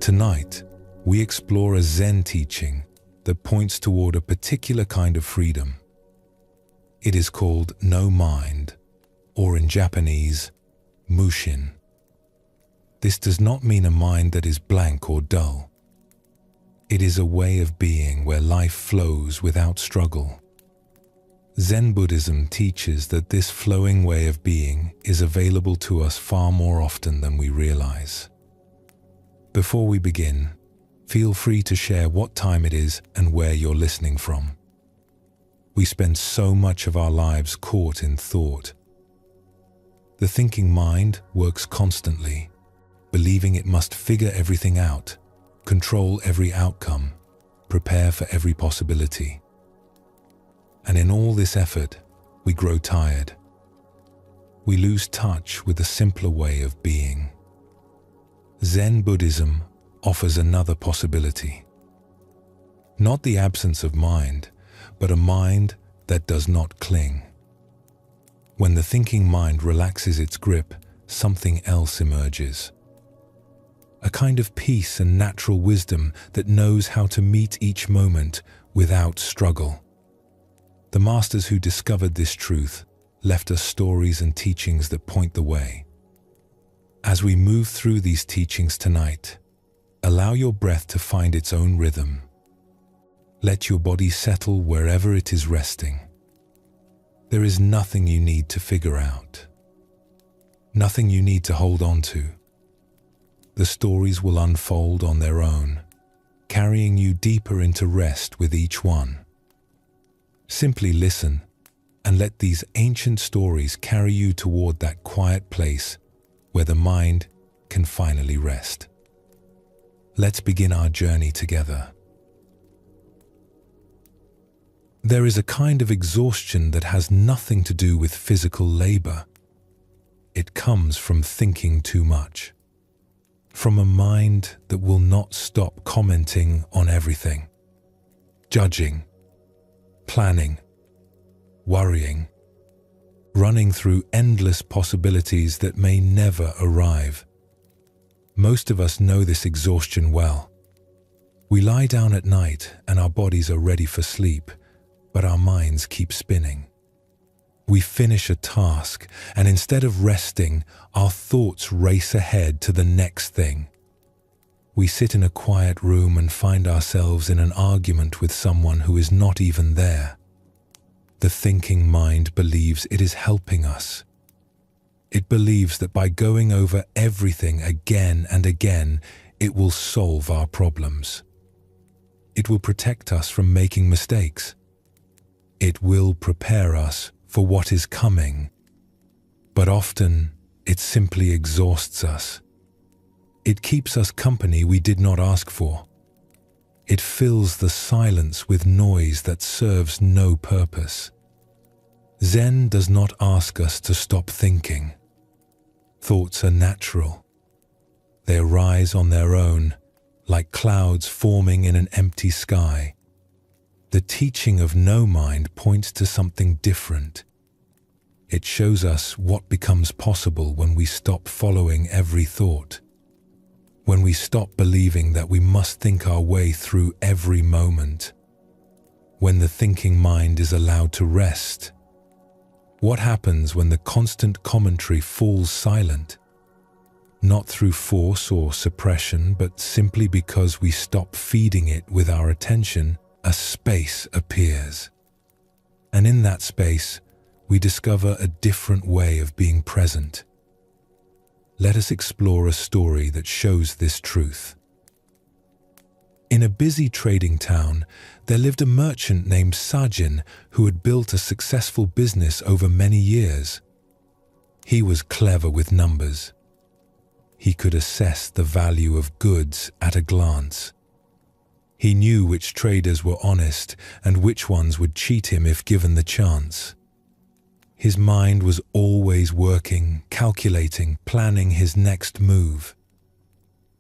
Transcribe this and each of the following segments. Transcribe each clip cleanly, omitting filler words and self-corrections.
Tonight, we explore a Zen teaching that points toward a particular kind of freedom. It is called no mind, or in Japanese, mushin. This does not mean a mind that is blank or dull. It is a way of being where life flows without struggle. Zen Buddhism teaches that this flowing way of being is available to us far more often than we realize. Before we begin, feel free to share what time it is and where you're listening from. We spend so much of our lives caught in thought. The thinking mind works constantly, believing it must figure everything out, control every outcome, prepare for every possibility. And in all this effort, we grow tired. We lose touch with the simpler way of being. Zen Buddhism offers another possibility. Not the absence of mind, but a mind that does not cling. When the thinking mind relaxes its grip, something else emerges. A kind of peace and natural wisdom that knows how to meet each moment without struggle. The masters who discovered this truth left us stories and teachings that point the way. As we move through these teachings tonight, allow your breath to find its own rhythm. Let your body settle wherever it is resting. There is nothing you need to figure out. Nothing you need to hold on to. The stories will unfold on their own, carrying you deeper into rest with each one. Simply listen and let these ancient stories carry you toward that quiet place where the mind can finally rest. Let's begin our journey together. There is a kind of exhaustion that has nothing to do with physical labor. It comes from thinking too much, from a mind that will not stop commenting on everything, judging, planning, worrying, running through endless possibilities that may never arrive. Most of us know this exhaustion well. We lie down at night and our bodies are ready for sleep, but our minds keep spinning. We finish a task, and instead of resting, our thoughts race ahead to the next thing. We sit in a quiet room and find ourselves in an argument with someone who is not even there. The thinking mind believes it is helping us. It believes that by going over everything again and again, it will solve our problems. It will protect us from making mistakes. It will prepare us for what is coming. But often, it simply exhausts us. It keeps us company we did not ask for. It fills the silence with noise that serves no purpose. Zen does not ask us to stop thinking. Thoughts are natural. They arise on their own, like clouds forming in an empty sky. The teaching of no mind points to something different. It shows us what becomes possible when we stop following every thought. When we stop believing that we must think our way through every moment. When the thinking mind is allowed to rest. What happens when the constant commentary falls silent? Not through force or suppression, but simply because we stop feeding it with our attention, a space appears. And in that space, we discover a different way of being present. Let us explore a story that shows this truth. In a busy trading town, there lived a merchant named Sajin who had built a successful business over many years. He was clever with numbers. He could assess the value of goods at a glance. He knew which traders were honest and which ones would cheat him if given the chance. His mind was always working, calculating, planning his next move.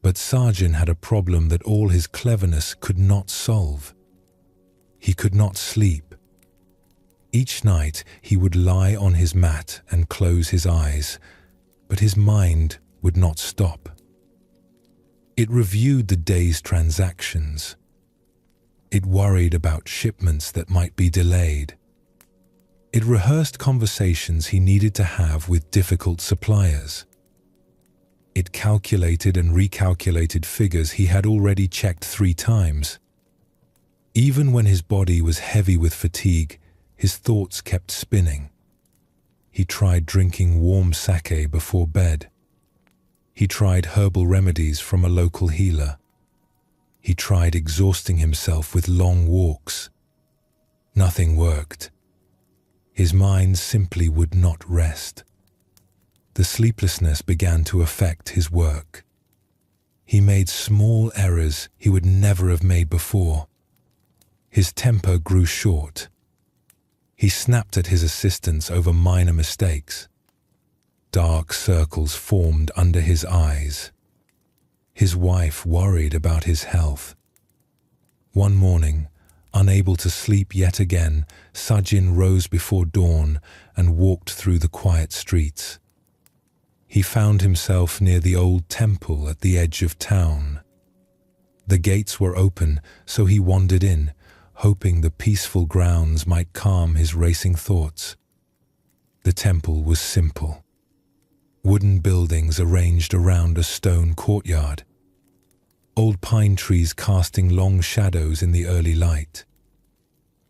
But Sajin had a problem that all his cleverness could not solve. He could not sleep. Each night he would lie on his mat and close his eyes, but his mind would not stop. It reviewed the day's transactions. It worried about shipments that might be delayed. It rehearsed conversations he needed to have with difficult suppliers. It calculated and recalculated figures he had already checked 3 times. Even when his body was heavy with fatigue, his thoughts kept spinning. He tried drinking warm sake before bed. He tried herbal remedies from a local healer. He tried exhausting himself with long walks. Nothing worked. His mind simply would not rest. The sleeplessness began to affect his work. He made small errors he would never have made before. His temper grew short. He snapped at his assistants over minor mistakes. Dark circles formed under his eyes. His wife worried about his health. One morning, unable to sleep yet again, Sajin rose before dawn and walked through the quiet streets. He found himself near the old temple at the edge of town. The gates were open, so he wandered in, hoping the peaceful grounds might calm his racing thoughts. The temple was simple. Wooden buildings arranged around a stone courtyard. Old pine trees casting long shadows in the early light.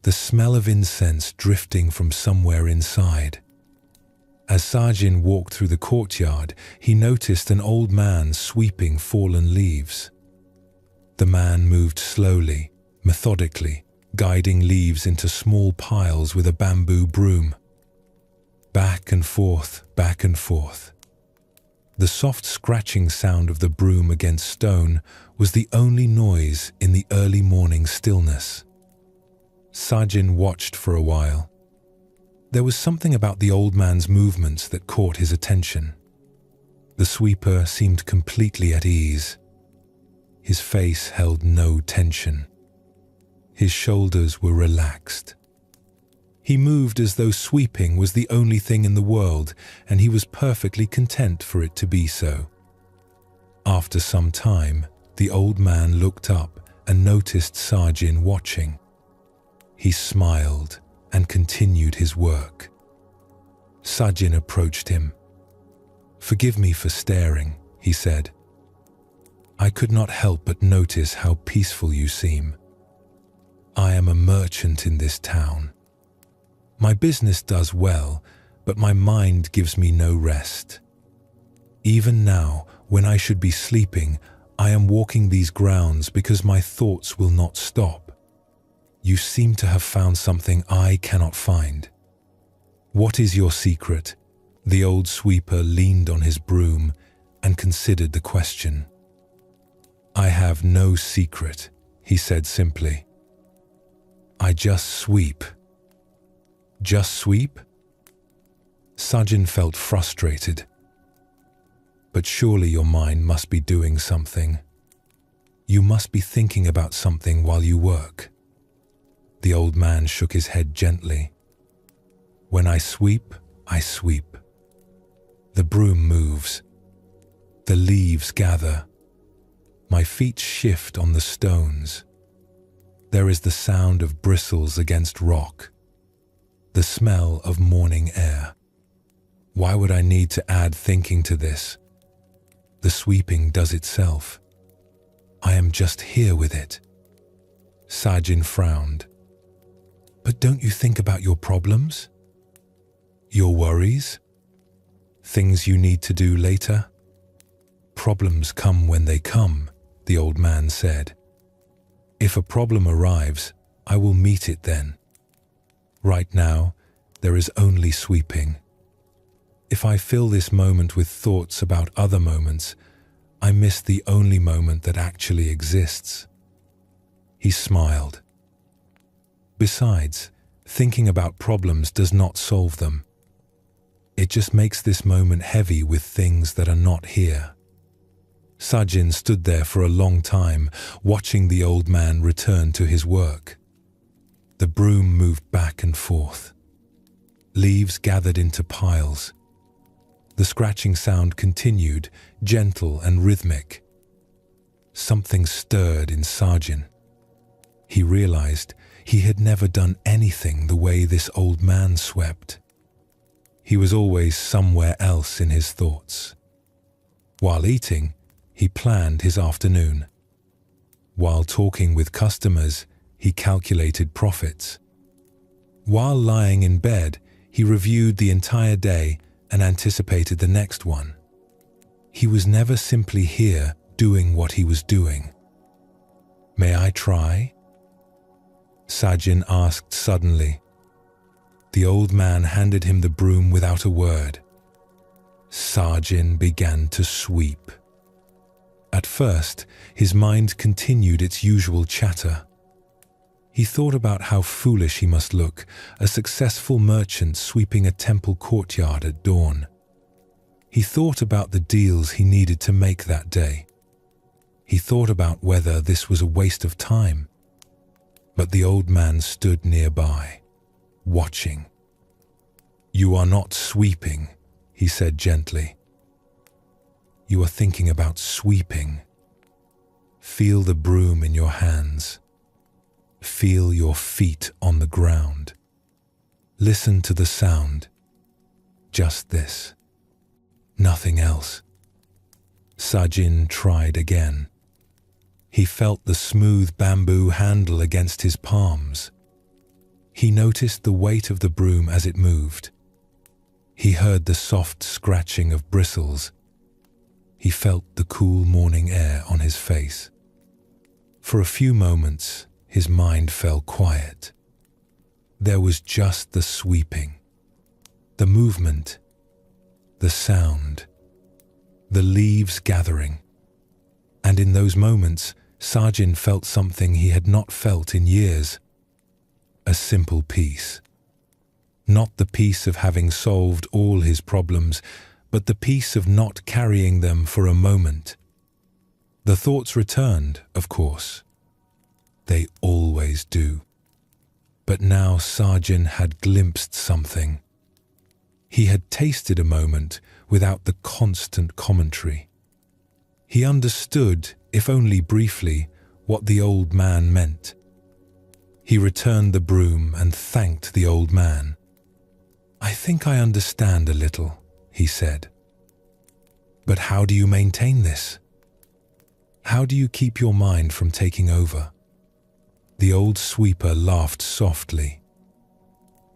The smell of incense drifting from somewhere inside. As Sajin walked through the courtyard, he noticed an old man sweeping fallen leaves. The man moved slowly, methodically, guiding leaves into small piles with a bamboo broom. Back and forth, back and forth. The soft scratching sound of the broom against stone was the only noise in the early morning stillness. Sajin watched for a while. There was something about the old man's movements that caught his attention. The sweeper seemed completely at ease. His face held no tension. His shoulders were relaxed. He moved as though sweeping was the only thing in the world, and he was perfectly content for it to be so. After some time, the old man looked up and noticed Sajin watching. He smiled and continued his work. Sajin approached him. "Forgive me for staring," he said. "I could not help but notice how peaceful you seem. I am a merchant in this town. My business does well, but my mind gives me no rest. Even now, when I should be sleeping, I am walking these grounds because my thoughts will not stop. You seem to have found something I cannot find. What is your secret?" The old sweeper leaned on his broom and considered the question. "I have no secret," he said simply. "I just sweep." "Just sweep?" Sajin felt frustrated. "But surely your mind must be doing something. You must be thinking about something while you work." The old man shook his head gently. "When I sweep, I sweep. The broom moves. The leaves gather. My feet shift on the stones. There is the sound of bristles against rock. The smell of morning air. Why would I need to add thinking to this? The sweeping does itself. I am just here with it." Sajin frowned. "But don't you think about your problems? Your worries? Things you need to do later?" "Problems come when they come," the old man said. "If a problem arrives, I will meet it then. Right now, there is only sweeping. If I fill this moment with thoughts about other moments, I miss the only moment that actually exists." He smiled. "Besides, thinking about problems does not solve them. It just makes this moment heavy with things that are not here." Sajin stood there for a long time, watching the old man return to his work. The broom moved back and forth. Leaves gathered into piles. The scratching sound continued, gentle and rhythmic. something stirred in Sajin. He realized he had never done anything the way this old man swept. He was always somewhere else in his thoughts. While eating, he planned his afternoon. While talking with customers, he calculated profits. While lying in bed, he reviewed the entire day and anticipated the next one. He was never simply here doing what he was doing. "May I try?" Sajin asked suddenly. The old man handed him the broom without a word. Sajin began to sweep. At first, his mind continued its usual chatter. He thought about how foolish he must look, a successful merchant sweeping a temple courtyard at dawn. He thought about the deals he needed to make that day. He thought about whether this was a waste of time. But the old man stood nearby, watching. "You are not sweeping," he said gently. "You are thinking about sweeping. Feel the broom in your hands. Feel your feet on the ground. Listen to the sound. Just this. Nothing else." Sajin tried again. He felt the smooth bamboo handle against his palms. He noticed the weight of the broom as it moved. He heard the soft scratching of bristles. He felt the cool morning air on his face. For a few moments, his mind fell quiet. There was just the sweeping, the movement, the sound, the leaves gathering. And in those moments, Sajin felt something he had not felt in years. A simple peace. Not the peace of having solved all his problems, but the peace of not carrying them for a moment. The thoughts returned, of course. They always do. But now Sajin had glimpsed something. He had tasted a moment without the constant commentary. He understood, if only briefly, what the old man meant. He returned the broom and thanked the old man. "I think I understand a little," he said. "But how do you maintain this? How do you keep your mind from taking over?" The old sweeper laughed softly.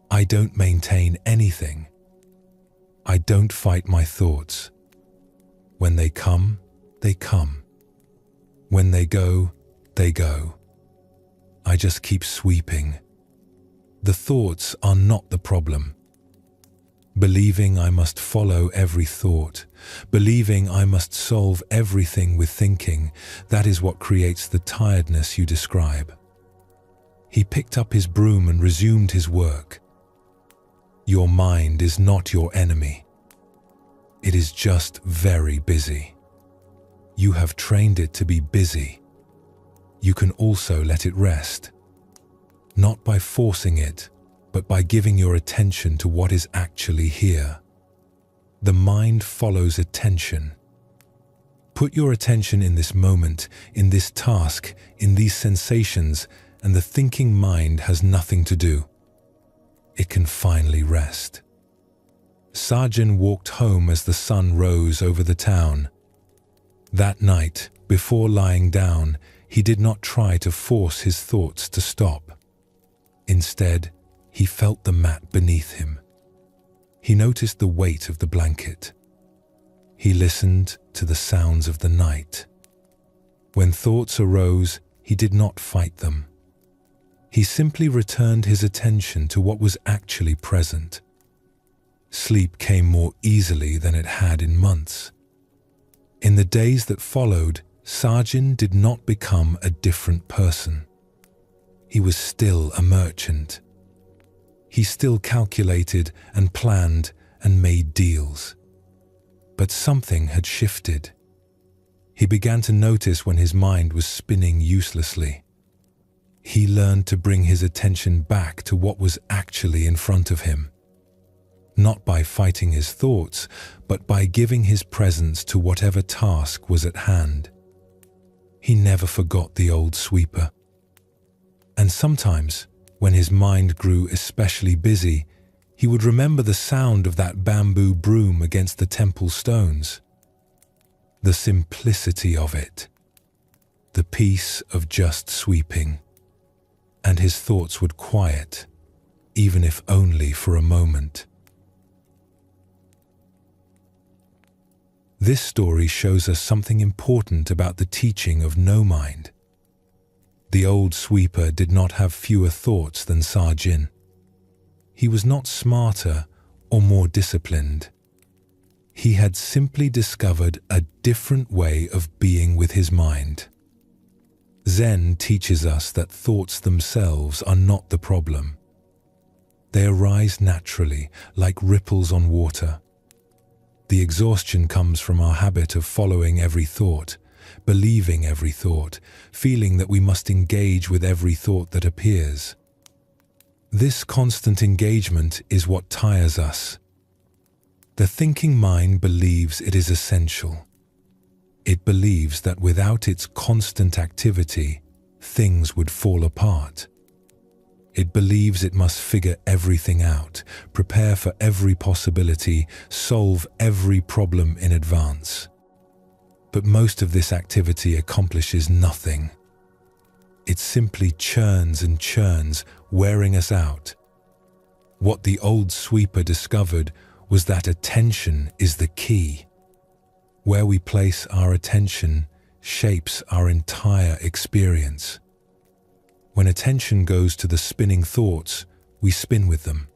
"I don't maintain anything. I don't fight my thoughts. When they come, they come. When they go, they go. I just keep sweeping. The thoughts are not the problem. Believing I must follow every thought, believing I must solve everything with thinking, that is what creates the tiredness you describe." He picked up his broom and resumed his work. "Your mind is not your enemy. It is just very busy. You have trained it to be busy. You can also let it rest. Not by forcing it, but by giving your attention to what is actually here. The mind follows attention. Put your attention in this moment, in this task, in these sensations, and the thinking mind has nothing to do. It can finally rest." Sajin walked home as the sun rose over the town. That night, before lying down, he did not try to force his thoughts to stop. Instead, he felt the mat beneath him. He noticed the weight of the blanket. He listened to the sounds of the night. When thoughts arose, he did not fight them. He simply returned his attention to what was actually present. Sleep came more easily than it had in months. In the days that followed, Sajin did not become a different person. He was still a merchant. He still calculated and planned and made deals. But something had shifted. He began to notice when his mind was spinning uselessly. He learned to bring his attention back to what was actually in front of him. Not by fighting his thoughts, but by giving his presence to whatever task was at hand. He never forgot the old sweeper. And sometimes, when his mind grew especially busy, he would remember the sound of that bamboo broom against the temple stones. The simplicity of it, the peace of just sweeping, and his thoughts would quiet, even if only for a moment. This story shows us something important about the teaching of no mind. The old sweeper did not have fewer thoughts than Sa-Jin. He was not smarter or more disciplined. He had simply discovered a different way of being with his mind. Zen teaches us that thoughts themselves are not the problem. They arise naturally, like ripples on water. The exhaustion comes from our habit of following every thought, believing every thought, feeling that we must engage with every thought that appears. This constant engagement is what tires us. The thinking mind believes it is essential. It believes that without its constant activity, things would fall apart. It believes it must figure everything out, prepare for every possibility, solve every problem in advance. But most of this activity accomplishes nothing. It simply churns and churns, wearing us out. What the old sweeper discovered was that attention is the key. Where we place our attention shapes our entire experience. When attention goes to the spinning thoughts, we spin with them.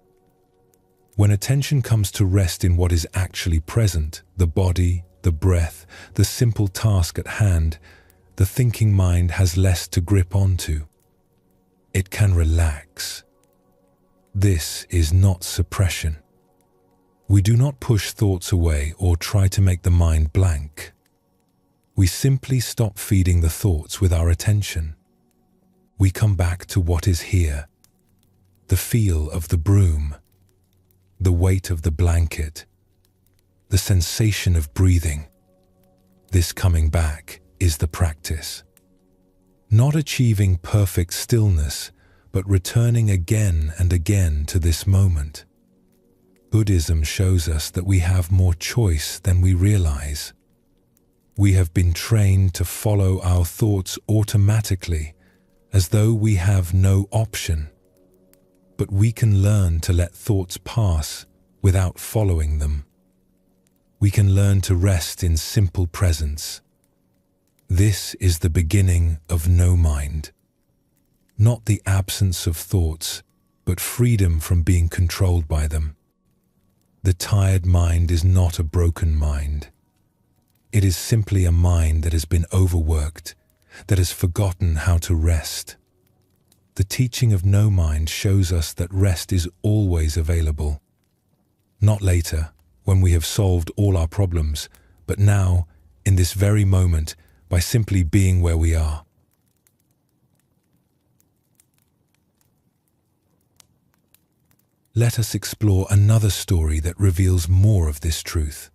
When attention comes to rest in what is actually present, the body, the breath, the simple task at hand, the thinking mind has less to grip onto. It can relax. This is not suppression. We do not push thoughts away or try to make the mind blank. We simply stop feeding the thoughts with our attention. We come back to what is here, the feel of the broom, the weight of the blanket, the sensation of breathing. This coming back is the practice. Not achieving perfect stillness, but returning again and again to this moment. Buddhism shows us that we have more choice than we realize. We have been trained to follow our thoughts automatically, as though we have no option. But we can learn to let thoughts pass without following them. We can learn to rest in simple presence. This is the beginning of no mind. Not the absence of thoughts, but freedom from being controlled by them. The tired mind is not a broken mind. It is simply a mind that has been overworked, that has forgotten how to rest. The teaching of no mind shows us that rest is always available. Not later, when we have solved all our problems, but now, in this very moment, by simply being where we are. Let us explore another story that reveals more of this truth.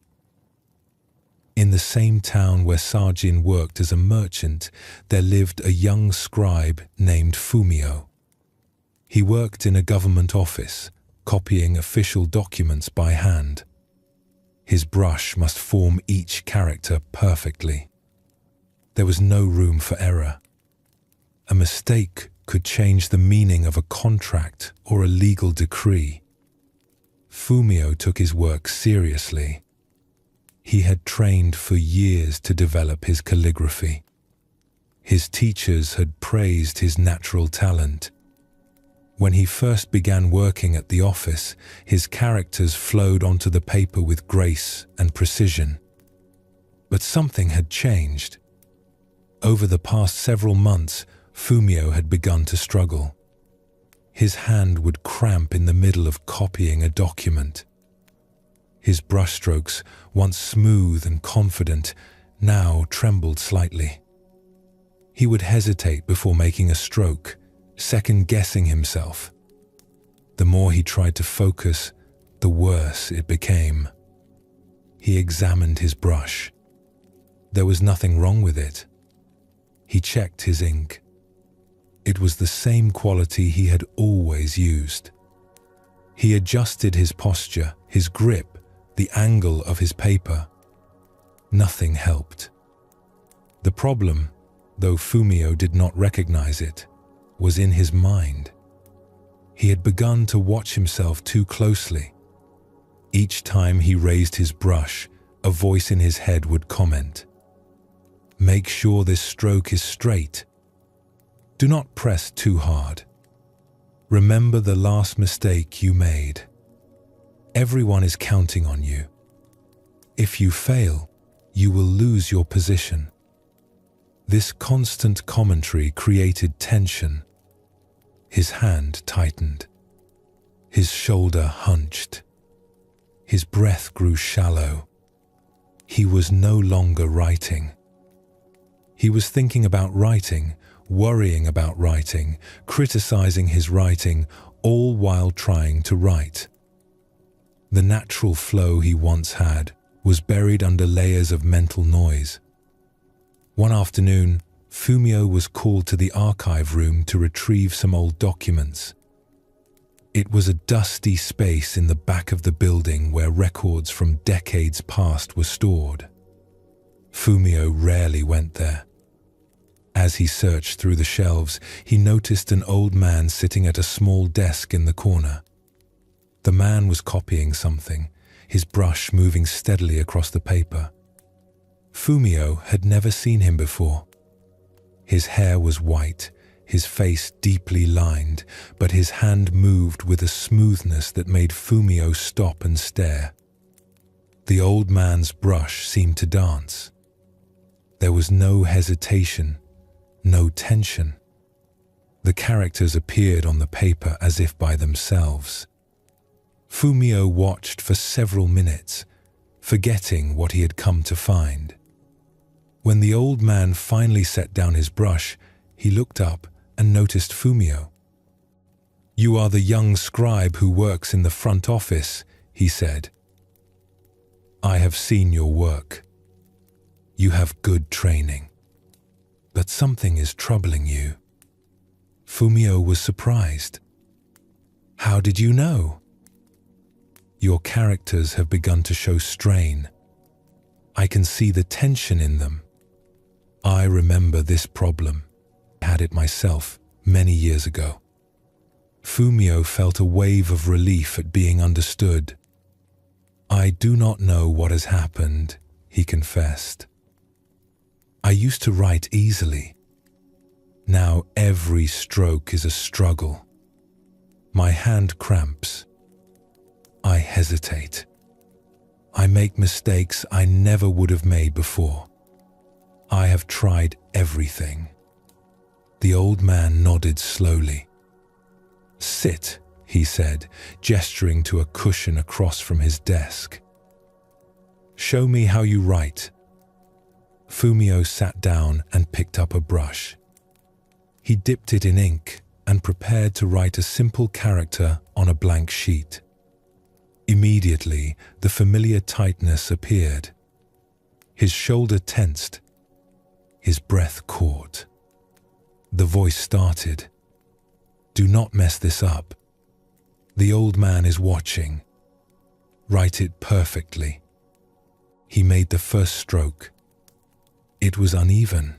In the same town where Sa-Jin worked as a merchant, there lived a young scribe named Fumio. He worked in a government office, copying official documents by hand. His brush must form each character perfectly. There was no room for error. A mistake could change the meaning of a contract or a legal decree. Fumio took his work seriously. He had trained for years to develop his calligraphy. His teachers had praised his natural talent. When he first began working at the office, his characters flowed onto the paper with grace and precision. But something had changed. Over the past several months, Fumio had begun to struggle. His hand would cramp in the middle of copying a document. His brushstrokes, once smooth and confident, now trembled slightly. He would hesitate before making a stroke, second-guessing himself. The more he tried to focus, the worse it became. He examined his brush. There was nothing wrong with it. He checked his ink. It was the same quality he had always used. He adjusted his posture, his grip, the angle of his paper. Nothing helped. The problem, though Fumio did not recognize it, was in his mind. He had begun to watch himself too closely. Each time he raised his brush, a voice in his head would comment, "Make sure this stroke is straight. Do not press too hard. Remember the last mistake you made. Everyone is counting on you. If you fail, you will lose your position." This constant commentary created tension. His hand tightened. His shoulder hunched. His breath grew shallow. He was no longer writing. He was thinking about writing, worrying about writing, criticizing his writing, all while trying to write. The natural flow he once had was buried under layers of mental noise. One afternoon, Fumio was called to the archive room to retrieve some old documents. It was a dusty space in the back of the building where records from decades past were stored. Fumio rarely went there. As he searched through the shelves, he noticed an old man sitting at a small desk in the corner. The man was copying something, his brush moving steadily across the paper. Fumio had never seen him before. His hair was white, his face deeply lined, but his hand moved with a smoothness that made Fumio stop and stare. The old man's brush seemed to dance. There was no hesitation, no tension. The characters appeared on the paper as if by themselves. Fumio watched for several minutes, forgetting what he had come to find. When the old man finally set down his brush, he looked up and noticed Fumio. "You are the young scribe who works in the front office," he said. "I have seen your work. You have good training. But something is troubling you." Fumio was surprised. "How did you know?" "Your characters have begun to show strain. I can see the tension in them. I remember this problem. I had it myself many years ago." Fumio felt a wave of relief at being understood. "I do not know what has happened," he confessed. "I used to write easily. Now every stroke is a struggle. My hand cramps. I hesitate. I make mistakes I never would have made before. I have tried everything." The old man nodded slowly. "Sit," he said, gesturing to a cushion across from his desk. "Show me how you write." Fumio sat down and picked up a brush. He dipped it in ink and prepared to write a simple character on a blank sheet. Immediately, the familiar tightness appeared. His shoulder tensed. His breath caught. The voice started. "Do not mess this up. The old man is watching. Write it perfectly." He made the first stroke. It was uneven.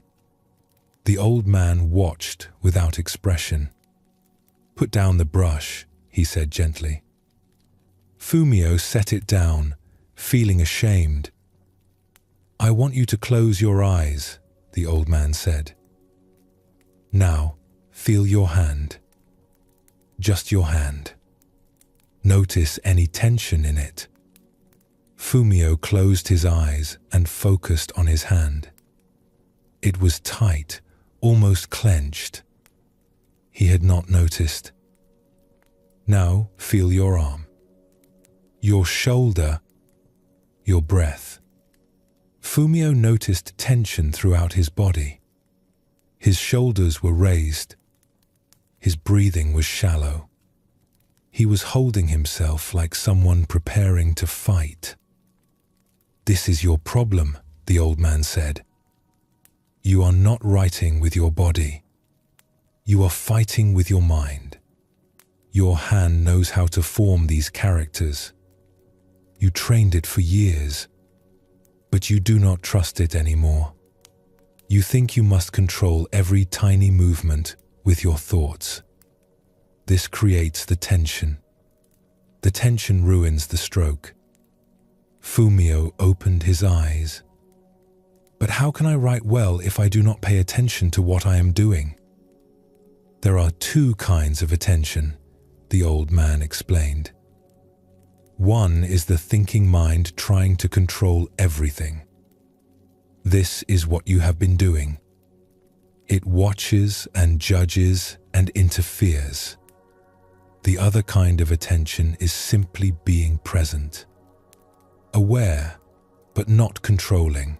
The old man watched without expression. "Put down the brush," he said gently. Fumio set it down, feeling ashamed. "I want you to close your eyes," the old man said. "Now, feel your hand. Just your hand. Notice any tension in it." Fumio closed his eyes and focused on his hand. It was tight, almost clenched. He had not noticed. "Now, feel your arm. Your shoulder. Your breath." Fumio noticed tension throughout his body. His shoulders were raised. His breathing was shallow. He was holding himself like someone preparing to fight. "This is your problem," the old man said. You are not writing with your body. You are fighting with your mind. Your hand knows how to form these characters. You trained it for years, but you do not trust it anymore. You think you must control every tiny movement with your thoughts. This creates the tension. The tension ruins the stroke. Fumio opened his eyes. But how can I write well if I do not pay attention to what I am doing? There are two kinds of attention, the old man explained. One is the thinking mind trying to control everything. This is what you have been doing. It watches and judges and interferes. The other kind of attention is simply being present. Aware, but not controlling.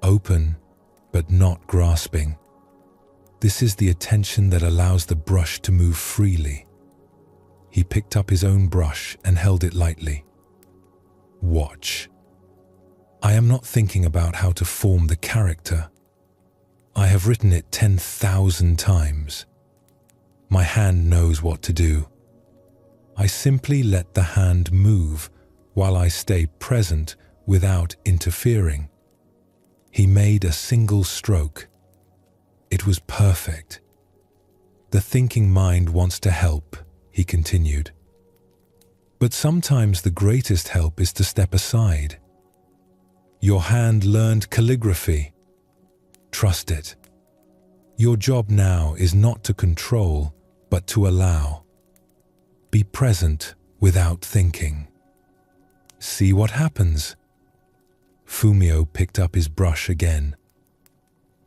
Open, but not grasping. This is the attention that allows the brush to move freely. He picked up his own brush and held it lightly. Watch. I am not thinking about how to form the character. I have written it 10,000 times. My hand knows what to do. I simply let the hand move while I stay present without interfering. He made a single stroke. It was perfect. The thinking mind wants to help, he continued. But sometimes the greatest help is to step aside. Your hand learned calligraphy. Trust it. Your job now is not to control, but to allow. Be present without thinking. See what happens. Fumio picked up his brush again.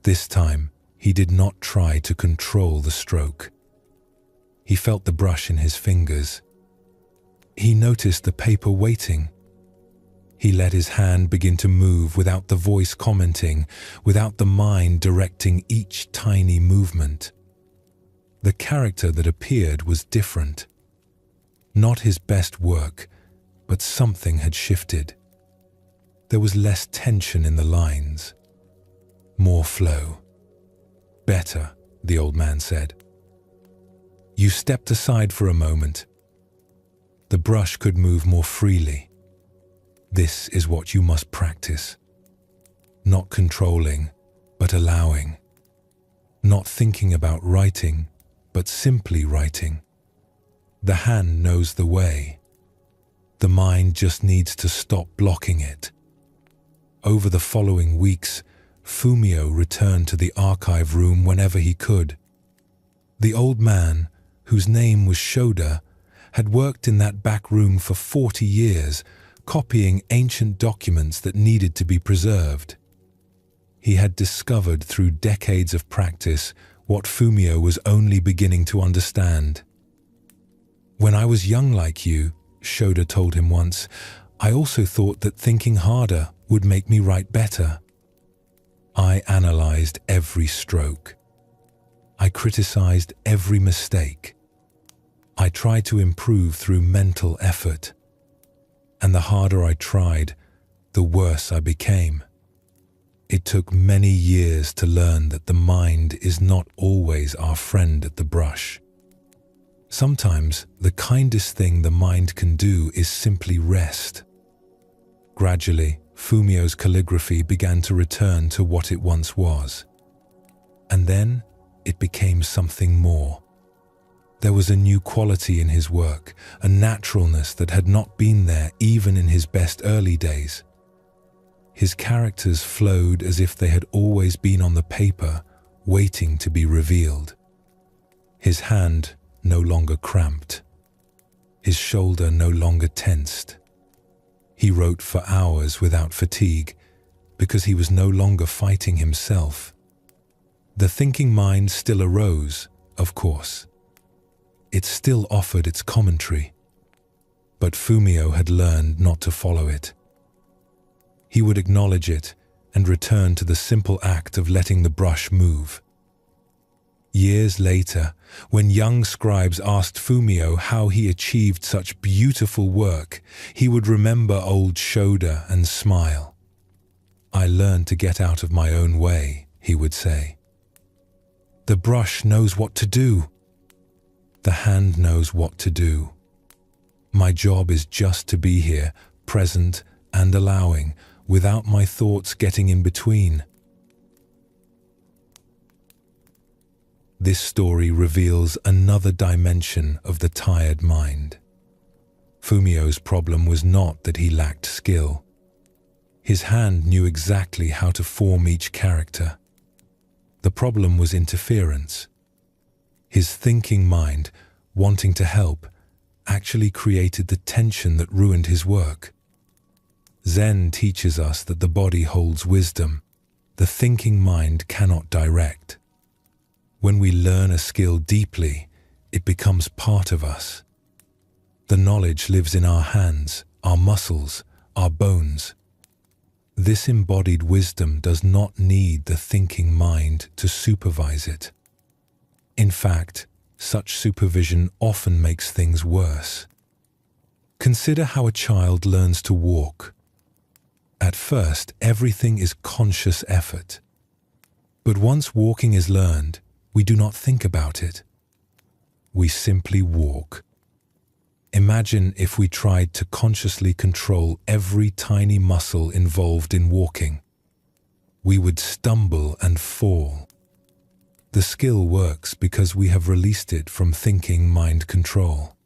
This time, he did not try to control the stroke. He felt the brush in his fingers. He noticed the paper waiting. He let his hand begin to move without the voice commenting, without the mind directing each tiny movement. The character that appeared was different. Not his best work, but something had shifted. There was less tension in the lines. More flow. Better, the old man said. You stepped aside for a moment. The brush could move more freely. This is what you must practice. Not controlling, but allowing. Not thinking about writing, but simply writing. The hand knows the way. The mind just needs to stop blocking it. Over the following weeks, Fumio returned to the archive room whenever he could. The old man, whose name was Shoda, had worked in that back room for 40 years, copying ancient documents that needed to be preserved. He had discovered through decades of practice what Fumio was only beginning to understand. When I was young like you, Shoda told him once, I also thought that thinking harder would make me write better. I analyzed every stroke. I criticized every mistake. I tried to improve through mental effort. And the harder I tried, the worse I became. It took many years to learn that the mind is not always our friend at the brush. Sometimes the kindest thing the mind can do is simply rest. Gradually, Fumio's calligraphy began to return to what it once was. And then it became something more. There was a new quality in his work, a naturalness that had not been there even in his best early days. His characters flowed as if they had always been on the paper, waiting to be revealed. His hand no longer cramped. His shoulder no longer tensed. He wrote for hours without fatigue, because he was no longer fighting himself. The thinking mind still arose, of course. It still offered its commentary. But Fumio had learned not to follow it. He would acknowledge it and return to the simple act of letting the brush move. Years later, when young scribes asked Fumio how he achieved such beautiful work, he would remember old Shoda and smile. I learned to get out of my own way, he would say. The brush knows what to do. The hand knows what to do. My job is just to be here, present and allowing, without my thoughts getting in between. This story reveals another dimension of the tired mind. Fumio's problem was not that he lacked skill. His hand knew exactly how to form each character. The problem was interference. His thinking mind, wanting to help, actually created the tension that ruined his work. Zen teaches us that the body holds wisdom. The thinking mind cannot direct. When we learn a skill deeply, it becomes part of us. The knowledge lives in our hands, our muscles, our bones. This embodied wisdom does not need the thinking mind to supervise it. In fact, such supervision often makes things worse. Consider how a child learns to walk. At first, everything is conscious effort. But once walking is learned, we do not think about it. We simply walk. Imagine if we tried to consciously control every tiny muscle involved in walking. We would stumble and fall. The skill works because we have released it from thinking mind control.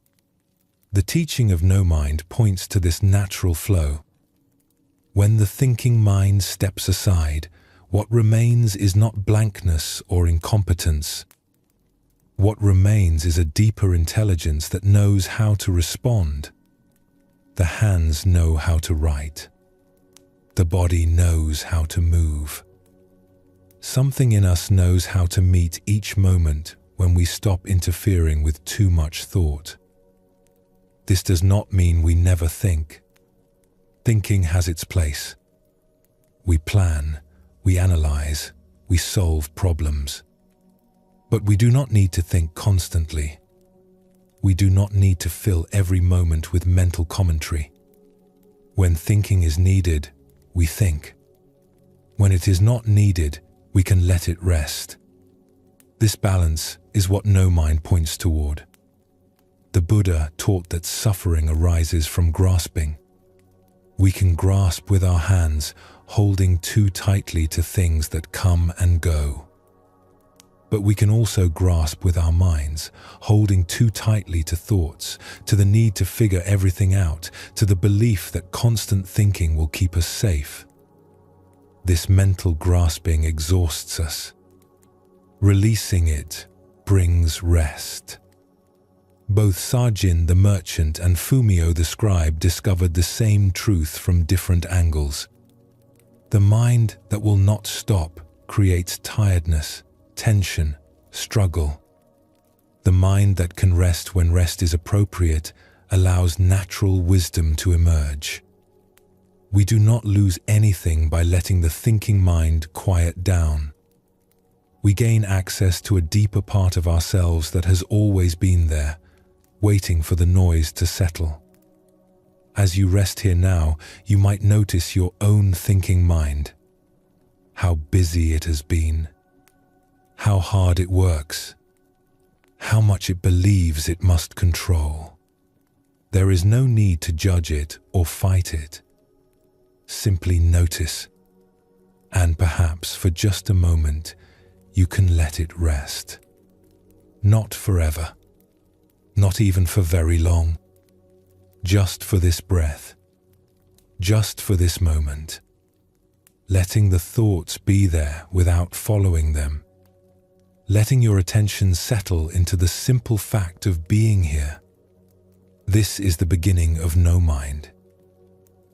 The teaching of no mind points to this natural flow. When the thinking mind steps aside, what remains is not blankness or incompetence. What remains is a deeper intelligence that knows how to respond. The hands know how to write. The body knows how to move. Something in us knows how to meet each moment when we stop interfering with too much thought. This does not mean we never think. Thinking has its place. We plan. We analyze, we solve problems. But we do not need to think constantly. We do not need to fill every moment with mental commentary. When thinking is needed, we think. When it is not needed, we can let it rest. This balance is what no mind points toward. The Buddha taught that suffering arises from grasping. We can grasp with our hands, holding too tightly to things that come and go. But we can also grasp with our minds, holding too tightly to thoughts, to the need to figure everything out, to the belief that constant thinking will keep us safe. This mental grasping exhausts us. Releasing it brings rest. Both Sajin the merchant and Fumio the scribe discovered the same truth from different angles. The mind that will not stop creates tiredness, tension, struggle. The mind that can rest when rest is appropriate allows natural wisdom to emerge. We do not lose anything by letting the thinking mind quiet down. We gain access to a deeper part of ourselves that has always been there, waiting for the noise to settle. As you rest here now, you might notice your own thinking mind. How busy it has been. How hard it works. How much it believes it must control. There is no need to judge it or fight it. Simply notice. And perhaps for just a moment, you can let it rest. Not forever. Not even for very long. Just for this breath. Just for this moment. Letting the thoughts be there without following them. Letting your attention settle into the simple fact of being here. This is the beginning of no mind.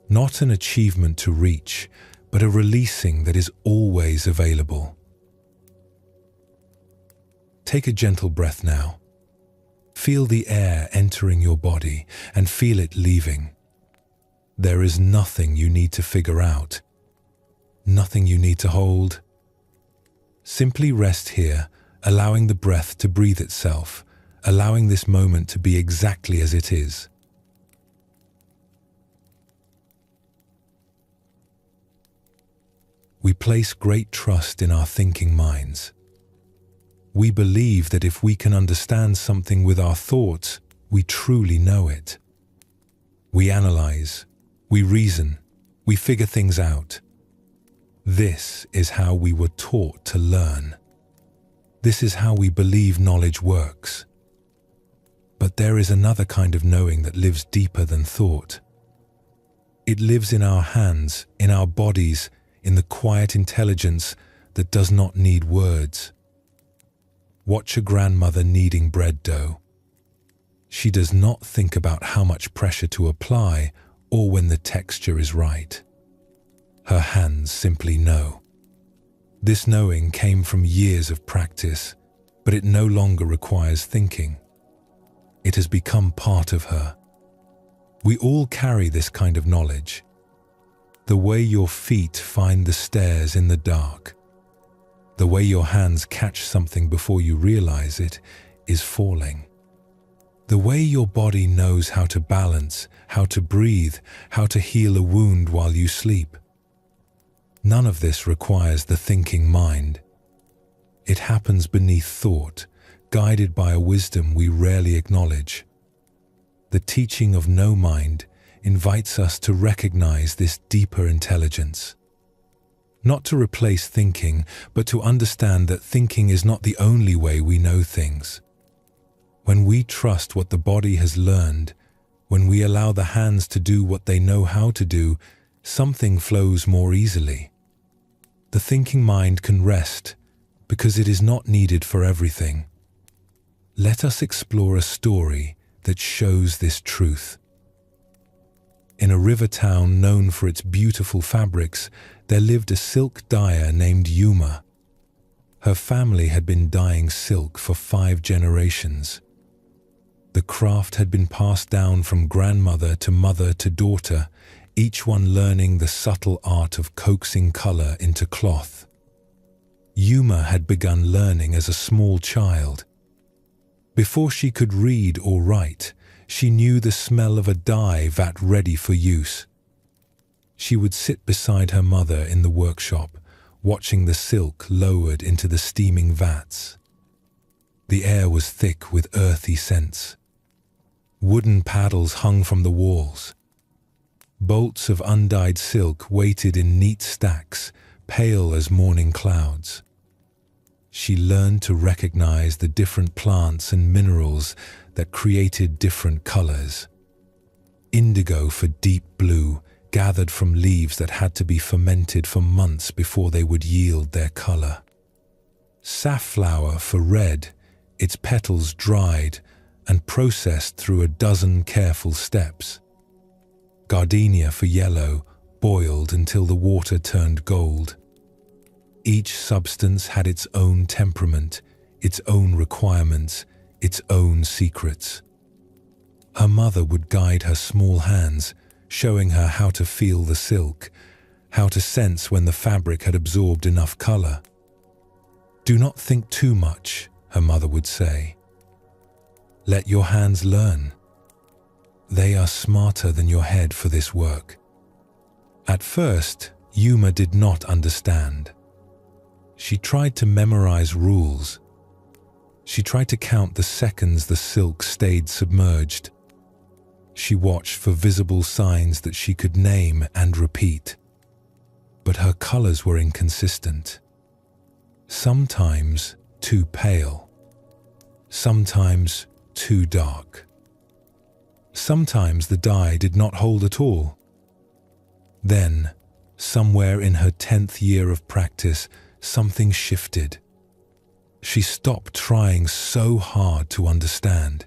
Not an achievement to reach, but a releasing that is always available. Take a gentle breath now. Feel the air entering your body and feel it leaving. There is nothing you need to figure out. Nothing you need to hold. Simply rest here, allowing the breath to breathe itself, allowing this moment to be exactly as it is. We place great trust in our thinking minds. We believe that if we can understand something with our thoughts, we truly know it. We analyze, we reason, we figure things out. This is how we were taught to learn. This is how we believe knowledge works. But there is another kind of knowing that lives deeper than thought. It lives in our hands, in our bodies, in the quiet intelligence that does not need words. Watch a grandmother kneading bread dough. She does not think about how much pressure to apply or when the texture is right. Her hands simply know. This knowing came from years of practice, but it no longer requires thinking. It has become part of her. We all carry this kind of knowledge. The way your feet find the stairs in the dark, the way your hands catch something before you realize it, is falling. The way your body knows how to balance, how to breathe, how to heal a wound while you sleep. None of this requires the thinking mind. It happens beneath thought, guided by a wisdom we rarely acknowledge. The teaching of no mind invites us to recognize this deeper intelligence. Not to replace thinking, but to understand that thinking is not the only way we know things. When we trust what the body has learned, when we allow the hands to do what they know how to do, something flows more easily. The thinking mind can rest because it is not needed for everything. Let us explore a story that shows this truth. In a river town known for its beautiful fabrics, there lived a silk dyer named Yuma. Her family had been dyeing silk for 5 generations. The craft had been passed down from grandmother to mother to daughter, each one learning the subtle art of coaxing color into cloth. Yuma had begun learning as a small child. Before she could read or write, she knew the smell of a dye vat ready for use. She would sit beside her mother in the workshop, watching the silk lowered into the steaming vats. The air was thick with earthy scents. Wooden paddles hung from the walls. Bolts of undyed silk waited in neat stacks, pale as morning clouds. She learned to recognize the different plants and minerals that created different colors. Indigo for deep blue, gathered from leaves that had to be fermented for months before they would yield their color. Safflower for red, its petals dried and processed through a dozen careful steps. Gardenia for yellow, boiled until the water turned gold. Each substance had its own temperament, its own requirements, its own secrets. Her mother would guide her small hands, showing her how to feel the silk, how to sense when the fabric had absorbed enough color. "Do not think too much," her mother would say. "Let your hands learn. They are smarter than your head for this work." At first, Yuma did not understand. She tried to memorize rules. She tried to count the seconds the silk stayed submerged. She watched for visible signs that she could name and repeat. But her colors were inconsistent. Sometimes too pale. Sometimes too dark. Sometimes the dye did not hold at all. Then, somewhere in her 10th year of practice, something shifted. She stopped trying so hard to understand.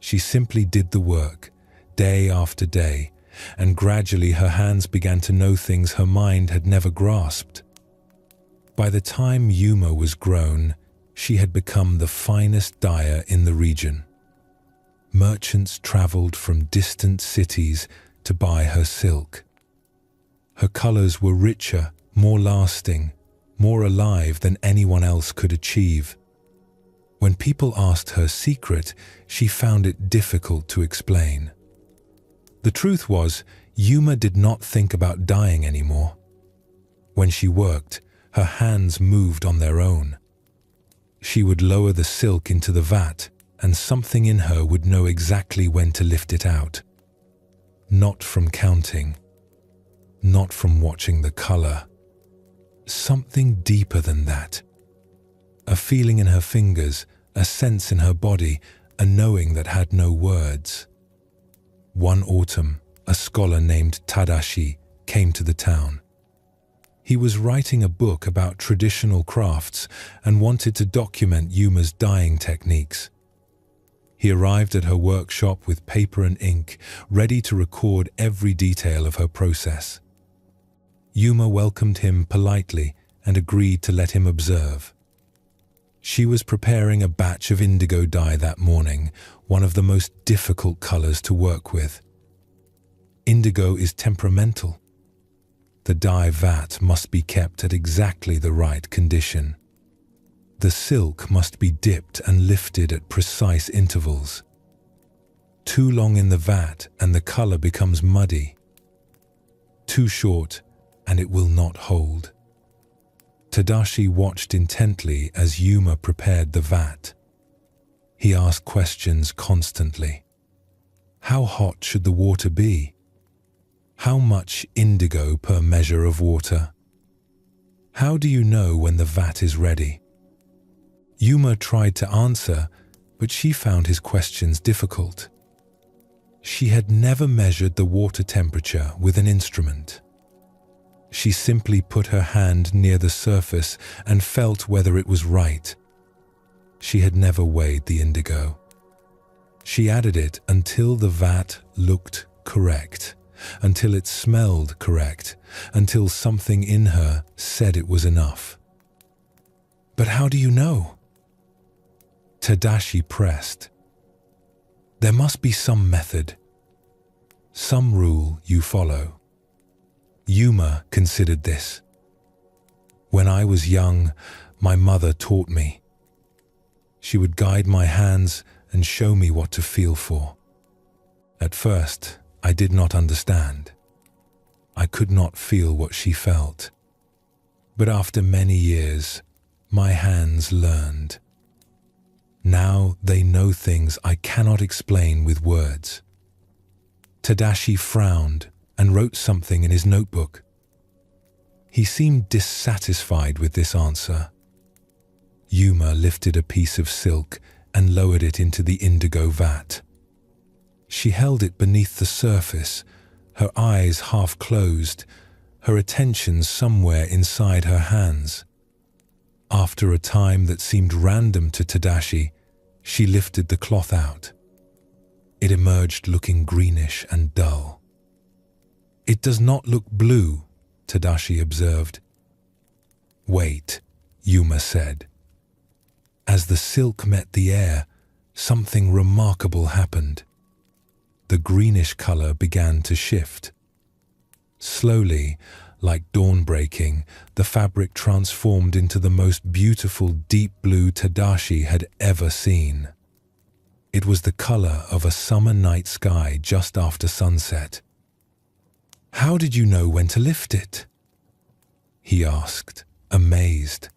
She simply did the work, day after day, and gradually her hands began to know things her mind had never grasped. By the time Yuma was grown, she had become the finest dyer in the region. Merchants traveled from distant cities to buy her silk. Her colors were richer, more lasting, more alive than anyone else could achieve. When people asked her secret, she found it difficult to explain. The truth was, Yuma did not think about dying anymore. When she worked, her hands moved on their own. She would lower the silk into the vat, and something in her would know exactly when to lift it out. Not from counting, not from watching the color. Something deeper than that. A feeling in her fingers, a sense in her body, a knowing that had no words. One autumn, a scholar named Tadashi came to the town. He was writing a book about traditional crafts and wanted to document Yuma's dyeing techniques. He arrived at her workshop with paper and ink, ready to record every detail of her process. Yuma welcomed him politely and agreed to let him observe. She was preparing a batch of indigo dye that morning, one of the most difficult colors to work with. Indigo is temperamental. The dye vat must be kept at exactly the right condition. The silk must be dipped and lifted at precise intervals. Too long in the vat and the color becomes muddy. Too short and it will not hold. Tadashi watched intently as Yuma prepared the vat. He asked questions constantly. How hot should the water be? How much indigo per measure of water? How do you know when the vat is ready? Yuma tried to answer, but she found his questions difficult. She had never measured the water temperature with an instrument. She simply put her hand near the surface and felt whether it was right. She had never weighed the indigo. She added it until the vat looked correct, until it smelled correct, until something in her said it was enough. But how do you know? Tadashi pressed. There must be some method, some rule you follow. Yuma considered this. When I was young, my mother taught me. She would guide my hands and show me what to feel for. At first, I did not understand. I could not feel what she felt. But after many years, my hands learned. Now they know things I cannot explain with words. Tadashi frowned and wrote something in his notebook. He seemed dissatisfied with this answer. Yuma lifted a piece of silk and lowered it into the indigo vat. She held it beneath the surface, her eyes half closed, her attention somewhere inside her hands. After a time that seemed random to Tadashi, she lifted the cloth out. It emerged looking greenish and dull. It does not look blue, Tadashi observed. Wait, Yuma said. As the silk met the air, something remarkable happened. The greenish color began to shift. Slowly, like dawn breaking, the fabric transformed into the most beautiful deep blue Tadashi had ever seen. It was the color of a summer night sky just after sunset. How did you know when to lift it? He asked, amazed.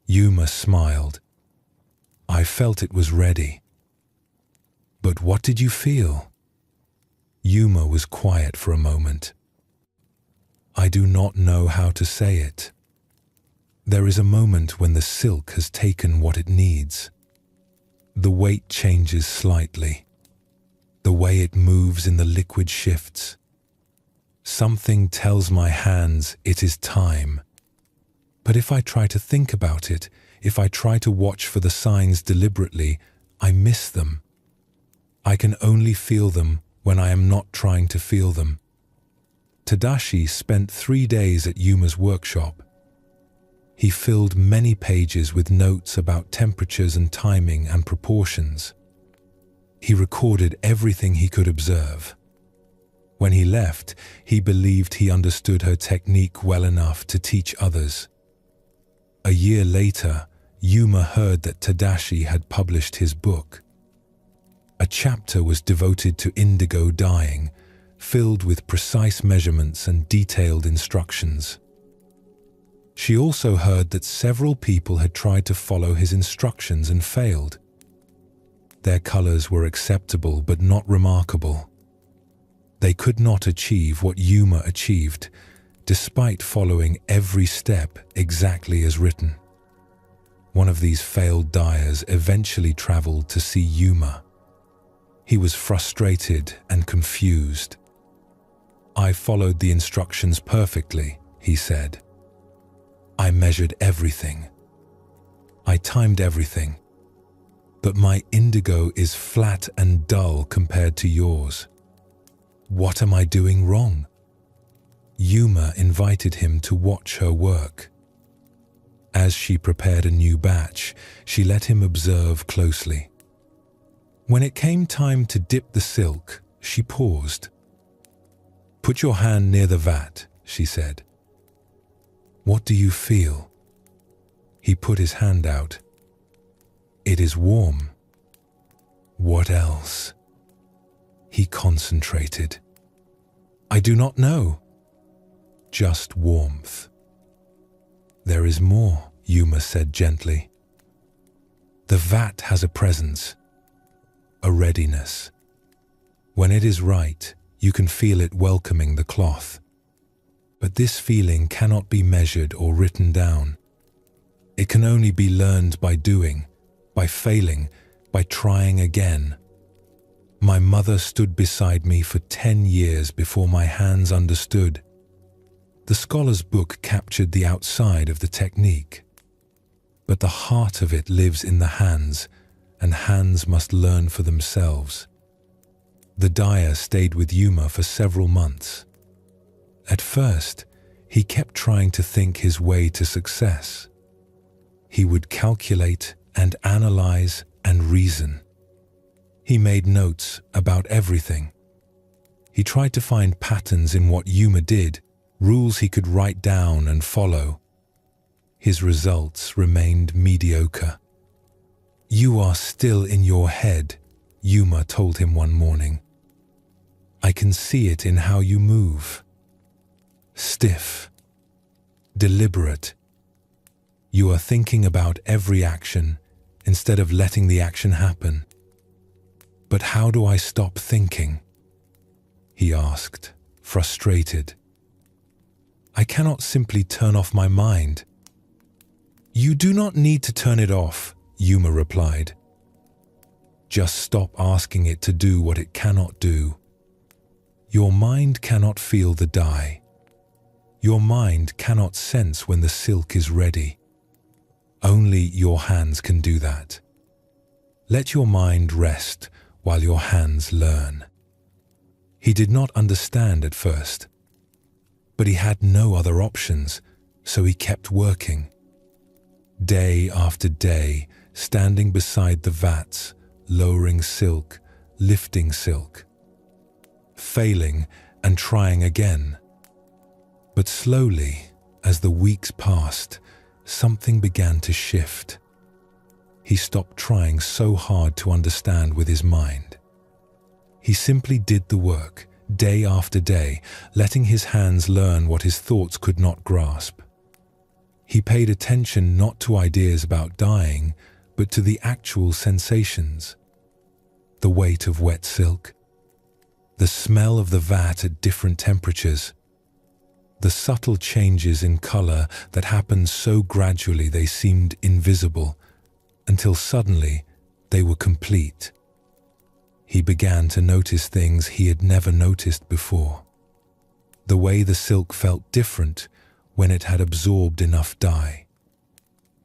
Yuma smiled. I felt it was ready. But what did you feel? Yuma was quiet for a moment. I do not know how to say it. There is a moment when the silk has taken what it needs. The weight changes slightly. The way it moves in the liquid shifts. Something tells my hands it is time. But if I try to think about it, if I try to watch for the signs deliberately, I miss them. I can only feel them when I am not trying to feel them. Tadashi spent 3 days at Yuma's workshop. He filled many pages with notes about temperatures and timing and proportions. He recorded everything he could observe. When he left, he believed he understood her technique well enough to teach others. A year later, Yuma heard that Tadashi had published his book. A chapter was devoted to indigo dyeing, filled with precise measurements and detailed instructions. She also heard that several people had tried to follow his instructions and failed. Their colors were acceptable but not remarkable. They could not achieve what Yuma achieved, despite following every step exactly as written. One of these failed dyers eventually traveled to see Yuma. He was frustrated and confused. "I followed the instructions perfectly," he said. "I measured everything. I timed everything. But my indigo is flat and dull compared to yours. What am I doing wrong?" Yuma invited him to watch her work. As she prepared a new batch, she let him observe closely. When it came time to dip the silk, she paused. "Put your hand near the vat," she said. "What do you feel?" He put his hand out. "It is warm." "What else?" He concentrated. "I do not know." "Just warmth." "There is more," Yuma said gently. "The vat has a presence, a readiness. When it is right, you can feel it welcoming the cloth. But this feeling cannot be measured or written down. It can only be learned by doing, by failing, by trying again. My mother stood beside me for 10 years before my hands understood. The scholar's book captured the outside of the technique. But the heart of it lives in the hands, and hands must learn for themselves. The dyer stayed with Yuma for several months. At first, he kept trying to think his way to success. He would calculate and analyze and reason. He made notes about everything. He tried to find patterns in what Yuma did, rules he could write down and follow. His results remained mediocre. "You are still in your head," Yuma told him one morning. "I can see it in how you move. Stiff, deliberate. You are thinking about every action instead of letting the action happen." "But how do I stop thinking?" he asked, frustrated. "I cannot simply turn off my mind." "You do not need to turn it off," Yuma replied. "Just stop asking it to do what it cannot do. Your mind cannot feel the dye. Your mind cannot sense when the silk is ready. Only your hands can do that. Let your mind rest while your hands learn." He did not understand at first, but he had no other options, so he kept working. Day after day, standing beside the vats, lowering silk, lifting silk, failing and trying again. But slowly, as the weeks passed, something began to shift. He stopped trying so hard to understand with his mind. He simply did the work, day after day, letting his hands learn what his thoughts could not grasp. He paid attention not to ideas about dyeing, but to the actual sensations. The weight of wet silk, the smell of the vat at different temperatures, the subtle changes in color that happened so gradually they seemed invisible, until suddenly they were complete. He began to notice things he had never noticed before. The way the silk felt different when it had absorbed enough dye.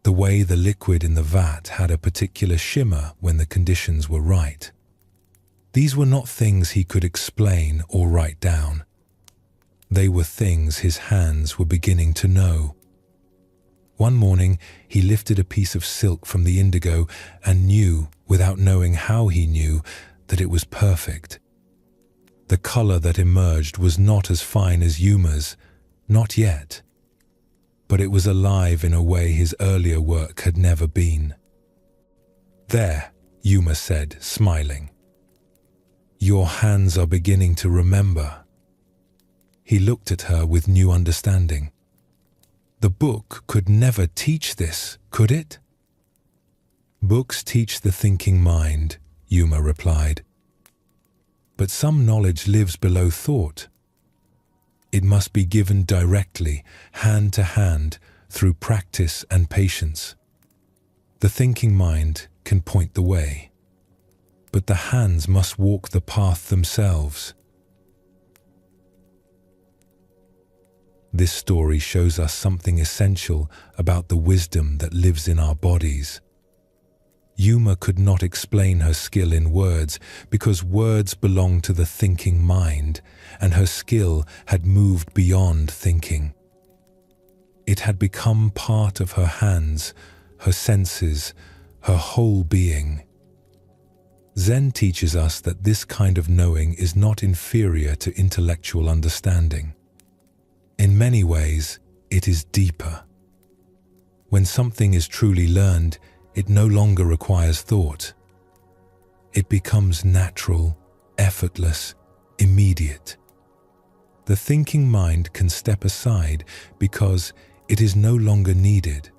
The way the liquid in the vat had a particular shimmer when the conditions were right. These were not things he could explain or write down. They were things his hands were beginning to know. One morning, he lifted a piece of silk from the indigo and knew, without knowing how he knew, that it was perfect. The color that emerged was not as fine as Yuma's, not yet. But it was alive in a way his earlier work had never been. "There," Yuma said, smiling. "Your hands are beginning to remember." He looked at her with new understanding. The book could never teach this, could it? Books teach the thinking mind, Yuma replied. But some knowledge lives below thought. It must be given directly, hand to hand, through practice and patience. The thinking mind can point the way, but the hands must walk the path themselves. This story shows us something essential about the wisdom that lives in our bodies. Yuma could not explain her skill in words because words belong to the thinking mind, and her skill had moved beyond thinking. It had become part of her hands, her senses, her whole being. Zen teaches us that this kind of knowing is not inferior to intellectual understanding. In many ways, it is deeper. When something is truly learned, it no longer requires thought. It becomes natural, effortless, immediate. The thinking mind can step aside because it is no longer needed.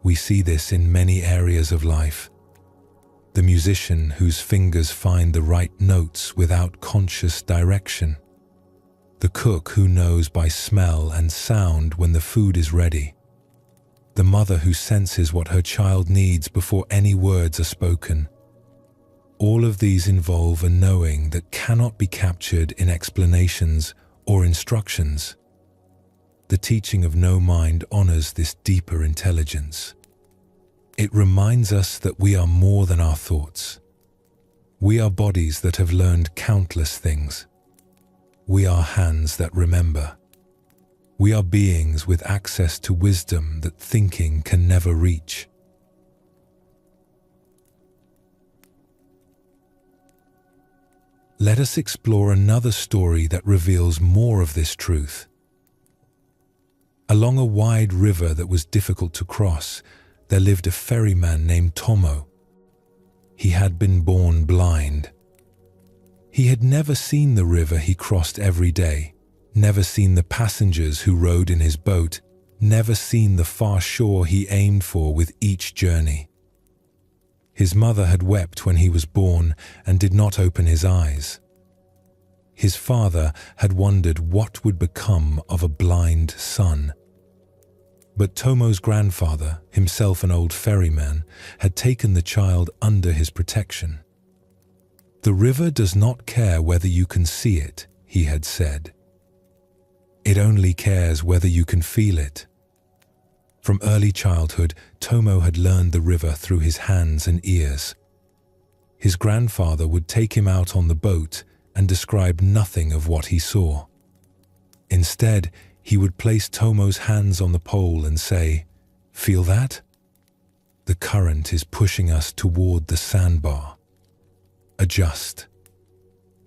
We see this in many areas of life. The musician whose fingers find the right notes without conscious direction. The cook who knows by smell and sound when the food is ready. The mother who senses what her child needs before any words are spoken. All of these involve a knowing that cannot be captured in explanations or instructions. The teaching of no mind honors this deeper intelligence. It reminds us that we are more than our thoughts. We are bodies that have learned countless things. We are hands that remember. We are beings with access to wisdom that thinking can never reach. Let us explore another story that reveals more of this truth. Along a wide river that was difficult to cross, there lived a ferryman named Tomo. He had been born blind. He had never seen the river he crossed every day, never seen the passengers who rode in his boat, never seen the far shore he aimed for with each journey. His mother had wept when he was born and did not open his eyes. His father had wondered what would become of a blind son. But Tomo's grandfather, himself an old ferryman, had taken the child under his protection. "The river does not care whether you can see it," he had said. "It only cares whether you can feel it." From early childhood, Tomo had learned the river through his hands and ears. His grandfather would take him out on the boat and describe nothing of what he saw. Instead, he would place Tomo's hands on the pole and say, "Feel that? The current is pushing us toward the sandbar. Adjust."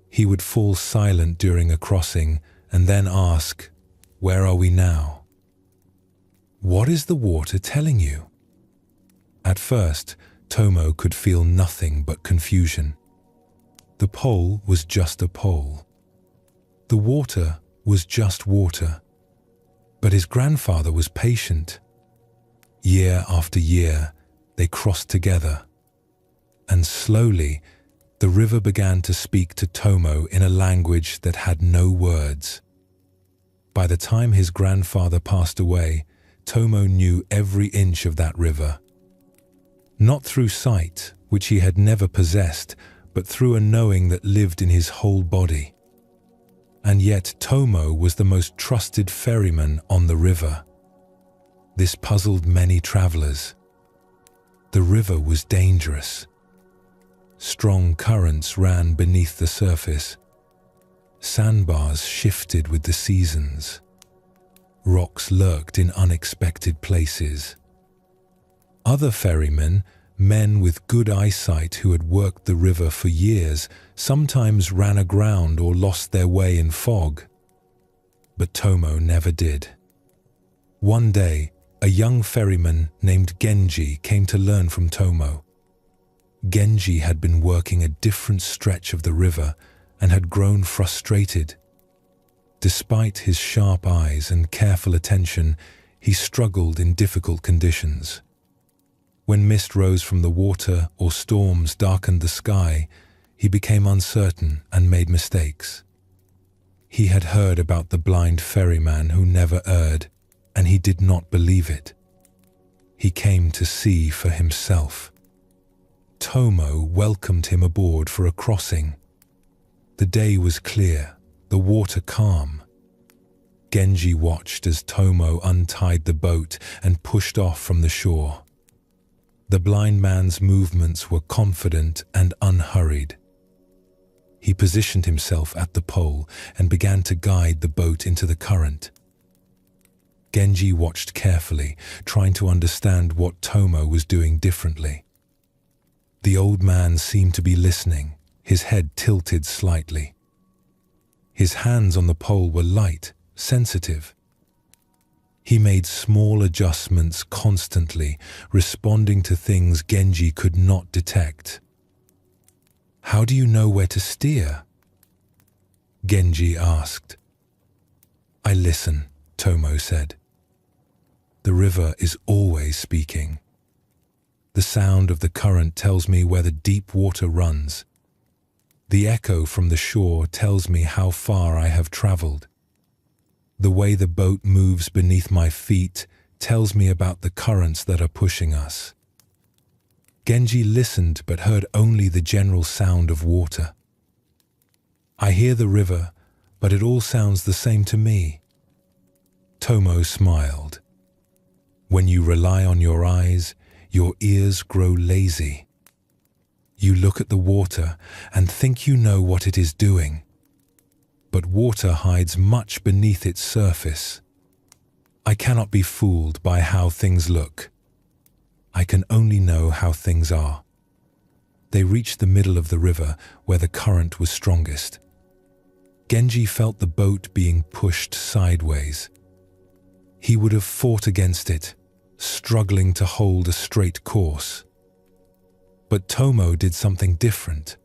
He would fall silent during a crossing and then ask, "Where are we now? What is the water telling you?" At first, Tomo could feel nothing but confusion. The pole was just a pole. The water was just water. But his grandfather was patient. Year after year, they crossed together. And slowly, the river began to speak to Tomo in a language that had no words. By the time his grandfather passed away, Tomo knew every inch of that river. Not through sight, which he had never possessed, but through a knowing that lived in his whole body. And yet Tomo was the most trusted ferryman on the river. This puzzled many travelers. The river was dangerous. Strong currents ran beneath the surface. Sandbars shifted with the seasons. Rocks lurked in unexpected places. Other ferrymen, men with good eyesight who had worked the river for years, sometimes ran aground or lost their way in fog. But Tomo never did. One day, a young ferryman named Genji came to learn from Tomo. Genji had been working a different stretch of the river and had grown frustrated. Despite his sharp eyes and careful attention, he struggled in difficult conditions. When mist rose from the water or storms darkened the sky, he became uncertain and made mistakes. He had heard about the blind ferryman who never erred, and he did not believe it. He came to see for himself. Tomo welcomed him aboard for a crossing. The day was clear, the water calm. Genji watched as Tomo untied the boat and pushed off from the shore. The blind man's movements were confident and unhurried. He positioned himself at the pole and began to guide the boat into the current. Genji watched carefully, trying to understand what Tomo was doing differently. The old man seemed to be listening, his head tilted slightly. His hands on the pole were light, sensitive. He made small adjustments constantly, responding to things Genji could not detect. "How do you know where to steer?" Genji asked. "I listen," Tomo said. "The river is always speaking. The sound of the current tells me where the deep water runs. The echo from the shore tells me how far I have traveled. The way the boat moves beneath my feet tells me about the currents that are pushing us." Genji listened but heard only the general sound of water. "I hear the river, but it all sounds the same to me." Tomo smiled. "When you rely on your eyes, your ears grow lazy. You look at the water and think you know what it is doing. But water hides much beneath its surface. I cannot be fooled by how things look. I can only know how things are." They reached the middle of the river where the current was strongest. Genji felt the boat being pushed sideways. He would have fought against it, struggling to hold a straight course. But Tomo did something different.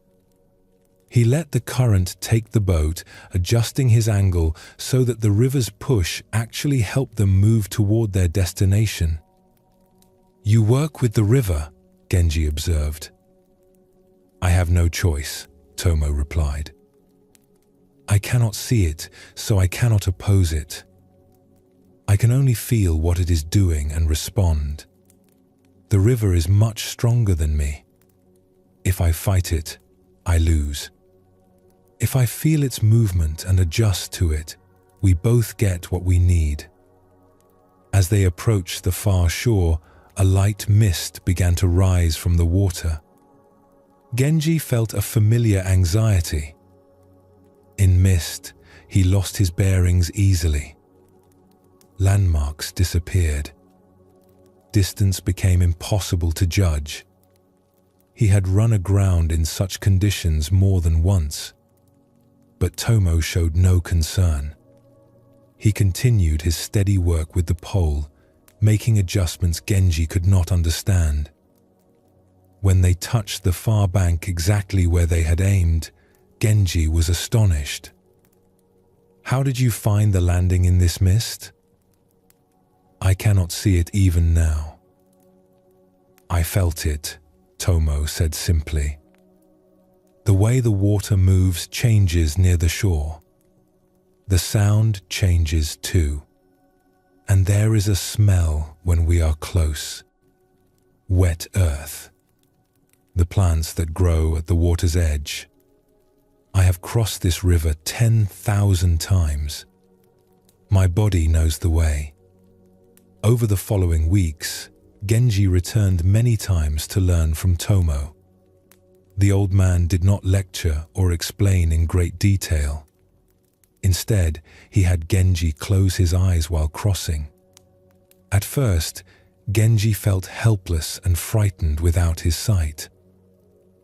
He let the current take the boat, adjusting his angle so that the river's push actually helped them move toward their destination. "You work with the river," Genji observed. "I have no choice," Tomo replied. "I cannot see it, so I cannot oppose it. I can only feel what it is doing and respond. The river is much stronger than me. If I fight it, I lose. If I feel its movement and adjust to it, we both get what we need." As they approached the far shore, a light mist began to rise from the water. Genji felt a familiar anxiety. In mist, he lost his bearings easily. Landmarks disappeared. Distance became impossible to judge. He had run aground in such conditions more than once. But Tomo showed no concern. He continued his steady work with the pole, making adjustments Genji could not understand. When they touched the far bank exactly where they had aimed, Genji was astonished. "How did you find the landing in this mist?" "I cannot see it even now." "I felt it," Tomo said simply. "The way the water moves changes near the shore. The sound changes too. And there is a smell when we are close. Wet earth. The plants that grow at the water's edge. I have crossed this river 10,000 times. My body knows the way." Over the following weeks, Genji returned many times to learn from Tomo. The old man did not lecture or explain in great detail. Instead, he had Genji close his eyes while crossing. At first, Genji felt helpless and frightened without his sight.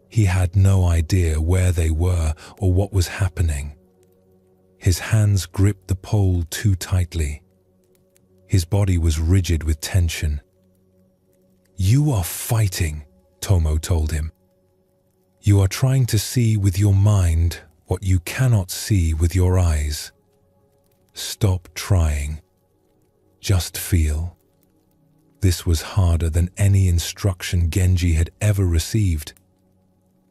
He had no idea where they were or what was happening. His hands gripped the pole too tightly. His body was rigid with tension. "You are fighting," Tomo told him. "You are trying to see with your mind what you cannot see with your eyes. Stop trying. just feel. This was harder than any instruction Genji had ever received.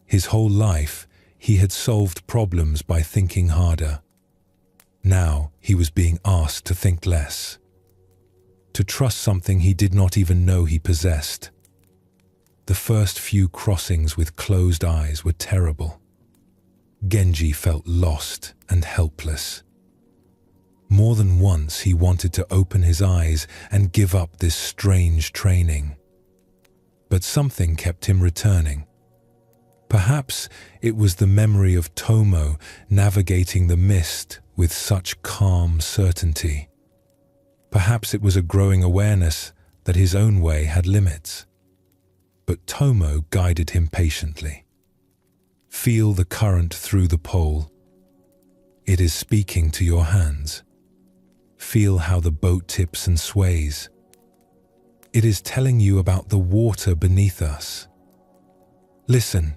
His whole life, he had solved problems by thinking harder. Now he was being asked to think less, to trust something he did not even know he possessed. The first few crossings with closed eyes were terrible. Genji felt lost and helpless. More than once he wanted to open his eyes and give up this strange training. But something kept him returning. Perhaps it was the memory of Tomo navigating the mist with such calm certainty. Perhaps it was a growing awareness that his own way had limits. But Tomo guided him patiently. Feel the current through the pole. It is speaking to your hands. Feel how the boat tips and sways. It is telling you about the water beneath us. Listen.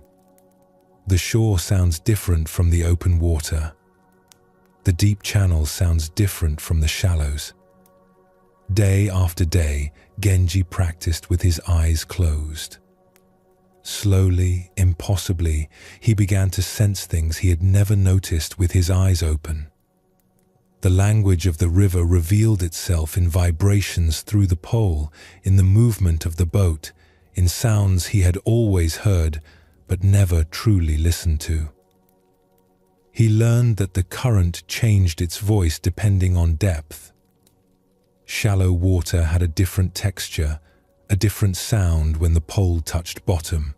The shore sounds different from the open water. The deep channel sounds different from the shallows. Day after day, Genji practiced with his eyes closed. Slowly, impossibly, he began to sense things he had never noticed with his eyes open. The language of the river revealed itself in vibrations through the pole, in the movement of the boat, in sounds he had always heard but never truly listened to. He learned that the current changed its voice depending on depth. Shallow water had a different texture, a different sound when the pole touched bottom.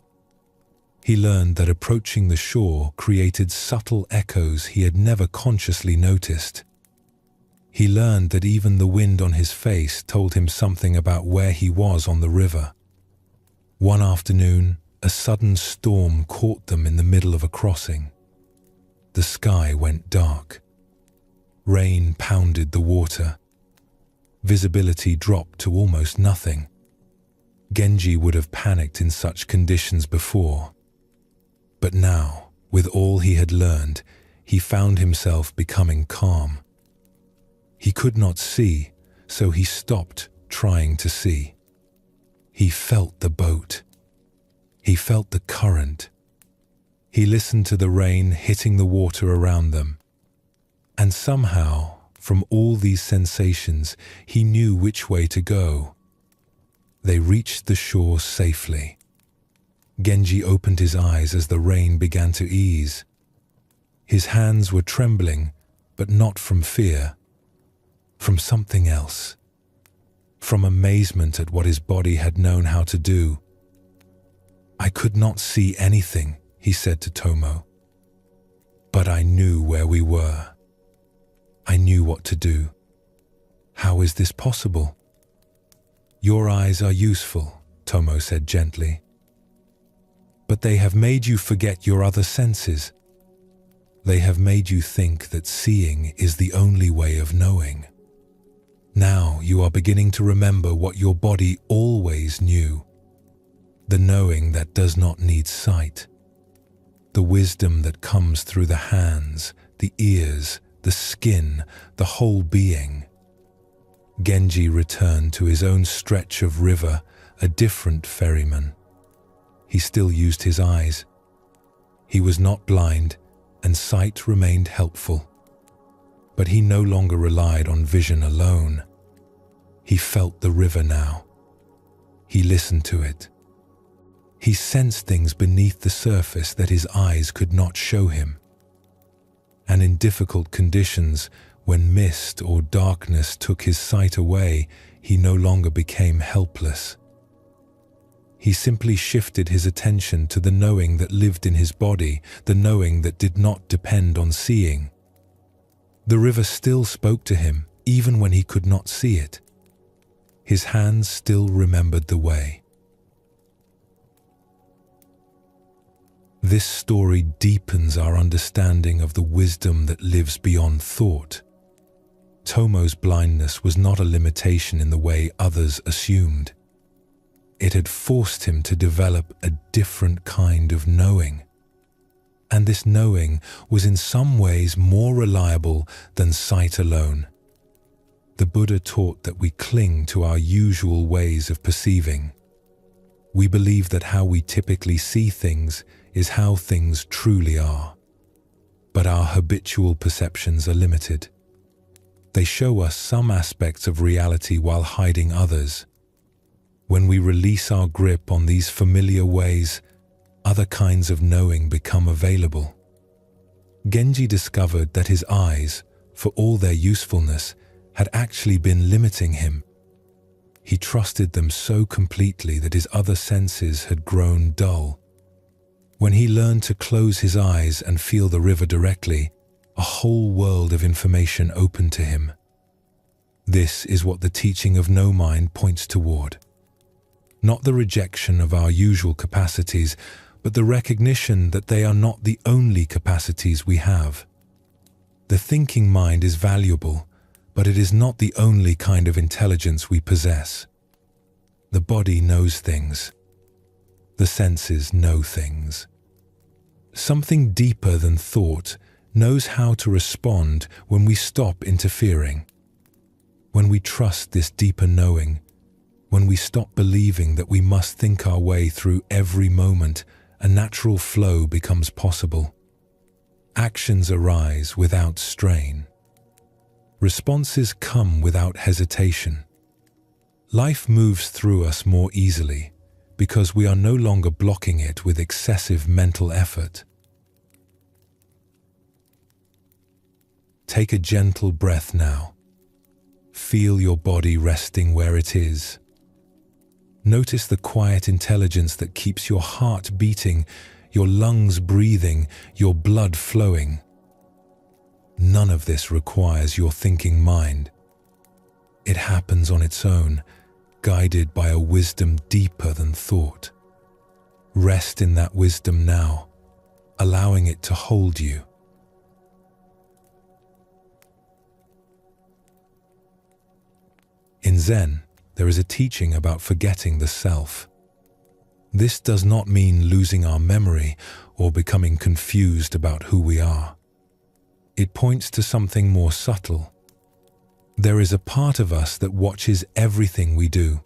He learned that approaching the shore created subtle echoes he had never consciously noticed. He learned that even the wind on his face told him something about where he was on the river. One afternoon, a sudden storm caught them in the middle of a crossing. The sky went dark. Rain pounded the water. Visibility dropped to almost nothing. Genji would have panicked in such conditions before. But now, with all he had learned, he found himself becoming calm. He could not see, so he stopped trying to see. He felt the boat. He felt the current. He listened to the rain hitting the water around them. And somehow, from all these sensations, he knew which way to go. They reached the shore safely. Genji opened his eyes as the rain began to ease. His hands were trembling, but not from fear. From something else. From amazement at what his body had known how to do. I could not see anything, he said to Tomo. But I knew where we were. I knew what to do. How is this possible? Your eyes are useful, Tomo said gently. But they have made you forget your other senses. They have made you think that seeing is the only way of knowing. Now you are beginning to remember what your body always knew. The knowing that does not need sight. The wisdom that comes through the hands, the ears, the skin, the whole being. Genji returned to his own stretch of river, a different ferryman. He still used his eyes. He was not blind, and sight remained helpful. But he no longer relied on vision alone. He felt the river now. He listened to it. He sensed things beneath the surface that his eyes could not show him. And in difficult conditions, when mist or darkness took his sight away, he no longer became helpless. He simply shifted his attention to the knowing that lived in his body, the knowing that did not depend on seeing. The river still spoke to him, even when he could not see it. His hands still remembered the way. This story deepens our understanding of the wisdom that lives beyond thought. Tomo's blindness was not a limitation in the way others assumed. It had forced him to develop a different kind of knowing. And this knowing was in some ways more reliable than sight alone. The Buddha taught that we cling to our usual ways of perceiving. We believe that how we typically see things is how things truly are. But our habitual perceptions are limited. They show us some aspects of reality while hiding others. When we release our grip on these familiar ways, other kinds of knowing become available. Genji discovered that his eyes, for all their usefulness, had actually been limiting him. He trusted them so completely that his other senses had grown dull. When he learned to close his eyes and feel the river directly, a whole world of information opened to him. This is what the teaching of no mind points toward. Not the rejection of our usual capacities, but the recognition that they are not the only capacities we have. The thinking mind is valuable, but it is not the only kind of intelligence we possess. The body knows things. The senses know things. Something deeper than thought knows how to respond when we stop interfering. When we trust this deeper knowing, when we stop believing that we must think our way through every moment, a natural flow becomes possible. Actions arise without strain. Responses come without hesitation. Life moves through us more easily because we are no longer blocking it with excessive mental effort. Take a gentle breath now. Feel your body resting where it is. Notice the quiet intelligence that keeps your heart beating, your lungs breathing, your blood flowing. None of this requires your thinking mind. It happens on its own, guided by a wisdom deeper than thought. Rest in that wisdom now, allowing it to hold you. In Zen, there is a teaching about forgetting the self. This does not mean losing our memory or becoming confused about who we are. It points to something more subtle. There is a part of us that watches everything we do.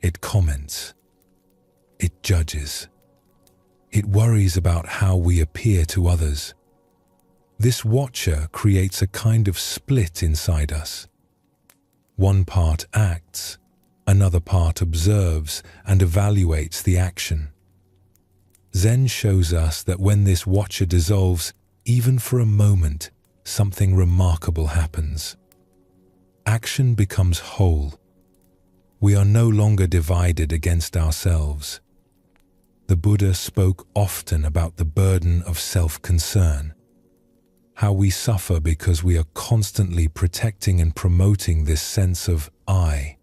It comments. It judges. It worries about how we appear to others. This watcher creates a kind of split inside us. One part acts, another part observes and evaluates the action. Zen shows us that when this watcher dissolves, even for a moment, something remarkable happens. Action becomes whole. We are no longer divided against ourselves. The Buddha spoke often about the burden of self-concern, how we suffer because we are constantly protecting and promoting this sense of I.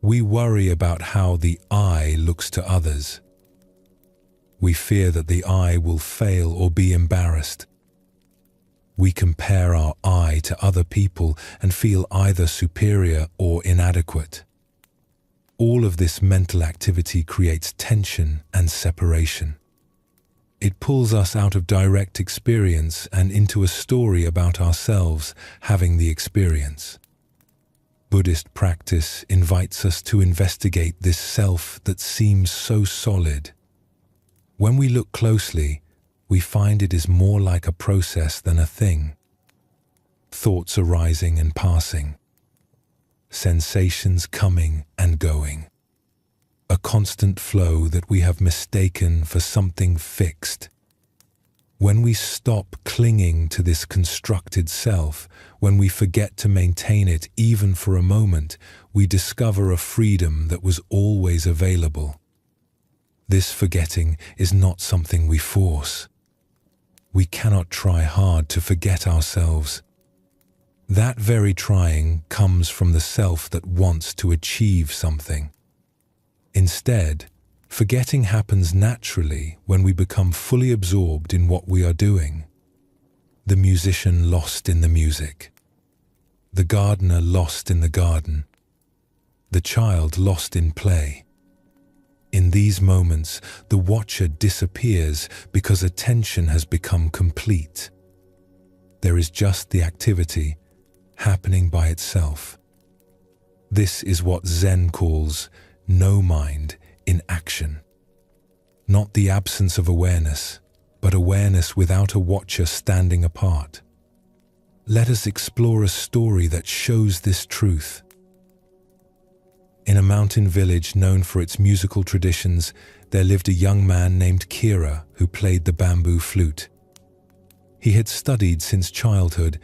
We worry about how the I looks to others. We fear that the I will fail or be embarrassed. We compare our I to other people and feel either superior or inadequate. All of this mental activity creates tension and separation. It pulls us out of direct experience and into a story about ourselves having the experience. Buddhist practice invites us to investigate this self that seems so solid. When we look closely, we find it is more like a process than a thing. Thoughts arising and passing. Sensations coming and going. A constant flow that we have mistaken for something fixed. When we stop clinging to this constructed self, when we forget to maintain it even for a moment, we discover a freedom that was always available. This forgetting is not something we force. We cannot try hard to forget ourselves. That very trying comes from the self that wants to achieve something. Instead, forgetting happens naturally when we become fully absorbed in what we are doing. The musician lost in the music. The gardener lost in the garden. The child lost in play. In these moments, the watcher disappears because attention has become complete. There is just the activity, happening by itself. This is what Zen calls no mind in action. Not the absence of awareness, but awareness without a watcher standing apart. Let us explore a story that shows this truth. In a mountain village known for its musical traditions, there lived a young man named Kira who played the bamboo flute. He had studied since childhood,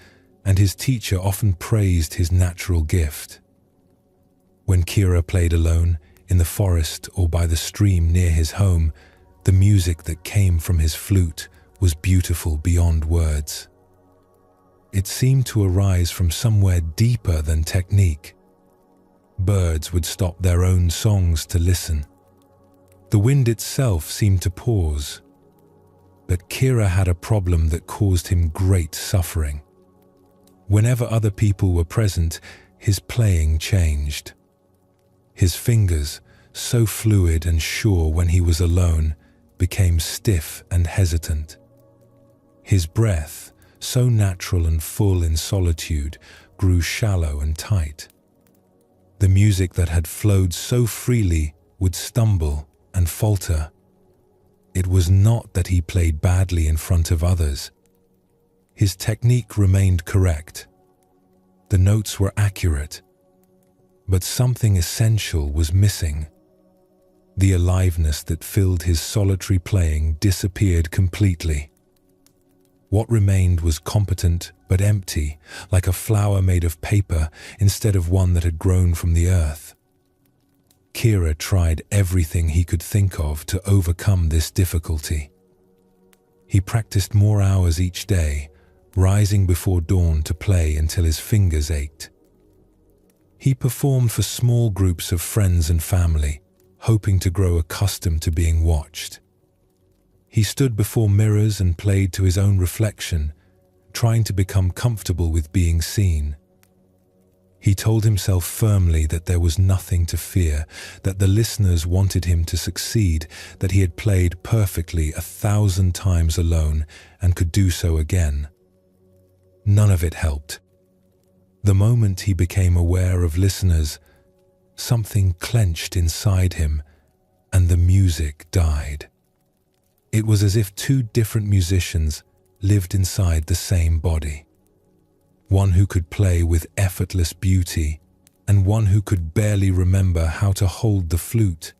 and his teacher often praised his natural gift. When Kira played alone, in the forest or by the stream near his home, the music that came from his flute was beautiful beyond words. It seemed to arise from somewhere deeper than technique. Birds would stop their own songs to listen. The wind itself seemed to pause. But Kira had a problem that caused him great suffering. Whenever other people were present, his playing changed. His fingers, so fluid and sure when he was alone, became stiff and hesitant. His breath, so natural and full in solitude, grew shallow and tight. The music that had flowed so freely would stumble and falter. It was not that he played badly in front of others. His technique remained correct. The notes were accurate, but something essential was missing. The aliveness that filled his solitary playing disappeared completely. What remained was competent but empty, like a flower made of paper instead of one that had grown from the earth. Kira tried everything he could think of to overcome this difficulty. He practiced more hours each day, rising before dawn to play until his fingers ached. He performed for small groups of friends and family, hoping to grow accustomed to being watched. He stood before mirrors and played to his own reflection, trying to become comfortable with being seen. He told himself firmly that there was nothing to fear, that the listeners wanted him to succeed, that he had played perfectly 1,000 times alone and could do so again. None of it helped. The moment he became aware of listeners, something clenched inside him, and the music died. It was as if two different musicians lived inside the same body. One who could play with effortless beauty, and one who could barely remember how to hold the flute.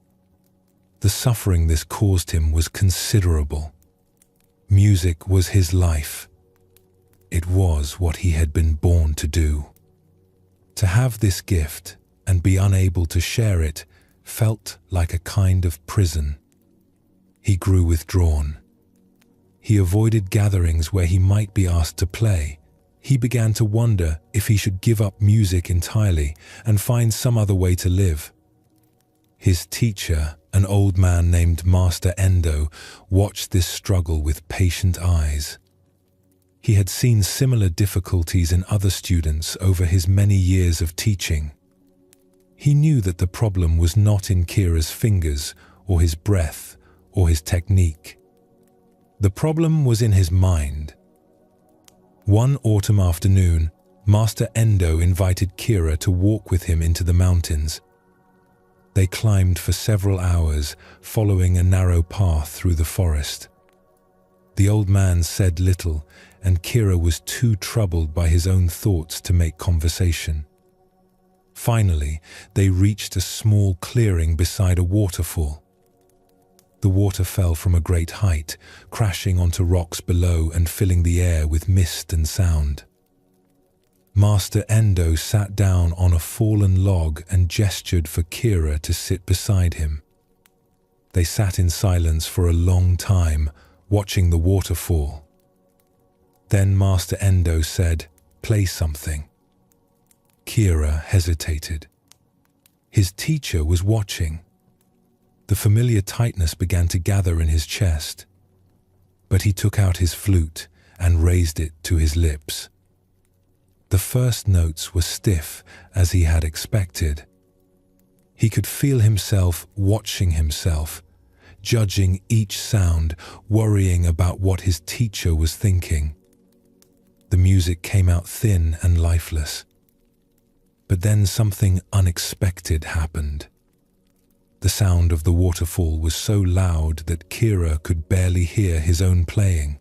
The suffering this caused him was considerable. Music was his life. It was what he had been born to do. To have this gift and be unable to share it felt like a kind of prison. He grew withdrawn. He avoided gatherings where he might be asked to play. He began to wonder if he should give up music entirely and find some other way to live. His teacher, an old man named Master Endo, watched this struggle with patient eyes. He had seen similar difficulties in other students over his many years of teaching. He knew that the problem was not in Kira's fingers or his breath or his technique. The problem was in his mind. One autumn afternoon, Master Endo invited Kira to walk with him into the mountains. They climbed for several hours, following a narrow path through the forest. The old man said little, and Kira was too troubled by his own thoughts to make conversation. Finally, they reached a small clearing beside a waterfall. The water fell from a great height, crashing onto rocks below and filling the air with mist and sound. Master Endo sat down on a fallen log and gestured for Kira to sit beside him. They sat in silence for a long time, watching the waterfall. Then Master Endo said, "Play something." Kira hesitated. His teacher was watching. The familiar tightness began to gather in his chest. But he took out his flute and raised it to his lips. The first notes were stiff, as he had expected. He could feel himself watching himself, judging each sound, worrying about what his teacher was thinking. The music came out thin and lifeless. But then something unexpected happened. The sound of the waterfall was so loud that Kira could barely hear his own playing.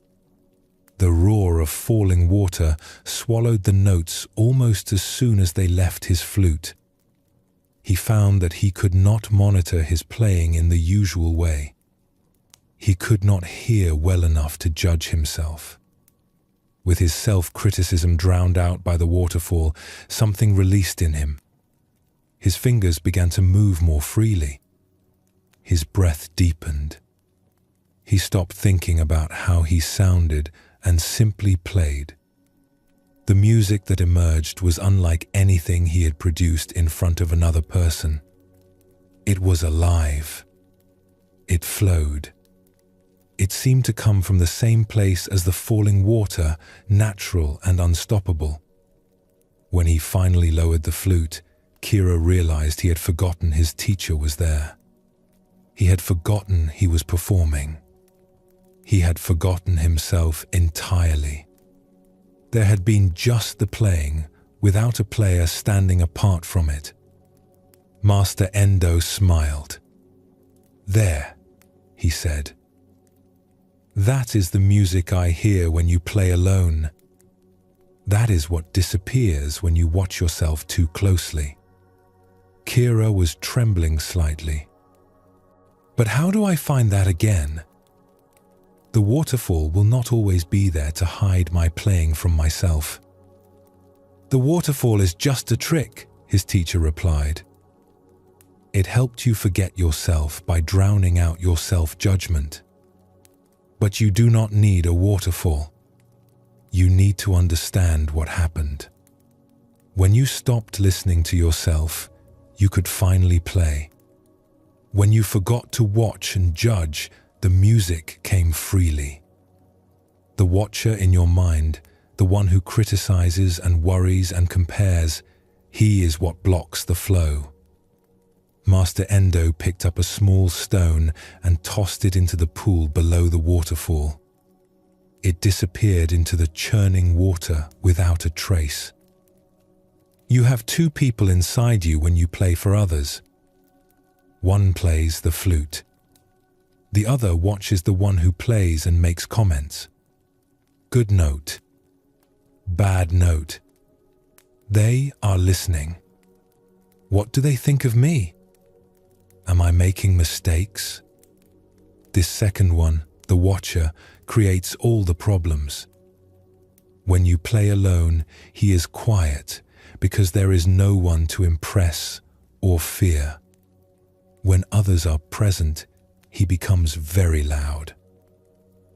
The roar of falling water swallowed the notes almost as soon as they left his flute. He found that he could not monitor his playing in the usual way. He could not hear well enough to judge himself. With his self-criticism drowned out by the waterfall, something released in him. His fingers began to move more freely. His breath deepened. He stopped thinking about how he sounded and simply played. The music that emerged was unlike anything he had produced in front of another person. It was alive. It flowed. It seemed to come from the same place as the falling water, natural and unstoppable. When he finally lowered the flute, Kira realized he had forgotten his teacher was there. He had forgotten he was performing. He had forgotten himself entirely. There had been just the playing, without a player standing apart from it. Master Endo smiled. "There," he said. "That is the music I hear when you play alone. That is what disappears when you watch yourself too closely." Kira was trembling slightly. "But how do I find that again? The waterfall will not always be there to hide my playing from myself." "The waterfall is just a trick," his teacher replied. "It helped you forget yourself by drowning out your self-judgment. But you do not need a waterfall. You need to understand what happened. When you stopped listening to yourself, you could finally play. When you forgot to watch and judge, the music came freely. The watcher in your mind, the one who criticizes and worries and compares, he is what blocks the flow." Master Endo picked up a small stone and tossed it into the pool below the waterfall. It disappeared into the churning water without a trace. You have two people inside you when you play for others. One plays the flute. The other watches the one who plays and makes comments. Good note. Bad note. They are listening. What do they think of me? Am I making mistakes? This second one, the watcher, creates all the problems. When you play alone, he is quiet because there is no one to impress or fear. When others are present, he becomes very loud.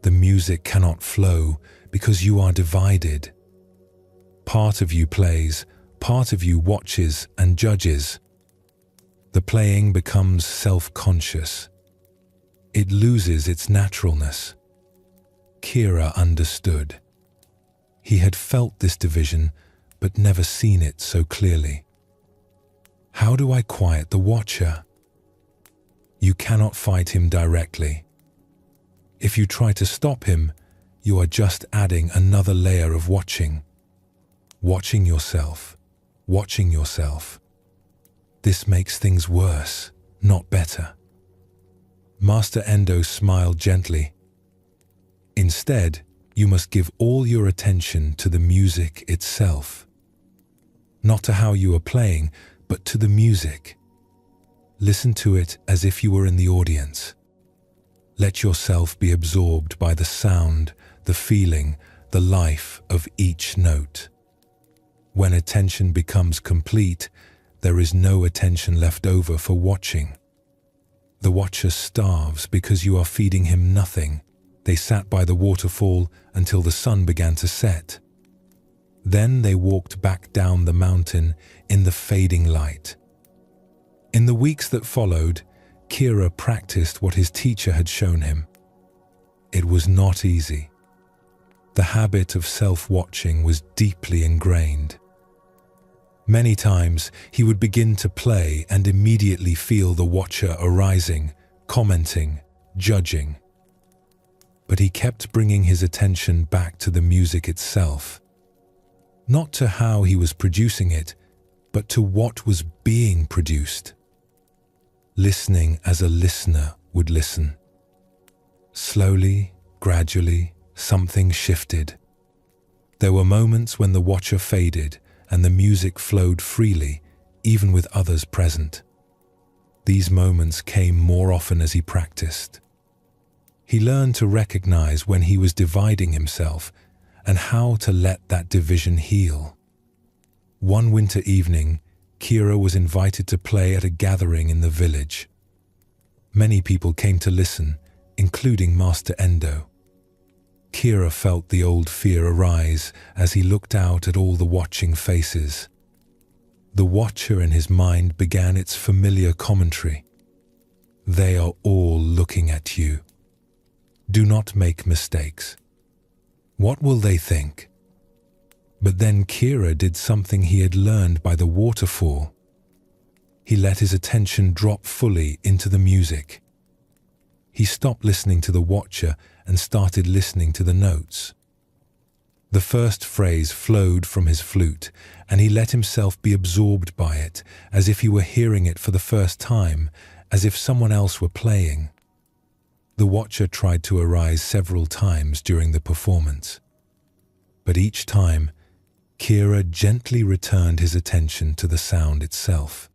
The music cannot flow because you are divided. Part of you plays, part of you watches and judges. The playing becomes self-conscious. It loses its naturalness. Kira understood. He had felt this division, but never seen it so clearly. How do I quiet the watcher? You cannot fight him directly. If you try to stop him, you are just adding another layer of watching. Watching yourself. Watching yourself. This makes things worse, not better. Master Endo smiled gently. Instead, you must give all your attention to the music itself. Not to how you are playing, but to the music. Listen to it as if you were in the audience. Let yourself be absorbed by the sound, the feeling, the life of each note. When attention becomes complete, there is no attention left over for watching. The watcher starves because you are feeding him nothing. They sat by the waterfall until the sun began to set. Then they walked back down the mountain in the fading light. In the weeks that followed, Kira practiced what his teacher had shown him. It was not easy. The habit of self-watching was deeply ingrained. Many times he would begin to play and immediately feel the watcher arising, commenting, judging. But he kept bringing his attention back to the music itself. not to how he was producing it, but to what was being produced. Listening as a listener would listen. Slowly, gradually, something shifted. There were moments when the watcher faded and the music flowed freely, even with others present. These moments came more often as he practiced. He learned to recognize when he was dividing himself and how to let that division heal. One winter evening, Kira was invited to play at a gathering in the village. Many people came to listen, including Master Endo. Kira felt the old fear arise as he looked out at all the watching faces. The watcher in his mind began its familiar commentary. They are all looking at you. Do not make mistakes. What will they think? But then Kira did something he had learned by the waterfall. He let his attention drop fully into the music. He stopped listening to the watcher and started listening to the notes. The first phrase flowed from his flute, and he let himself be absorbed by it, as if he were hearing it for the first time, as if someone else were playing. The watcher tried to arise several times during the performance. But each time, Kira gently returned his attention to the sound itself.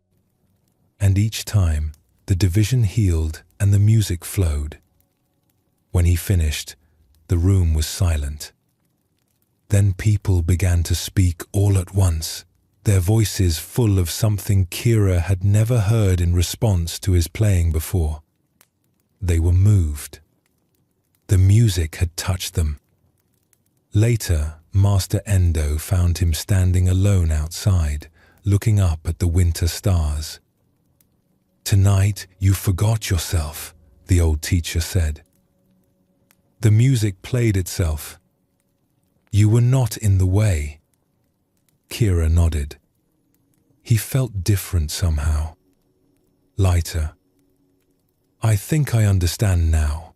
And each time, the division healed and the music flowed. When he finished, the room was silent. Then people began to speak all at once, their voices full of something Kira had never heard in response to his playing before. They were moved. The music had touched them. Later, Master Endo found him standing alone outside, looking up at the winter stars. "Tonight you forgot yourself," the old teacher said. The music played itself. "You were not in the way." Kira nodded. He felt different somehow. Lighter. "I think I understand now.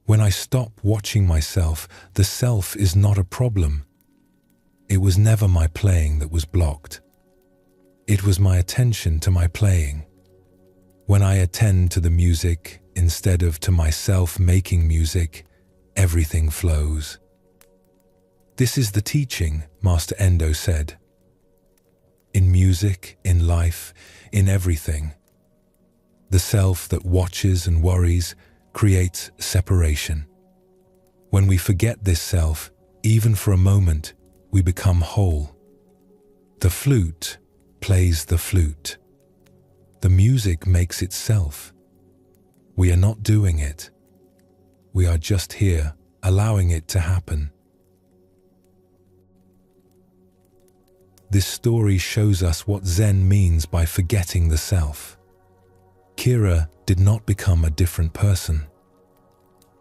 When I stop watching myself, the self is not a problem. It was never my playing that was blocked. It was my attention to my playing. When I attend to the music instead of to myself making music, everything flows." This is the teaching, Master Endo said. In music, in life, in everything. The self that watches and worries creates separation. When we forget this self, even for a moment, we become whole. The flute plays the flute. The music makes itself. We are not doing it. We are just here, allowing it to happen. This story shows us what Zen means by forgetting the self. Kira did not become a different person.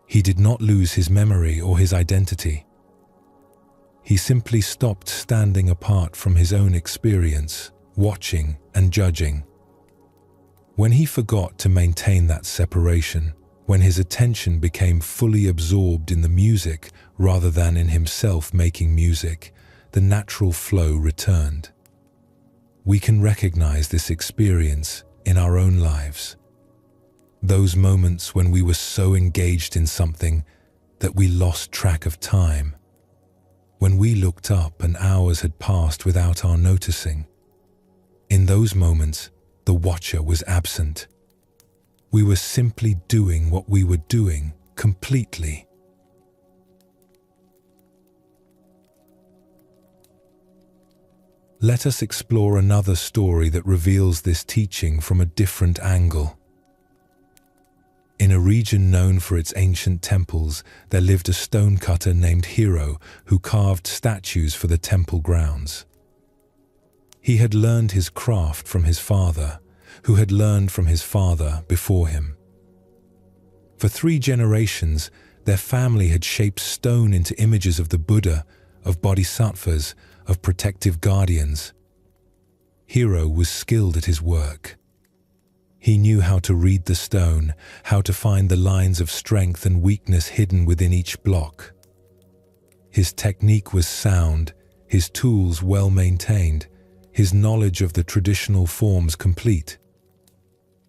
He did not lose his memory or his identity. He simply stopped standing apart from his own experience, watching and judging. When he forgot to maintain that separation, when his attention became fully absorbed in the music rather than in himself making music, the natural flow returned. We can recognize this experience in our own lives. Those moments when we were so engaged in something that we lost track of time. When we looked up and hours had passed without our noticing. In those moments, the watcher was absent. We were simply doing what we were doing completely. Let us explore another story that reveals this teaching from a different angle. In a region known for its ancient temples, there lived a stonecutter named Hiro who carved statues for the temple grounds. He had learned his craft from his father, who had learned from his father before him. For 3 generations, their family had shaped stone into images of the Buddha, of bodhisattvas, of protective guardians. Hiro was skilled at his work. He knew how to read the stone, how to find the lines of strength and weakness hidden within each block. His technique was sound, his tools well maintained, his knowledge of the traditional forms complete.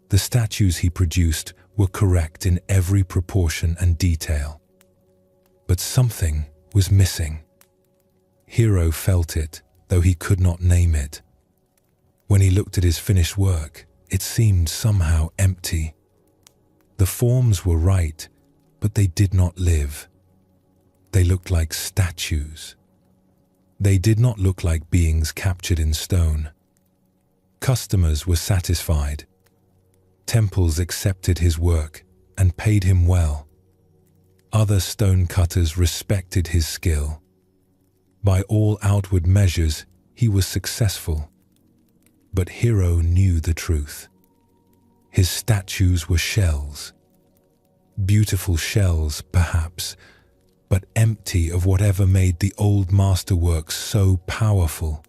The statues he produced were correct in every proportion and detail. But something was missing. Hiro felt it, though he could not name it. When he looked at his finished work, it seemed somehow empty. The forms were right, but they did not live. They looked like statues. They did not look like beings captured in stone. Customers were satisfied. Temples accepted his work and paid him well. Other stone cutters respected his skill. By all outward measures, he was successful. But Hiro knew the truth. His statues were shells. Beautiful shells, perhaps, but empty of whatever made the old masterwork so powerful.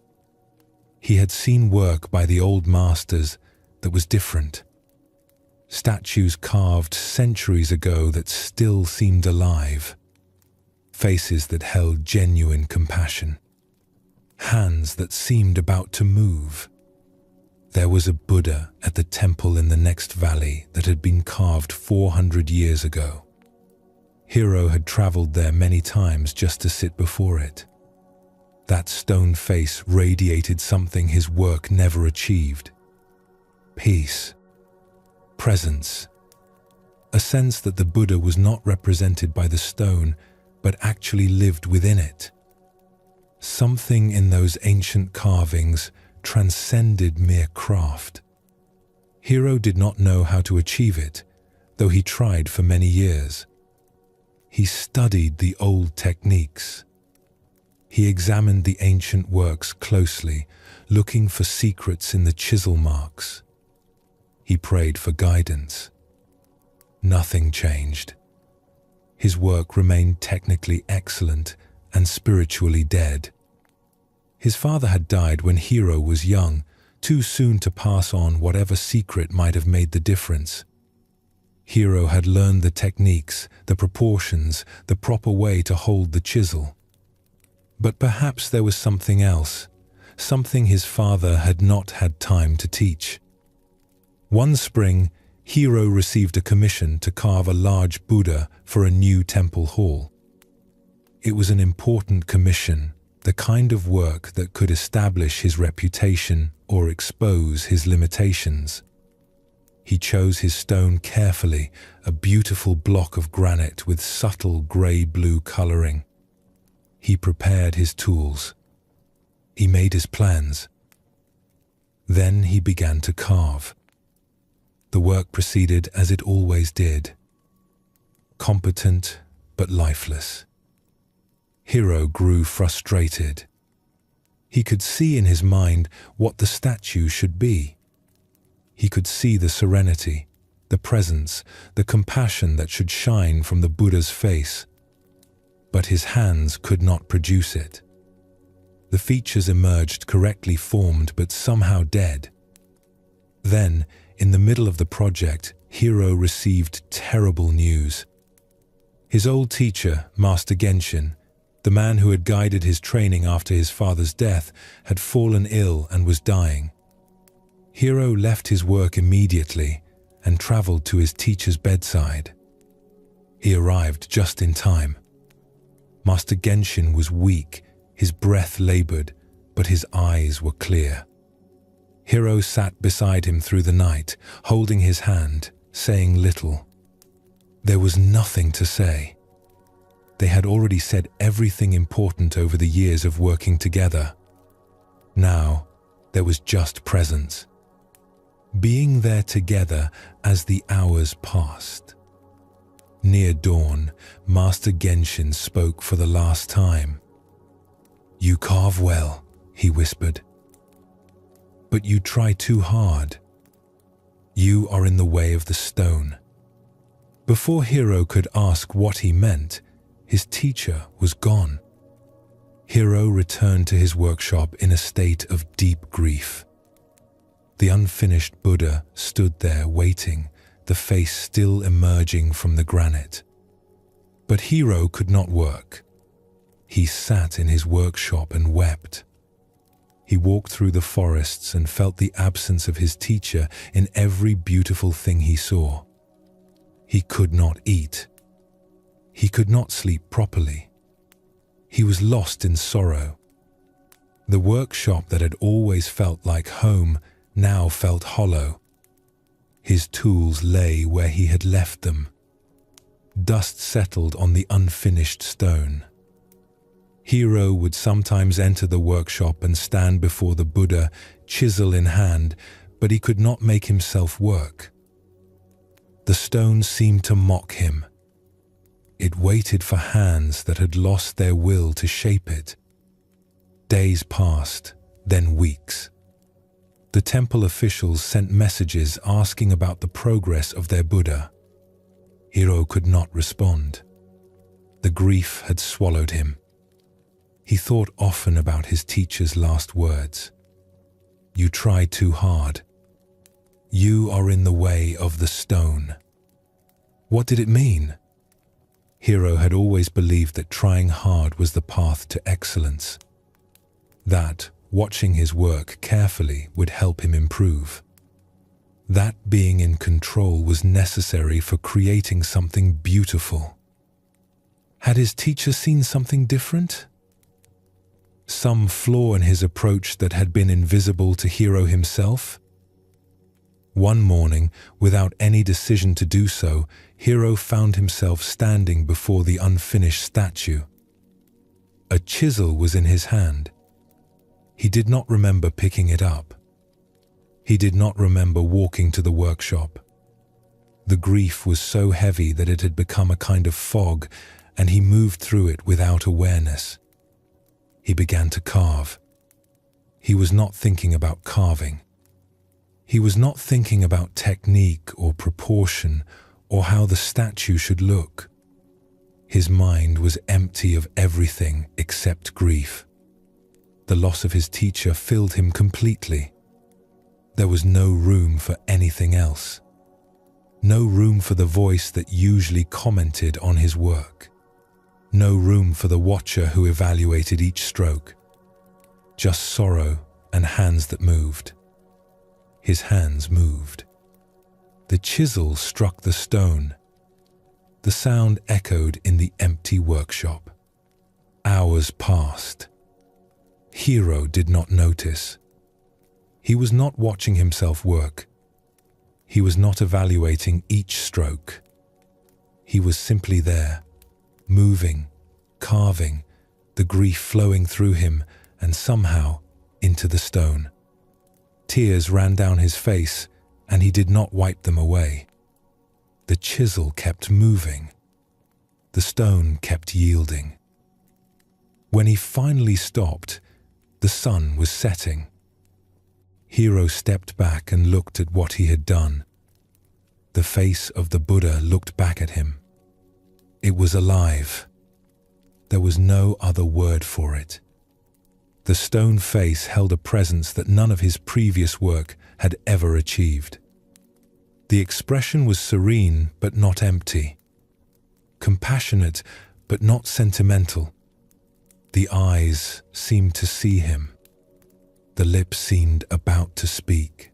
He had seen work by the old masters that was different. Statues carved centuries ago that still seemed alive. Faces that held genuine compassion. Hands that seemed about to move. There was a Buddha at the temple in the next valley that had been carved 400 years ago. Hiro had traveled there many times just to sit before it. That stone face radiated something his work never achieved. Peace. Presence. A sense that the Buddha was not represented by the stone, but actually lived within it. Something in those ancient carvings transcended mere craft. Hiro did not know how to achieve it, though he tried for many years. He studied the old techniques. He examined the ancient works closely, looking for secrets in the chisel marks. He prayed for guidance. Nothing changed. His work remained technically excellent and spiritually dead. His father had died when Hiro was young, too soon to pass on whatever secret might have made the difference. Hiro had learned the techniques, the proportions, the proper way to hold the chisel. But perhaps there was something else, something his father had not had time to teach. One spring, Hiro received a commission to carve a large Buddha for a new temple hall. It was an important commission, the kind of work that could establish his reputation or expose his limitations. He chose his stone carefully, a beautiful block of granite with subtle grey-blue coloring. He prepared his tools. He made his plans. Then he began to carve. The work proceeded as it always did. Competent but lifeless. Hiro grew frustrated. He could see in his mind what the statue should be. He could see the serenity, the presence, the compassion that should shine from the Buddha's face. But his hands could not produce it. The features emerged correctly formed but somehow dead. Then, in the middle of the project, Hiro received terrible news. His old teacher, Master Genshin, the man who had guided his training after his father's death, had fallen ill and was dying. Hiro left his work immediately and traveled to his teacher's bedside. He arrived just in time. Master Genshin was weak, his breath labored, but his eyes were clear. Hiro sat beside him through the night, holding his hand, saying little. There was nothing to say. They had already said everything important over the years of working together. Now, there was just presence. Being there together as the hours passed. Near dawn, Master Genshin spoke for the last time. "You carve well," he whispered. "But you try too hard. You are in the way of the stone." Before Hiro could ask what he meant, his teacher was gone. Hiro returned to his workshop in a state of deep grief. The unfinished Buddha stood there waiting, the face still emerging from the granite. But Hiro could not work. He sat in his workshop and wept. He walked through the forests and felt the absence of his teacher in every beautiful thing he saw. He could not eat. He could not sleep properly. He was lost in sorrow. The workshop that had always felt like home now felt hollow. His tools lay where he had left them. Dust settled on the unfinished stone. Hiro would sometimes enter the workshop and stand before the Buddha, chisel in hand, but he could not make himself work. The stone seemed to mock him. It waited for hands that had lost their will to shape it. Days passed, then weeks. The temple officials sent messages asking about the progress of their Buddha. Hiro could not respond. The grief had swallowed him. He thought often about his teacher's last words. "You try too hard. You are in the way of the stone." What did it mean? Hiro had always believed that trying hard was the path to excellence. That watching his work carefully would help him improve. That being in control was necessary for creating something beautiful. Had his teacher seen something different? Some flaw in his approach that had been invisible to Hiro himself? One morning, without any decision to do so, Hiro found himself standing before the unfinished statue. A chisel was in his hand. He did not remember picking it up. He did not remember walking to the workshop. The grief was so heavy that it had become a kind of fog, and he moved through it without awareness. He began to carve. He was not thinking about carving. He was not thinking about technique or proportion or how the statue should look. His mind was empty of everything except grief. The loss of his teacher filled him completely. There was no room for anything else. No room for the voice that usually commented on his work. No room for the watcher who evaluated each stroke. Just sorrow and hands that moved. His hands moved. The chisel struck the stone. The sound echoed in the empty workshop. Hours passed. Hiro did not notice. He was not watching himself work. He was not evaluating each stroke. He was simply there, moving, carving, the grief flowing through him and somehow into the stone. Tears ran down his face, and he did not wipe them away. The chisel kept moving. The stone kept yielding. When he finally stopped, the sun was setting. Hiro stepped back and looked at what he had done. The face of the Buddha looked back at him. It was alive. There was no other word for it. The stone face held a presence that none of his previous work had ever achieved. The expression was serene but not empty, compassionate but not sentimental. The eyes seemed to see him. The lips seemed about to speak.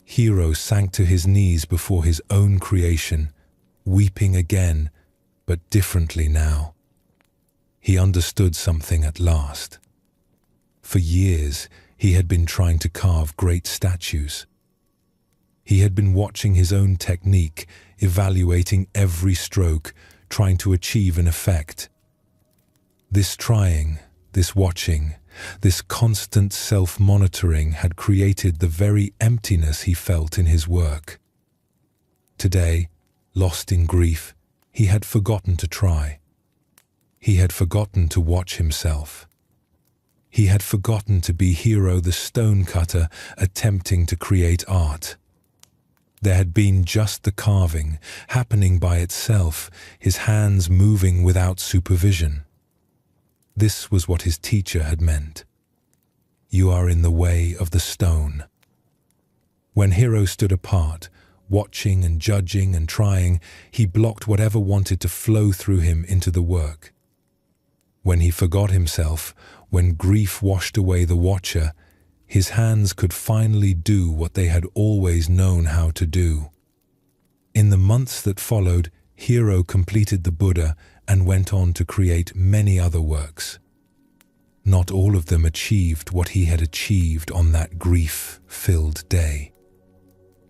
Hiro sank to his knees before his own creation, weeping again, but differently now. He understood something at last. For years, he had been trying to carve great statues. He had been watching his own technique, evaluating every stroke, trying to achieve an effect. This trying, this watching, this constant self-monitoring had created the very emptiness he felt in his work. Today, lost in grief, he had forgotten to try. He had forgotten to watch himself. He had forgotten to be Hiro the stonecutter attempting to create art. There had been just the carving, happening by itself, his hands moving without supervision. This was what his teacher had meant. You are in the way of the stone. When Hiro stood apart, watching and judging and trying, he blocked whatever wanted to flow through him into the work. When he forgot himself, when grief washed away the watcher, his hands could finally do what they had always known how to do. In the months that followed, Hiro completed the Buddha and went on to create many other works. Not all of them achieved what he had achieved on that grief-filled day.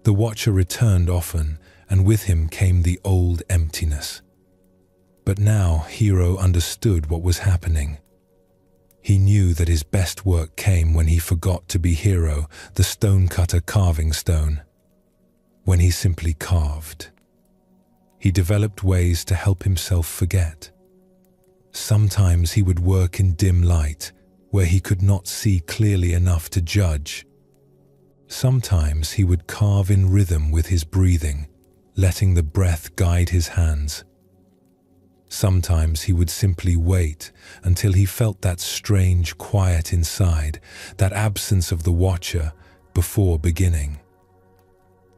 The watcher returned often, and with him came the old emptiness. But now Hiro understood what was happening. He knew that his best work came when he forgot to be Hiro, the stonecutter carving stone. When he simply carved. He developed ways to help himself forget. Sometimes he would work in dim light, where he could not see clearly enough to judge. Sometimes he would carve in rhythm with his breathing, letting the breath guide his hands. Sometimes he would simply wait until he felt that strange quiet inside, that absence of the watcher, before beginning.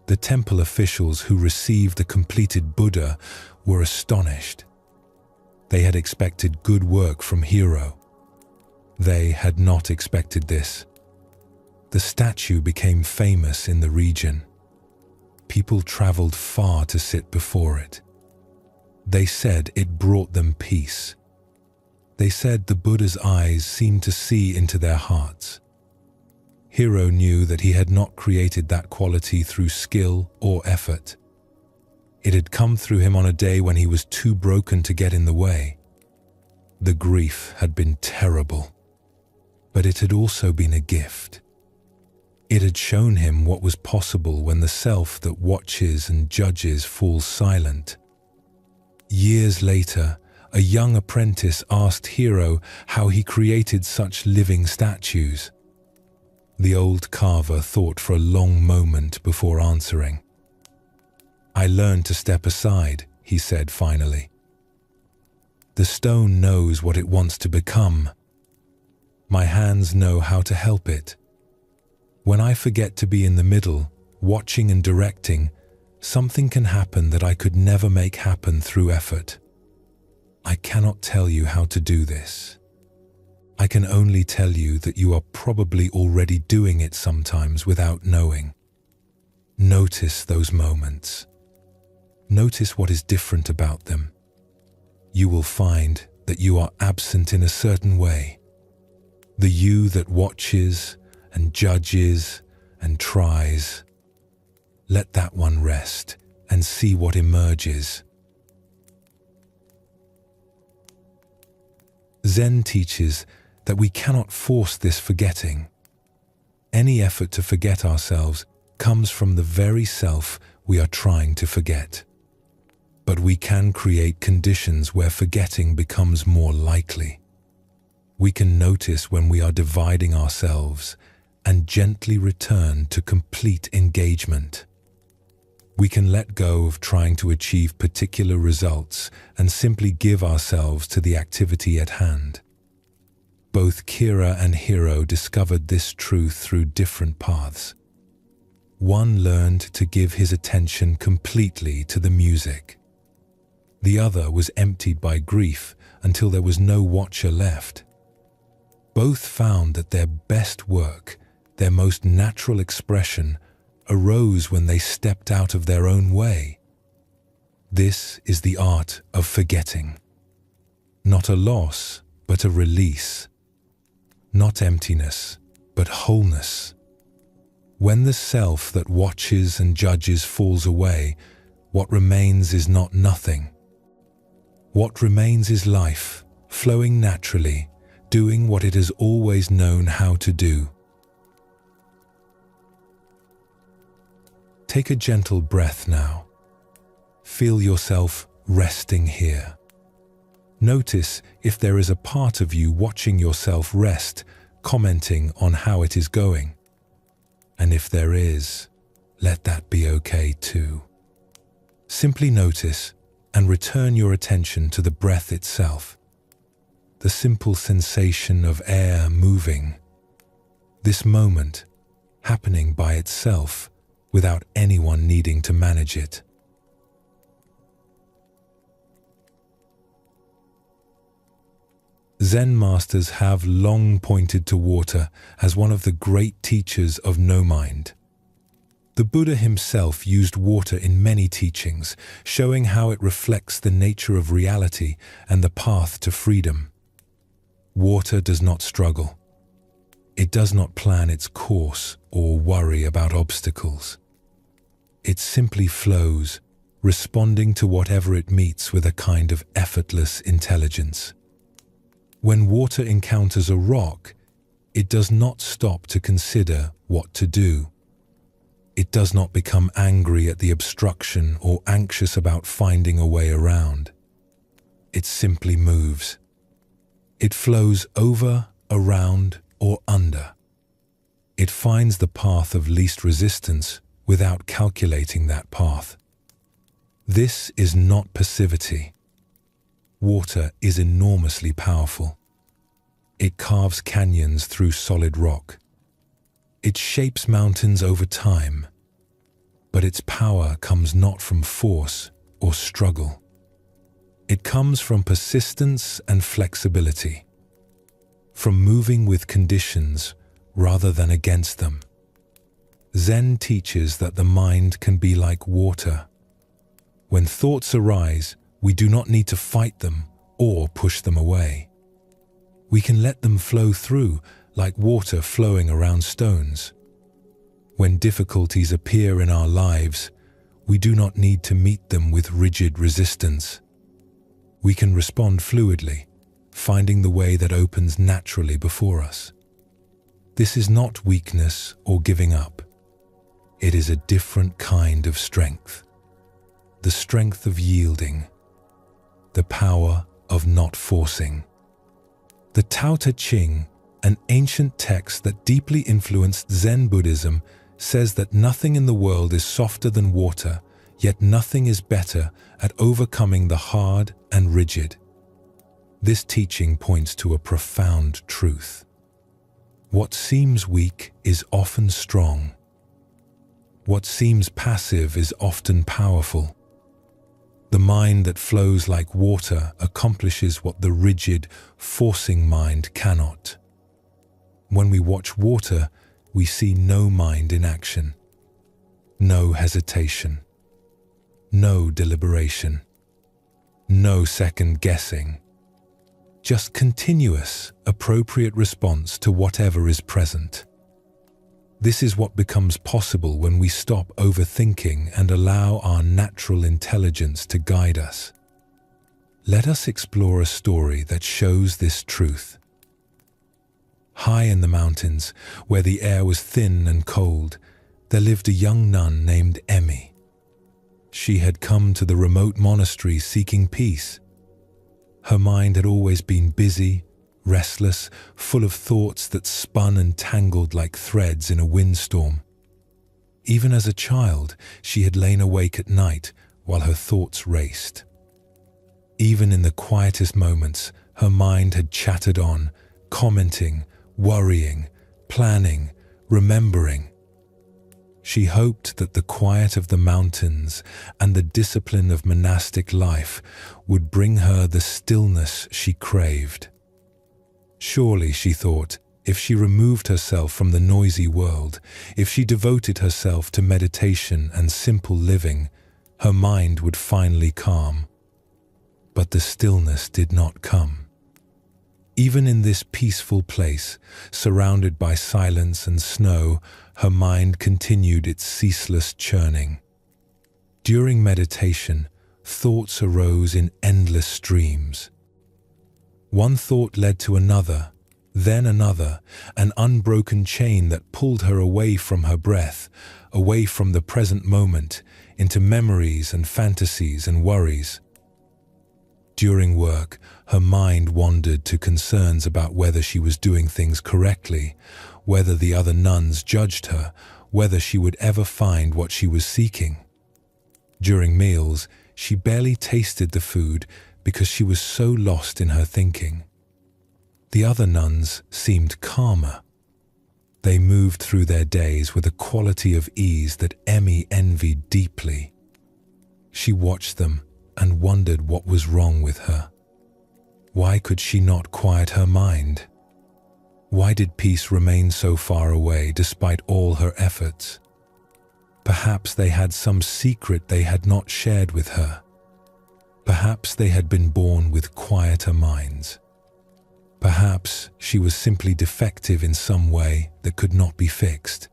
The temple officials who received the completed Buddha were astonished. They had expected good work from Hiro. They had not expected this. The statue became famous in the region. People traveled far to sit before it. They said it brought them peace. They said the Buddha's eyes seemed to see into their hearts. Hiro knew that he had not created that quality through skill or effort. It had come through him on a day when he was too broken to get in the way. The grief had been terrible, but it had also been a gift. It had shown him what was possible when the self that watches and judges falls silent. Years later, a young apprentice asked Hiro how he created such living statues. The old carver thought for a long moment before answering. "I learned to step aside," he said finally. "The stone knows what it wants to become. My hands know how to help it. When I forget to be in the middle, watching and directing, something can happen that I could never make happen through effort. I cannot tell you how to do this. I can only tell you that you are probably already doing it sometimes without knowing. Notice those moments. Notice what is different about them. You will find that you are absent in a certain way. The you that watches and judges and tries. Let that one rest and see what emerges." Zen teaches that we cannot force this forgetting. Any effort to forget ourselves comes from the very self we are trying to forget. But we can create conditions where forgetting becomes more likely. We can notice when we are dividing ourselves and gently return to complete engagement. We can let go of trying to achieve particular results and simply give ourselves to the activity at hand. Both Kira and Hiro discovered this truth through different paths. One learned to give his attention completely to the music. The other was emptied by grief until there was no watcher left. Both found that their best work, their most natural expression, arose when they stepped out of their own way. This is the art of forgetting. Not a loss, but a release. Not emptiness, but wholeness. When the self that watches and judges falls away, what remains is not nothing. What remains is life, flowing naturally, doing what it has always known how to do. Take a gentle breath now. Feel yourself resting here. Notice if there is a part of you watching yourself rest, commenting on how it is going. And if there is, let that be okay too. Simply notice and return your attention to the breath itself. The simple sensation of air moving. This moment happening by itself without anyone needing to manage it. Zen masters have long pointed to water as one of the great teachers of no mind. The Buddha himself used water in many teachings, showing how it reflects the nature of reality and the path to freedom. Water does not struggle. It does not plan its course or worry about obstacles. It simply flows, responding to whatever it meets with a kind of effortless intelligence. When water encounters a rock, it does not stop to consider what to do. It does not become angry at the obstruction or anxious about finding a way around. It simply moves. It flows over, around, or under. It finds the path of least resistance without calculating that path. This is not passivity. Water is enormously powerful. It carves canyons through solid rock. It shapes mountains over time, but its power comes not from force or struggle. It comes from persistence and flexibility, from moving with conditions rather than against them. Zen teaches that the mind can be like water. When thoughts arise, we do not need to fight them or push them away. We can let them flow through like water flowing around stones. When difficulties appear in our lives, we do not need to meet them with rigid resistance. We can respond fluidly, finding the way that opens naturally before us. This is not weakness or giving up. It is a different kind of strength. The strength of yielding. The power of not forcing. The Tao Te Ching, an ancient text that deeply influenced Zen Buddhism, says that nothing in the world is softer than water, yet nothing is better at overcoming the hard and rigid. This teaching points to a profound truth. What seems weak is often strong. What seems passive is often powerful. The mind that flows like water accomplishes what the rigid, forcing mind cannot. When we watch water, we see no mind in action, no hesitation, no deliberation, no second guessing, just continuous, appropriate response to whatever is present. This is what becomes possible when we stop overthinking and allow our natural intelligence to guide us. Let us explore a story that shows this truth. High in the mountains, where the air was thin and cold, there lived a young nun named Emmy. She had come to the remote monastery seeking peace. Her mind had always been busy, restless, full of thoughts that spun and tangled like threads in a windstorm. Even as a child, she had lain awake at night while her thoughts raced. Even in the quietest moments, her mind had chattered on, commenting, worrying, planning, remembering. She hoped that the quiet of the mountains and the discipline of monastic life would bring her the stillness she craved. Surely, she thought, if she removed herself from the noisy world, if she devoted herself to meditation and simple living, her mind would finally calm. But the stillness did not come. Even in this peaceful place, surrounded by silence and snow, her mind continued its ceaseless churning. During meditation, thoughts arose in endless streams. One thought led to another, then another, an unbroken chain that pulled her away from her breath, away from the present moment, into memories and fantasies and worries. During work, her mind wandered to concerns about whether she was doing things correctly, whether the other nuns judged her, whether she would ever find what she was seeking. During meals, she barely tasted the food because she was so lost in her thinking. The other nuns seemed calmer. They moved through their days with a quality of ease that Emmy envied deeply. She watched them and wondered what was wrong with her. Why could she not quiet her mind? Why did peace remain so far away despite all her efforts? Perhaps they had some secret they had not shared with her. Perhaps they had been born with quieter minds. Perhaps she was simply defective in some way that could not be fixed.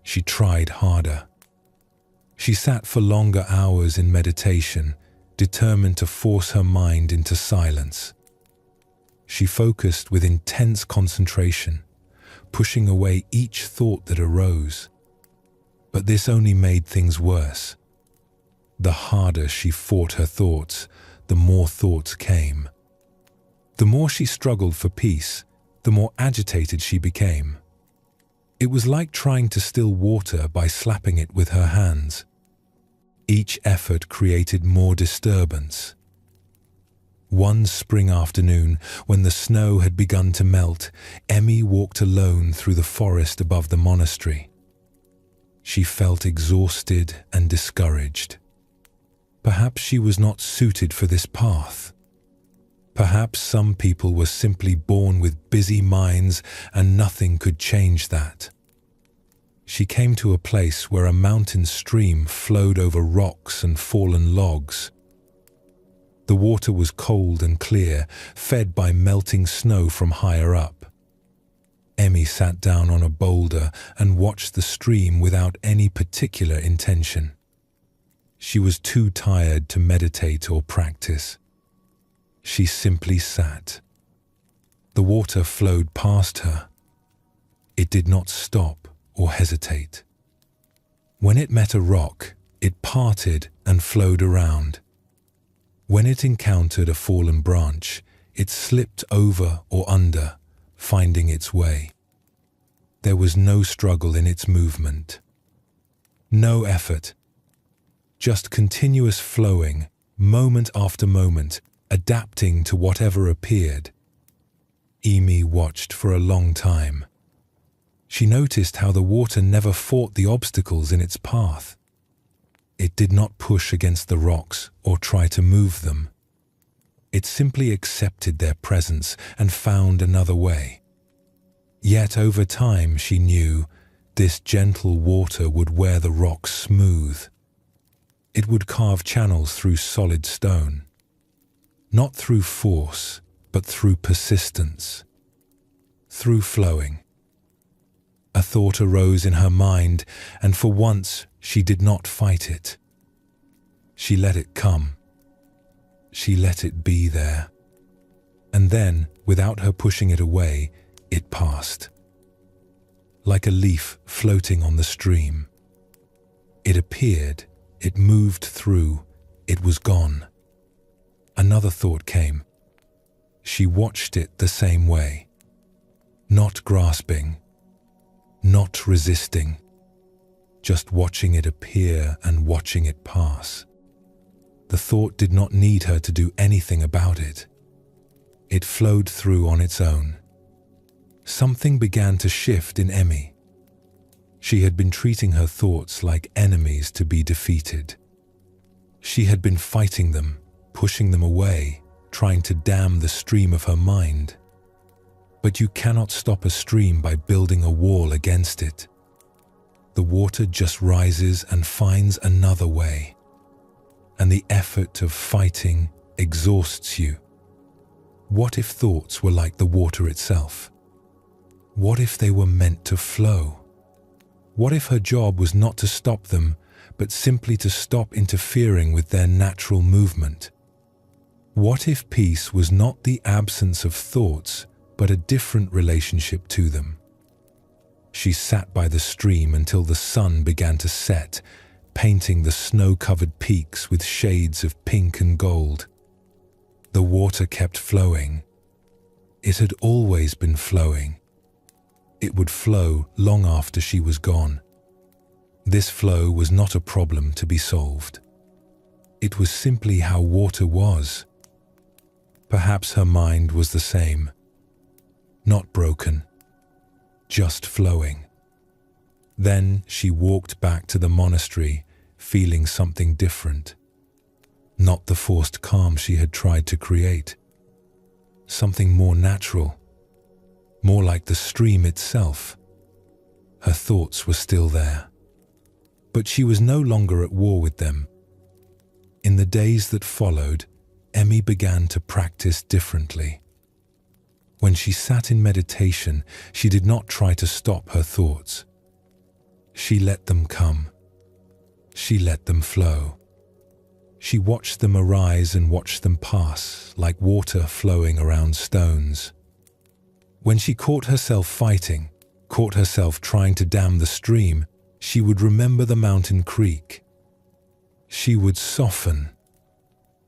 She tried harder. She sat for longer hours in meditation, determined to force her mind into silence. She focused with intense concentration, pushing away each thought that arose. But this only made things worse. The harder she fought her thoughts, the more thoughts came. The more she struggled for peace, the more agitated she became. It was like trying to still water by slapping it with her hands. Each effort created more disturbance. One spring afternoon, when the snow had begun to melt, Emmy walked alone through the forest above the monastery. She felt exhausted and discouraged. Perhaps she was not suited for this path. Perhaps some people were simply born with busy minds and nothing could change that. She came to a place where a mountain stream flowed over rocks and fallen logs. The water was cold and clear, fed by melting snow from higher up. Emmy sat down on a boulder and watched the stream without any particular intention. She was too tired to meditate or practice. She simply sat. The water flowed past her. It did not stop or hesitate. When it met a rock, it parted and flowed around. When it encountered a fallen branch, it slipped over or under, finding its way. There was no struggle in its movement. No effort. Just continuous flowing, moment after moment, adapting to whatever appeared. Emmy watched for a long time. She noticed how the water never fought the obstacles in its path. It did not push against the rocks or try to move them. It simply accepted their presence and found another way. Yet over time she knew this gentle water would wear the rocks smooth. It would carve channels through solid stone. Not through force, but through persistence. Through flowing. A thought arose in her mind, and for once she did not fight it. She let it come. She let it be there. And then, without her pushing it away, it passed. Like a leaf floating on the stream. It appeared, it moved through, it was gone. Another thought came. She watched it the same way. Not grasping. Not resisting, just watching it appear and watching it pass. The thought did not need her to do anything about it. It flowed through on its own. Something began to shift in Emmy. She had been treating her thoughts like enemies to be defeated. She had been fighting them, pushing them away, trying to dam the stream of her mind. But you cannot stop a stream by building a wall against it. The water just rises and finds another way. And the effort of fighting exhausts you. What if thoughts were like the water itself? What if they were meant to flow? What if her job was not to stop them, but simply to stop interfering with their natural movement? What if peace was not the absence of thoughts, but a different relationship to them? She sat by the stream until the sun began to set, painting the snow-covered peaks with shades of pink and gold. The water kept flowing. It had always been flowing. It would flow long after she was gone. This flow was not a problem to be solved. It was simply how water was. Perhaps her mind was the same. Not broken, just flowing. Then she walked back to the monastery, feeling something different. Not the forced calm she had tried to create. something more natural, more like the stream itself. Her thoughts were still there, but she was no longer at war with them. In the days that followed, Emmy began to practice differently. When she sat in meditation, she did not try to stop her thoughts. She let them come. She let them flow. She watched them arise and watched them pass, like water flowing around stones. When she caught herself fighting, caught herself trying to dam the stream, she would remember the mountain creek. She would soften.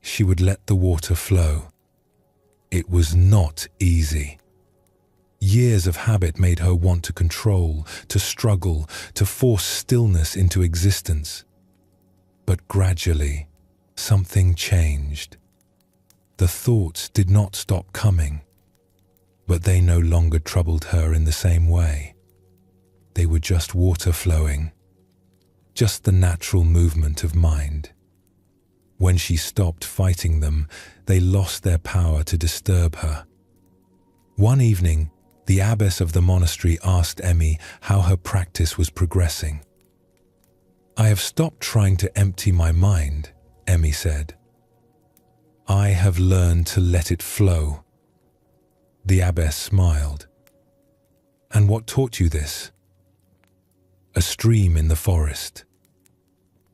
She would let the water flow. It was not easy. Years of habit made her want to control, to struggle, to force stillness into existence. But gradually, something changed. The thoughts did not stop coming, but they no longer troubled her in the same way. They were just water flowing, just the natural movement of mind. When she stopped fighting them, they lost their power to disturb her. One evening, the abbess of the monastery asked Emmy how her practice was progressing. "I have stopped trying to empty my mind," Emmy said. "I have learned to let it flow." The abbess smiled. "And what taught you this?" "A stream in the forest.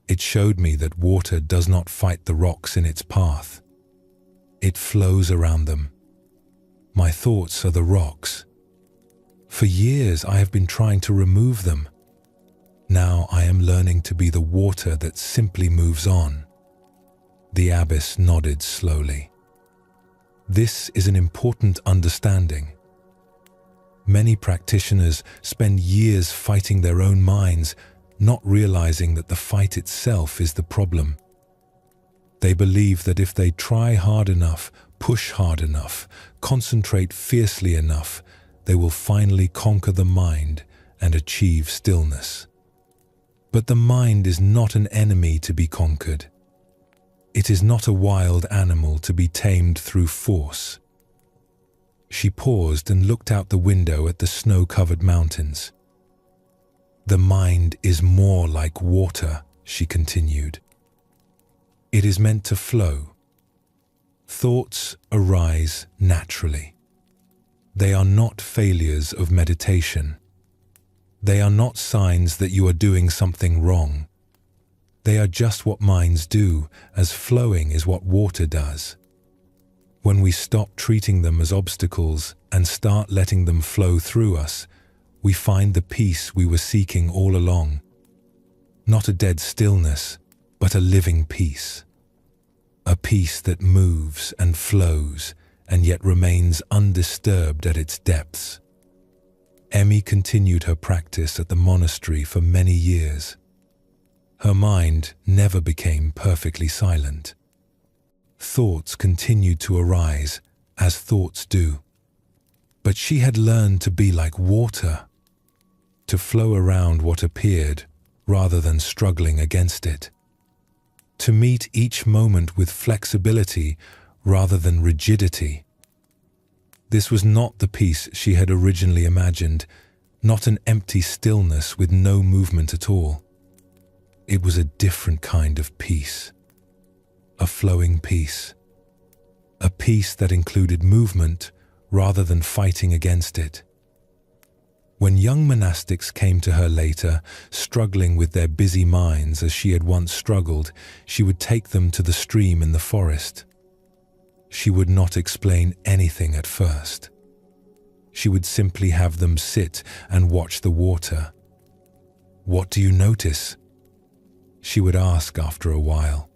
It showed me that water does not fight the rocks in its path. It flows around them. My thoughts are the rocks. For years I have been trying to remove them. Now I am learning to be the water that simply moves on." The abbess nodded slowly. This is an important understanding. Many practitioners spend years fighting their own minds, not realizing that the fight itself is the problem. They believe that if they try hard enough, push hard enough, concentrate fiercely enough, they will finally conquer the mind and achieve stillness. But the mind is not an enemy to be conquered. It is not a wild animal to be tamed through force. She paused and looked out the window at the snow-covered mountains. "The mind is more like water," she continued. "It is meant to flow. Thoughts arise naturally. They are not failures of meditation. They are not signs that you are doing something wrong. They are just what minds do, as flowing is what water does. When we stop treating them as obstacles and start letting them flow through us, we find the peace we were seeking all along. Not a dead stillness, but a living peace. A peace that moves and flows and yet remains undisturbed at its depths." Emmy continued her practice at the monastery for many years. Her mind never became perfectly silent. Thoughts continued to arise, as thoughts do. But she had learned to be like water, to flow around what appeared rather than struggling against it, to meet each moment with flexibility rather than rigidity. This was not the peace she had originally imagined, not an empty stillness with no movement at all. It was a different kind of peace, a flowing peace, a peace that included movement rather than fighting against it. When young monastics came to her later, struggling with their busy minds as she had once struggled, she would take them to the stream in the forest. She would not explain anything at first. She would simply have them sit and watch the water. "What do you notice?" she would ask after a while.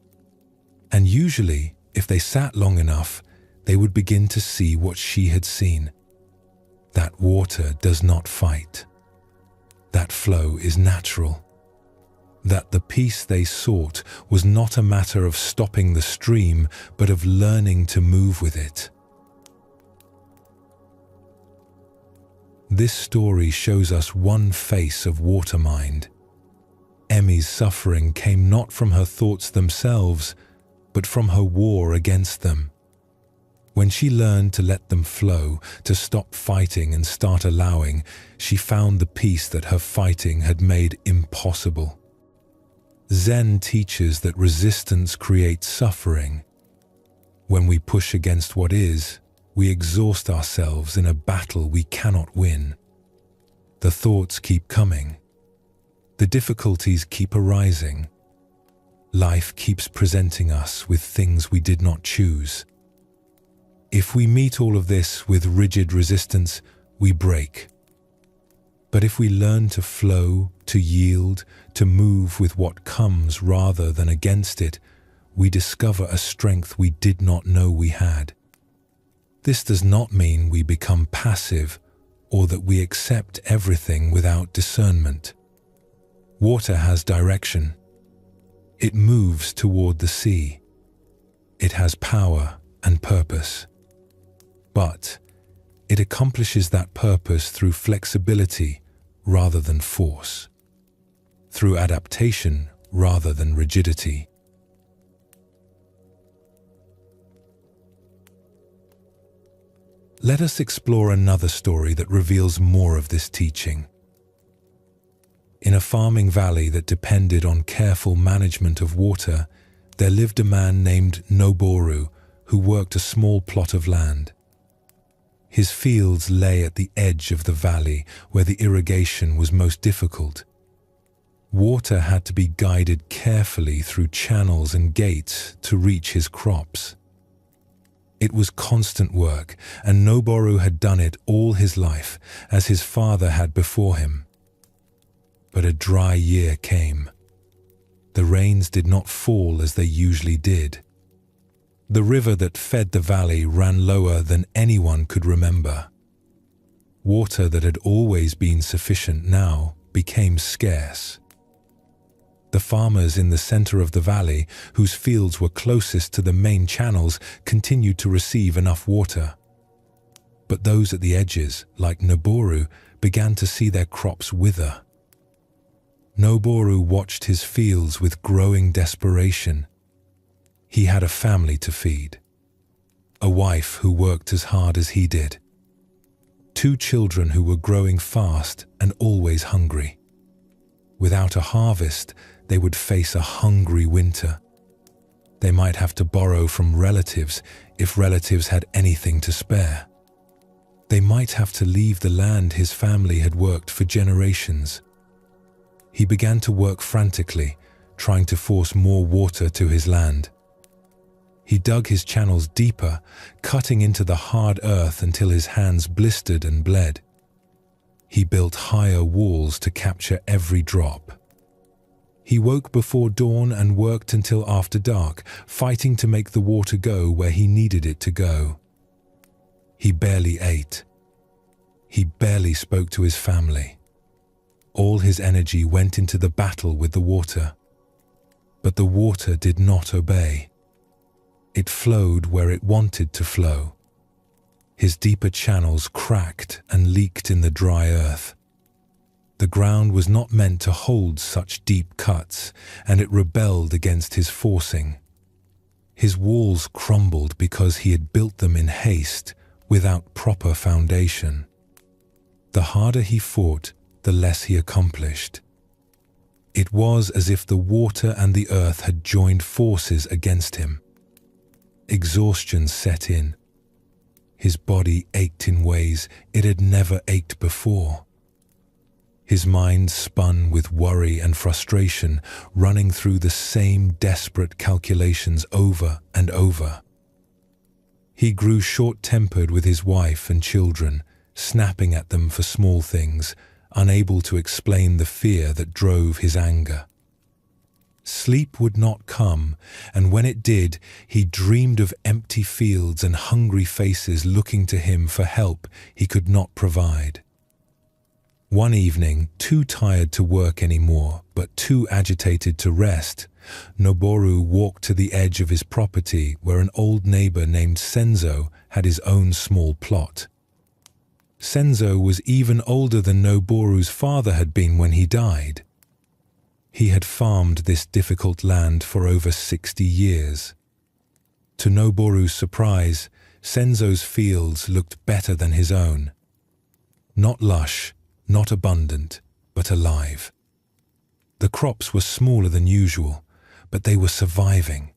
And usually, if they sat long enough, they would begin to see what she had seen. That water does not fight. That flow is natural. That the peace they sought was not a matter of stopping the stream, but of learning to move with it. This story shows us one face of water mind. Emmy's suffering came not from her thoughts themselves, but from her war against them. When she learned to let them flow, to stop fighting and start allowing, she found the peace that her fighting had made impossible. Zen teaches that resistance creates suffering. When we push against what is, we exhaust ourselves in a battle we cannot win. The thoughts keep coming. The difficulties keep arising. Life keeps presenting us with things we did not choose. If we meet all of this with rigid resistance, we break. But if we learn to flow, to yield, to move with what comes rather than against it, we discover a strength we did not know we had. This does not mean we become passive or that we accept everything without discernment. Water has direction. It moves toward the sea. It has power and purpose. But it accomplishes that purpose through flexibility rather than force, through adaptation rather than rigidity. Let us explore another story that reveals more of this teaching. In a farming valley that depended on careful management of water, there lived a man named Noboru who worked a small plot of land. His fields lay at the edge of the valley where the irrigation was most difficult. Water had to be guided carefully through channels and gates to reach his crops. It was constant work, and Noboru had done it all his life, as his father had before him. But a dry year came. The rains did not fall as they usually did. The river that fed the valley ran lower than anyone could remember. Water that had always been sufficient now became scarce. The farmers in the center of the valley, whose fields were closest to the main channels, continued to receive enough water. But those at the edges, like Noboru, began to see their crops wither. Noboru watched his fields with growing desperation. He had a family to feed, a wife who worked as hard as he did, 2 children who were growing fast and always hungry. Without a harvest, they would face a hungry winter. They might have to borrow from relatives if relatives had anything to spare. They might have to leave the land his family had worked for generations. He began to work frantically, trying to force more water to his land. He dug his channels deeper, cutting into the hard earth until his hands blistered and bled. He built higher walls to capture every drop. He woke before dawn and worked until after dark, fighting to make the water go where he needed it to go. He barely ate. He barely spoke to his family. All his energy went into the battle with the water. But the water did not obey. It flowed where it wanted to flow. His deeper channels cracked and leaked in the dry earth. The ground was not meant to hold such deep cuts, and it rebelled against his forcing. His walls crumbled because he had built them in haste, without proper foundation. The harder he fought, the less he accomplished. It was as if the water and the earth had joined forces against him. Exhaustion set in. His body ached in ways it had never ached before. His mind spun with worry and frustration, running through the same desperate calculations over and over. He grew short-tempered with his wife and children, snapping at them for small things, unable to explain the fear that drove his anger. Sleep would not come, and when it did, he dreamed of empty fields and hungry faces looking to him for help he could not provide. One evening, too tired to work anymore, but too agitated to rest, Noboru walked to the edge of his property where an old neighbor named Senzo had his own small plot. Senzo was even older than Noboru's father had been when he died. He had farmed this difficult land for over 60 years. To Noboru's surprise, Senzo's fields looked better than his own. Not lush, not abundant, but alive. The crops were smaller than usual, but they were surviving.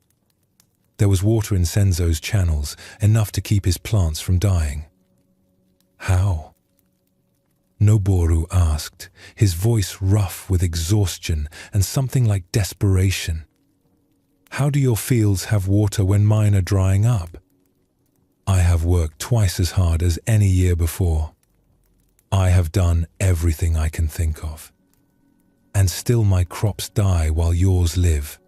There was water in Senzo's channels, enough to keep his plants from dying. How? Noboru asked, his voice rough with exhaustion and something like desperation. How do your fields have water when mine are drying up? I have worked twice as hard as any year before. I have done everything I can think of. And still my crops die while yours live.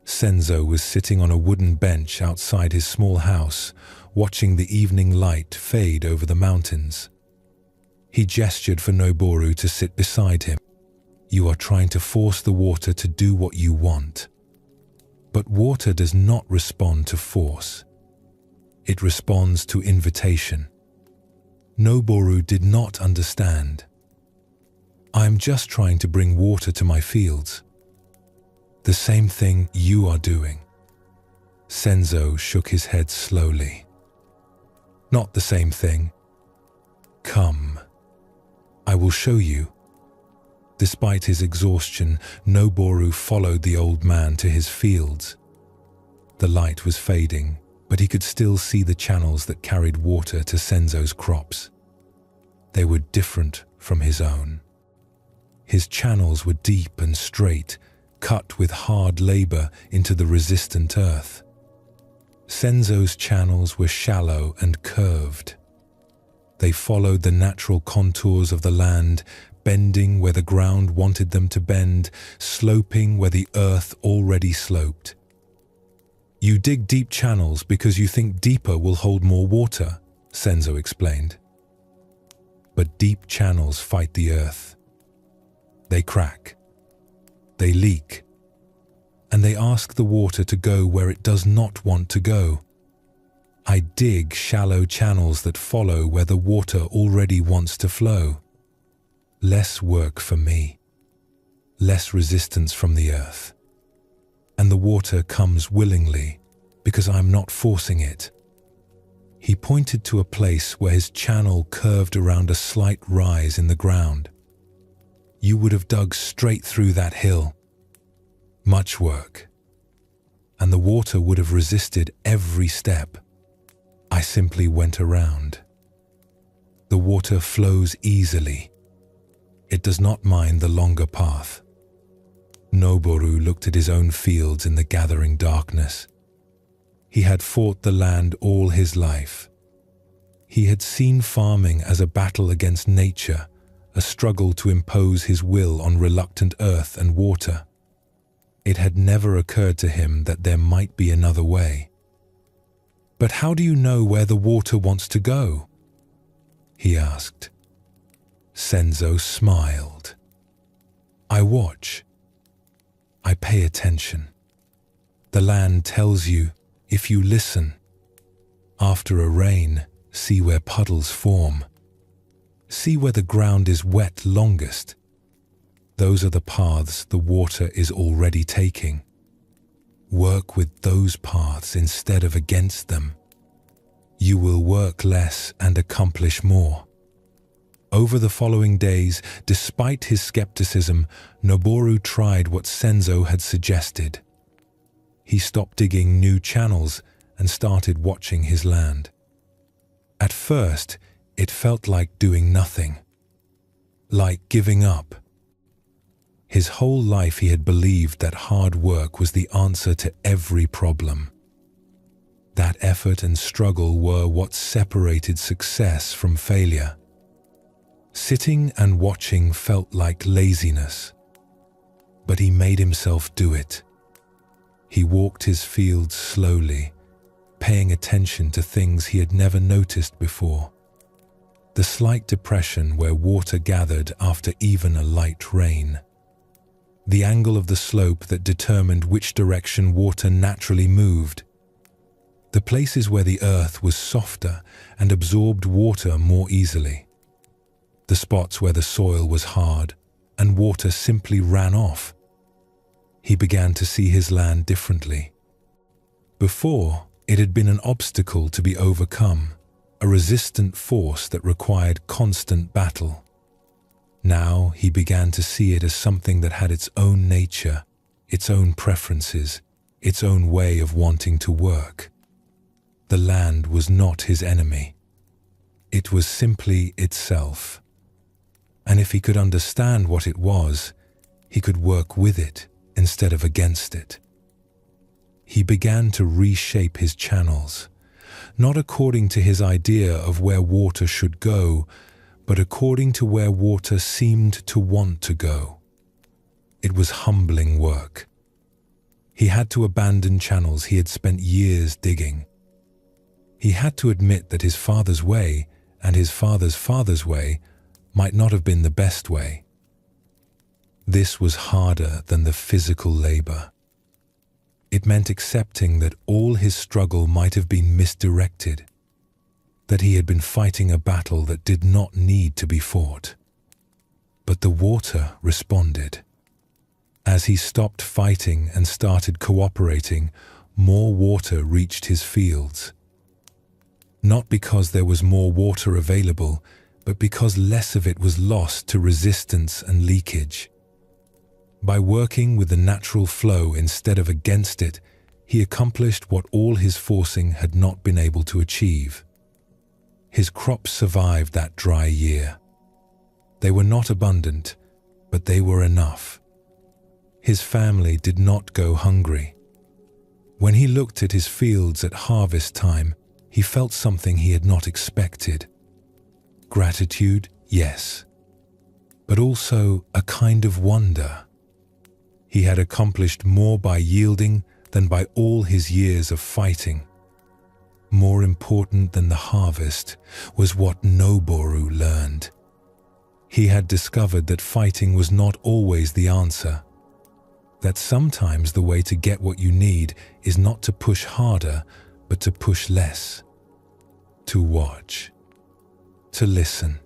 Senzo was sitting on a wooden bench outside his small house, watching the evening light fade over the mountains. He gestured for Noboru to sit beside him. You are trying to force the water to do what you want. But water does not respond to force. It responds to invitation. Noboru did not understand. I am just trying to bring water to my fields. The same thing you are doing. Senzo shook his head slowly. Not the same thing. Come. I will show you. Despite his exhaustion, Noboru followed the old man to his fields. The light was fading, but he could still see the channels that carried water to Senzo's crops. They were different from his own. His channels were deep and straight, cut with hard labor into the resistant earth. Senzo's channels were shallow and curved. They followed the natural contours of the land, bending where the ground wanted them to bend, sloping where the earth already sloped. You dig deep channels because you think deeper will hold more water, Senzo explained. But deep channels fight the earth. They crack. They leak. And they ask the water to go where it does not want to go. I dig shallow channels that follow where the water already wants to flow. Less work for me. Less resistance from the earth. And the water comes willingly because I'm not forcing it. He pointed to a place where his channel curved around a slight rise in the ground. You would have dug straight through that hill. Much work. And the water would have resisted every step. I simply went around. The water flows easily. It does not mind the longer path. Noboru looked at his own fields in the gathering darkness. He had fought the land all his life. He had seen farming as a battle against nature, a struggle to impose his will on reluctant earth and water. It had never occurred to him that there might be another way. But how do you know where the water wants to go? He asked. Senzo smiled. I watch. I pay attention. The land tells you if you listen. After a rain, see where puddles form. See where the ground is wet longest. Those are the paths the water is already taking. Work with those paths instead of against them. You will work less and accomplish more. Over the following days, despite his skepticism, Noboru tried what Senzo had suggested. He stopped digging new channels and started watching his land. At first, it felt like doing nothing, like giving up. His whole life he had believed that hard work was the answer to every problem. That effort and struggle were what separated success from failure. Sitting and watching felt like laziness, but he made himself do it. He walked his fields slowly, paying attention to things he had never noticed before. The slight depression where water gathered after even a light rain. The angle of the slope that determined which direction water naturally moved. The places where the earth was softer and absorbed water more easily. The spots where the soil was hard and water simply ran off. He began to see his land differently. Before, It had been an obstacle to be overcome, a resistant force that required constant battle. Now he began to see it as something that had its own nature, its own preferences, its own way of wanting to work. The land was not his enemy. It was simply itself. And if he could understand what it was, he could work with it instead of against it. He began to reshape his channels, not according to his idea of where water should go, but according to where water seemed to want to go. It was humbling work. He had to abandon channels he had spent years digging. He had to admit that his father's way and his father's father's way might not have been the best way. This was harder than the physical labor. It meant accepting that all his struggle might have been misdirected, that he had been fighting a battle that did not need to be fought. But the water responded. As he stopped fighting and started cooperating, more water reached his fields. Not because there was more water available, but because less of it was lost to resistance and leakage. By working with the natural flow instead of against it, he accomplished what all his forcing had not been able to achieve. His crops survived that dry year. They were not abundant, but they were enough. His family did not go hungry. When he looked at his fields at harvest time, he felt something he had not expected. Gratitude, yes, but also a kind of wonder. He had accomplished more by yielding than by all his years of fighting. More important than the harvest was what Noboru learned. He had discovered that fighting was not always the answer, that sometimes the way to get what you need is not to push harder, but to push less, to watch, to listen,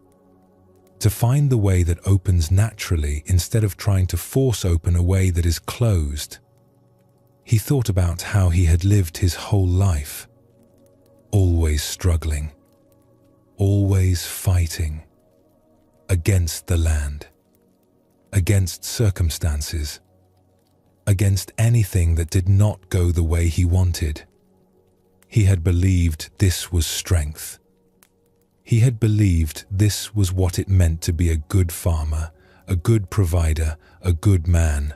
to find the way that opens naturally instead of trying to force open a way that is closed. He thought about how he had lived his whole life, always struggling, always fighting, against the land, against circumstances, against anything that did not go the way he wanted. He had believed this was strength. He had believed this was what it meant to be a good farmer, a good provider, a good man.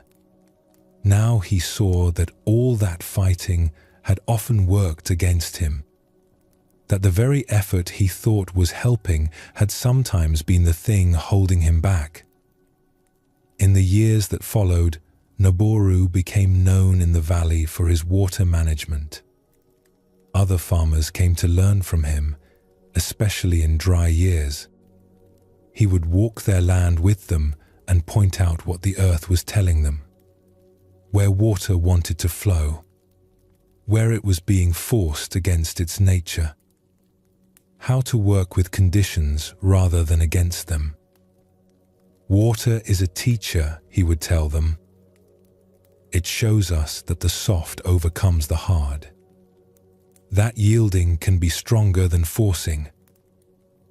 Now he saw that all that fighting had often worked against him, that the very effort he thought was helping had sometimes been the thing holding him back. In the years that followed, Noboru became known in the valley for his water management. Other farmers came to learn from him, especially in dry years. He would walk their land with them and point out what the earth was telling them, where water wanted to flow, where it was being forced against its nature, how to work with conditions rather than against them. Water is a teacher, he would tell them. It shows us that the soft overcomes the hard. That yielding can be stronger than forcing.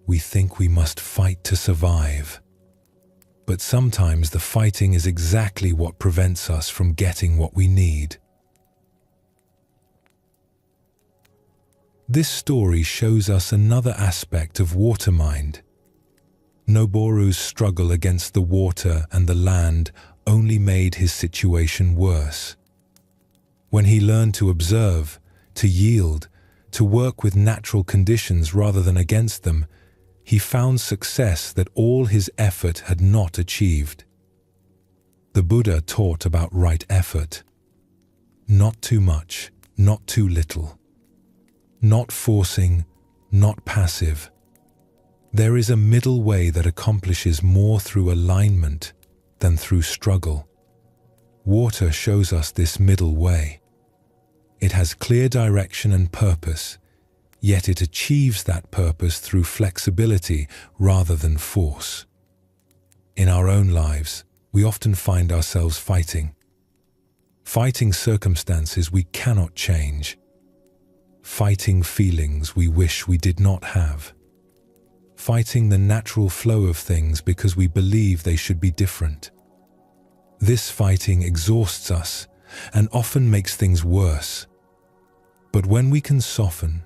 We think we must fight to survive. But sometimes the fighting is exactly what prevents us from getting what we need. This story shows us another aspect of water mind. Noboru's struggle against the water and the land only made his situation worse. When he learned to observe, to yield, to work with natural conditions rather than against them, he found success that all his effort had not achieved. The Buddha taught about right effort. Not too much, not too little. Not forcing, not passive. There is a middle way that accomplishes more through alignment than through struggle. Water shows us this middle way. It has clear direction and purpose, yet it achieves that purpose through flexibility rather than force. In our own lives, we often find ourselves fighting circumstances we cannot change, fighting feelings we wish we did not have, fighting the natural flow of things because we believe they should be different. This fighting exhausts us and often makes things worse. But when we can soften,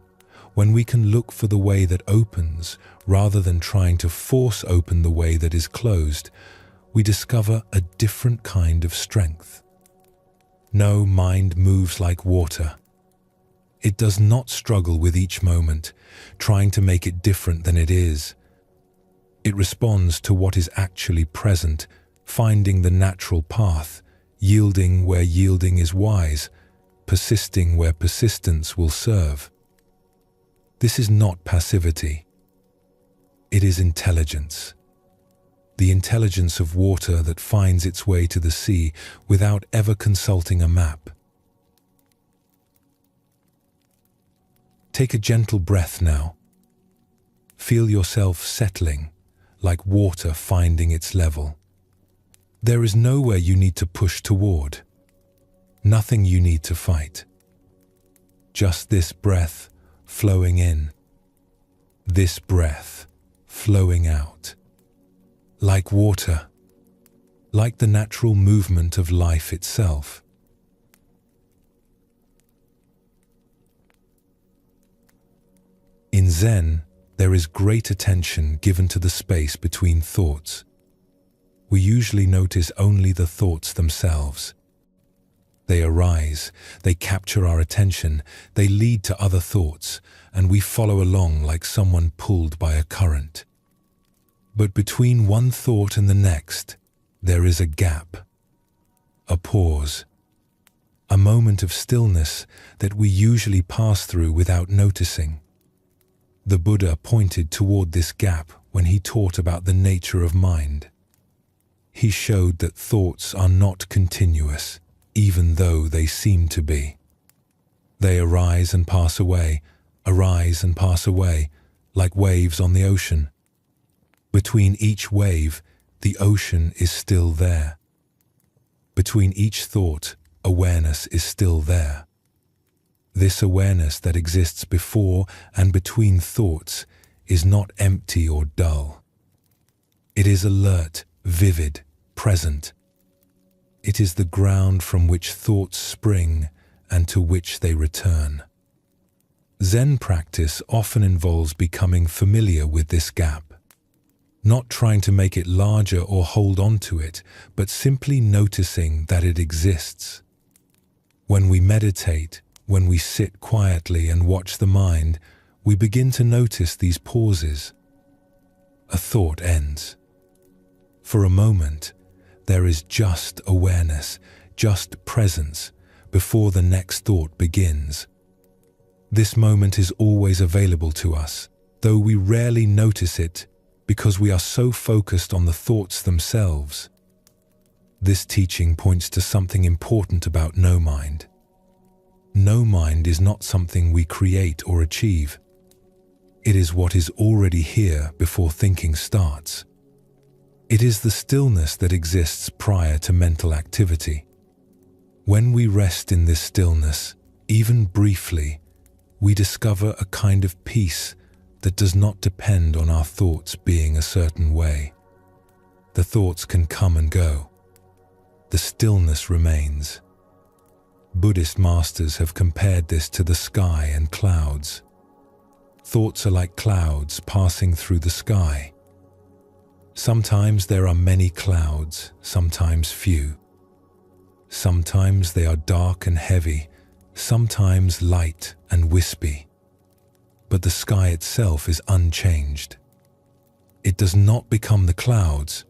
when we can look for the way that opens rather than trying to force open the way that is closed, we discover a different kind of strength. No mind moves like water. It does not struggle with each moment, trying to make it different than it is. It responds to what is actually present, finding the natural path, yielding where yielding is wise, persisting where persistence will serve. This is not passivity. It is intelligence. The intelligence of water that finds its way to the sea without ever consulting a map. Take a gentle breath now. Feel yourself settling, like water finding its level. There is nowhere you need to push toward, nothing you need to fight. Just this breath flowing in, this breath flowing out. Like water, like the natural movement of life itself. In Zen, there is great attention given to the space between thoughts. We usually notice only the thoughts themselves. They arise, they capture our attention, they lead to other thoughts, and we follow along like someone pulled by a current. But between one thought and the next, there is a gap, a pause, a moment of stillness that we usually pass through without noticing. The Buddha pointed toward this gap when he taught about the nature of mind. He showed that thoughts are not continuous, even though they seem to be. They arise and pass away, like waves on the ocean. Between each wave, the ocean is still there. Between each thought, awareness is still there. This awareness that exists before and between thoughts is not empty or dull. It is alert, vivid, present. It is the ground from which thoughts spring and to which they return. Zen practice often involves becoming familiar with this gap, not trying to make it larger or hold on to it, but simply noticing that it exists. When we meditate, when we sit quietly and watch the mind, we begin to notice these pauses. A thought ends. For a moment, there is just awareness, just presence, before the next thought begins. This moment is always available to us, though we rarely notice it because we are so focused on the thoughts themselves. This teaching points to something important about no mind. No mind is not something we create or achieve. It is what is already here before thinking starts. It is the stillness that exists prior to mental activity. When we rest in this stillness, even briefly, we discover a kind of peace that does not depend on our thoughts being a certain way. The thoughts can come and go. The stillness remains. Buddhist masters have compared this to the sky and clouds. Thoughts are like clouds passing through the sky. Sometimes there are many clouds, sometimes few. Sometimes they are dark and heavy, sometimes light and wispy. But the sky itself is unchanged. It does not become the clouds.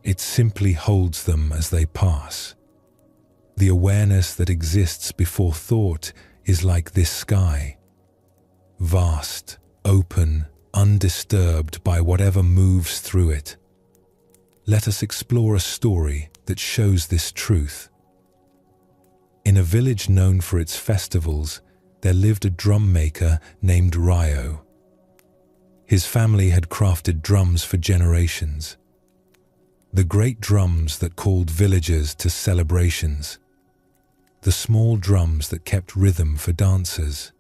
It simply holds them as they pass. The awareness that exists before thought is like this sky. Vast, open, undisturbed by whatever moves through it. Let us explore a story that shows this truth. In a village known for its festivals, there lived a drum maker named Ryo. His family had crafted drums for generations. The great drums that called villagers to celebrations. The small drums that kept rhythm for dancers.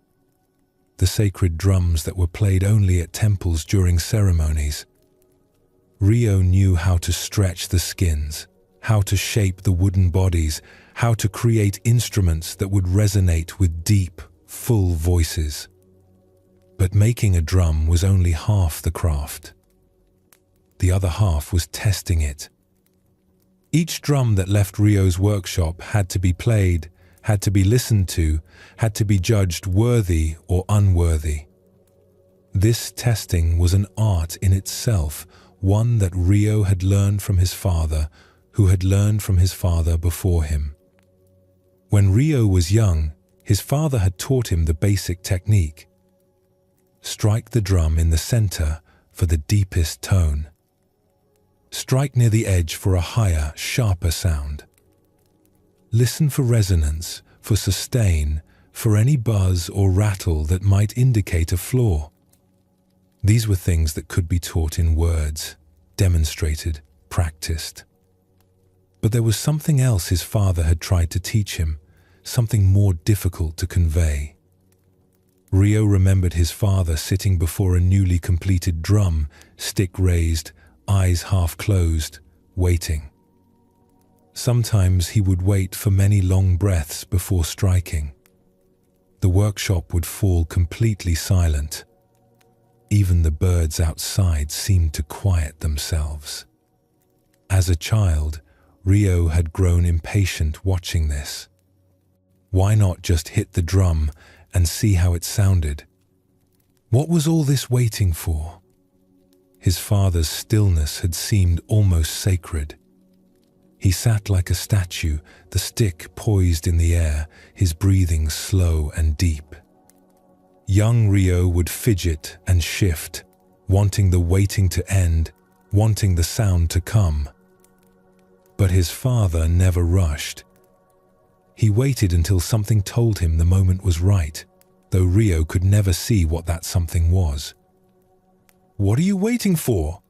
the sacred drums that were played only at temples during ceremonies. Rio knew how to stretch the skins, how to shape the wooden bodies, how to create instruments that would resonate with deep, full voices. But making a drum was only half the craft. The other half was testing it. Each drum that left Rio's workshop had to be played, had to be listened to, had to be judged worthy or unworthy. This testing was an art in itself, one that Rio had learned from his father, who had learned from his father before him. When Rio was young, his father had taught him the basic technique. Strike the drum in the center for the deepest tone. Strike near the edge for a higher, sharper sound. Listen for resonance, for sustain, for any buzz or rattle that might indicate a flaw. These were things that could be taught in words, demonstrated, practiced. But there was something else his father had tried to teach him, something more difficult to convey. Rio remembered his father sitting before a newly completed drum, stick raised, eyes half closed, waiting. Sometimes he would wait for many long breaths before striking. The workshop would fall completely silent. Even the birds outside seemed to quiet themselves. As a child, Rio had grown impatient watching this. Why not just hit the drum and see how it sounded? What was all this waiting for? His father's stillness had seemed almost sacred. He sat like a statue, the stick poised in the air, his breathing slow and deep. Young Rio would fidget and shift, wanting the waiting to end, wanting the sound to come. But his father never rushed. He waited until something told him the moment was right, though Rio could never see what that something was. "What are you waiting for?"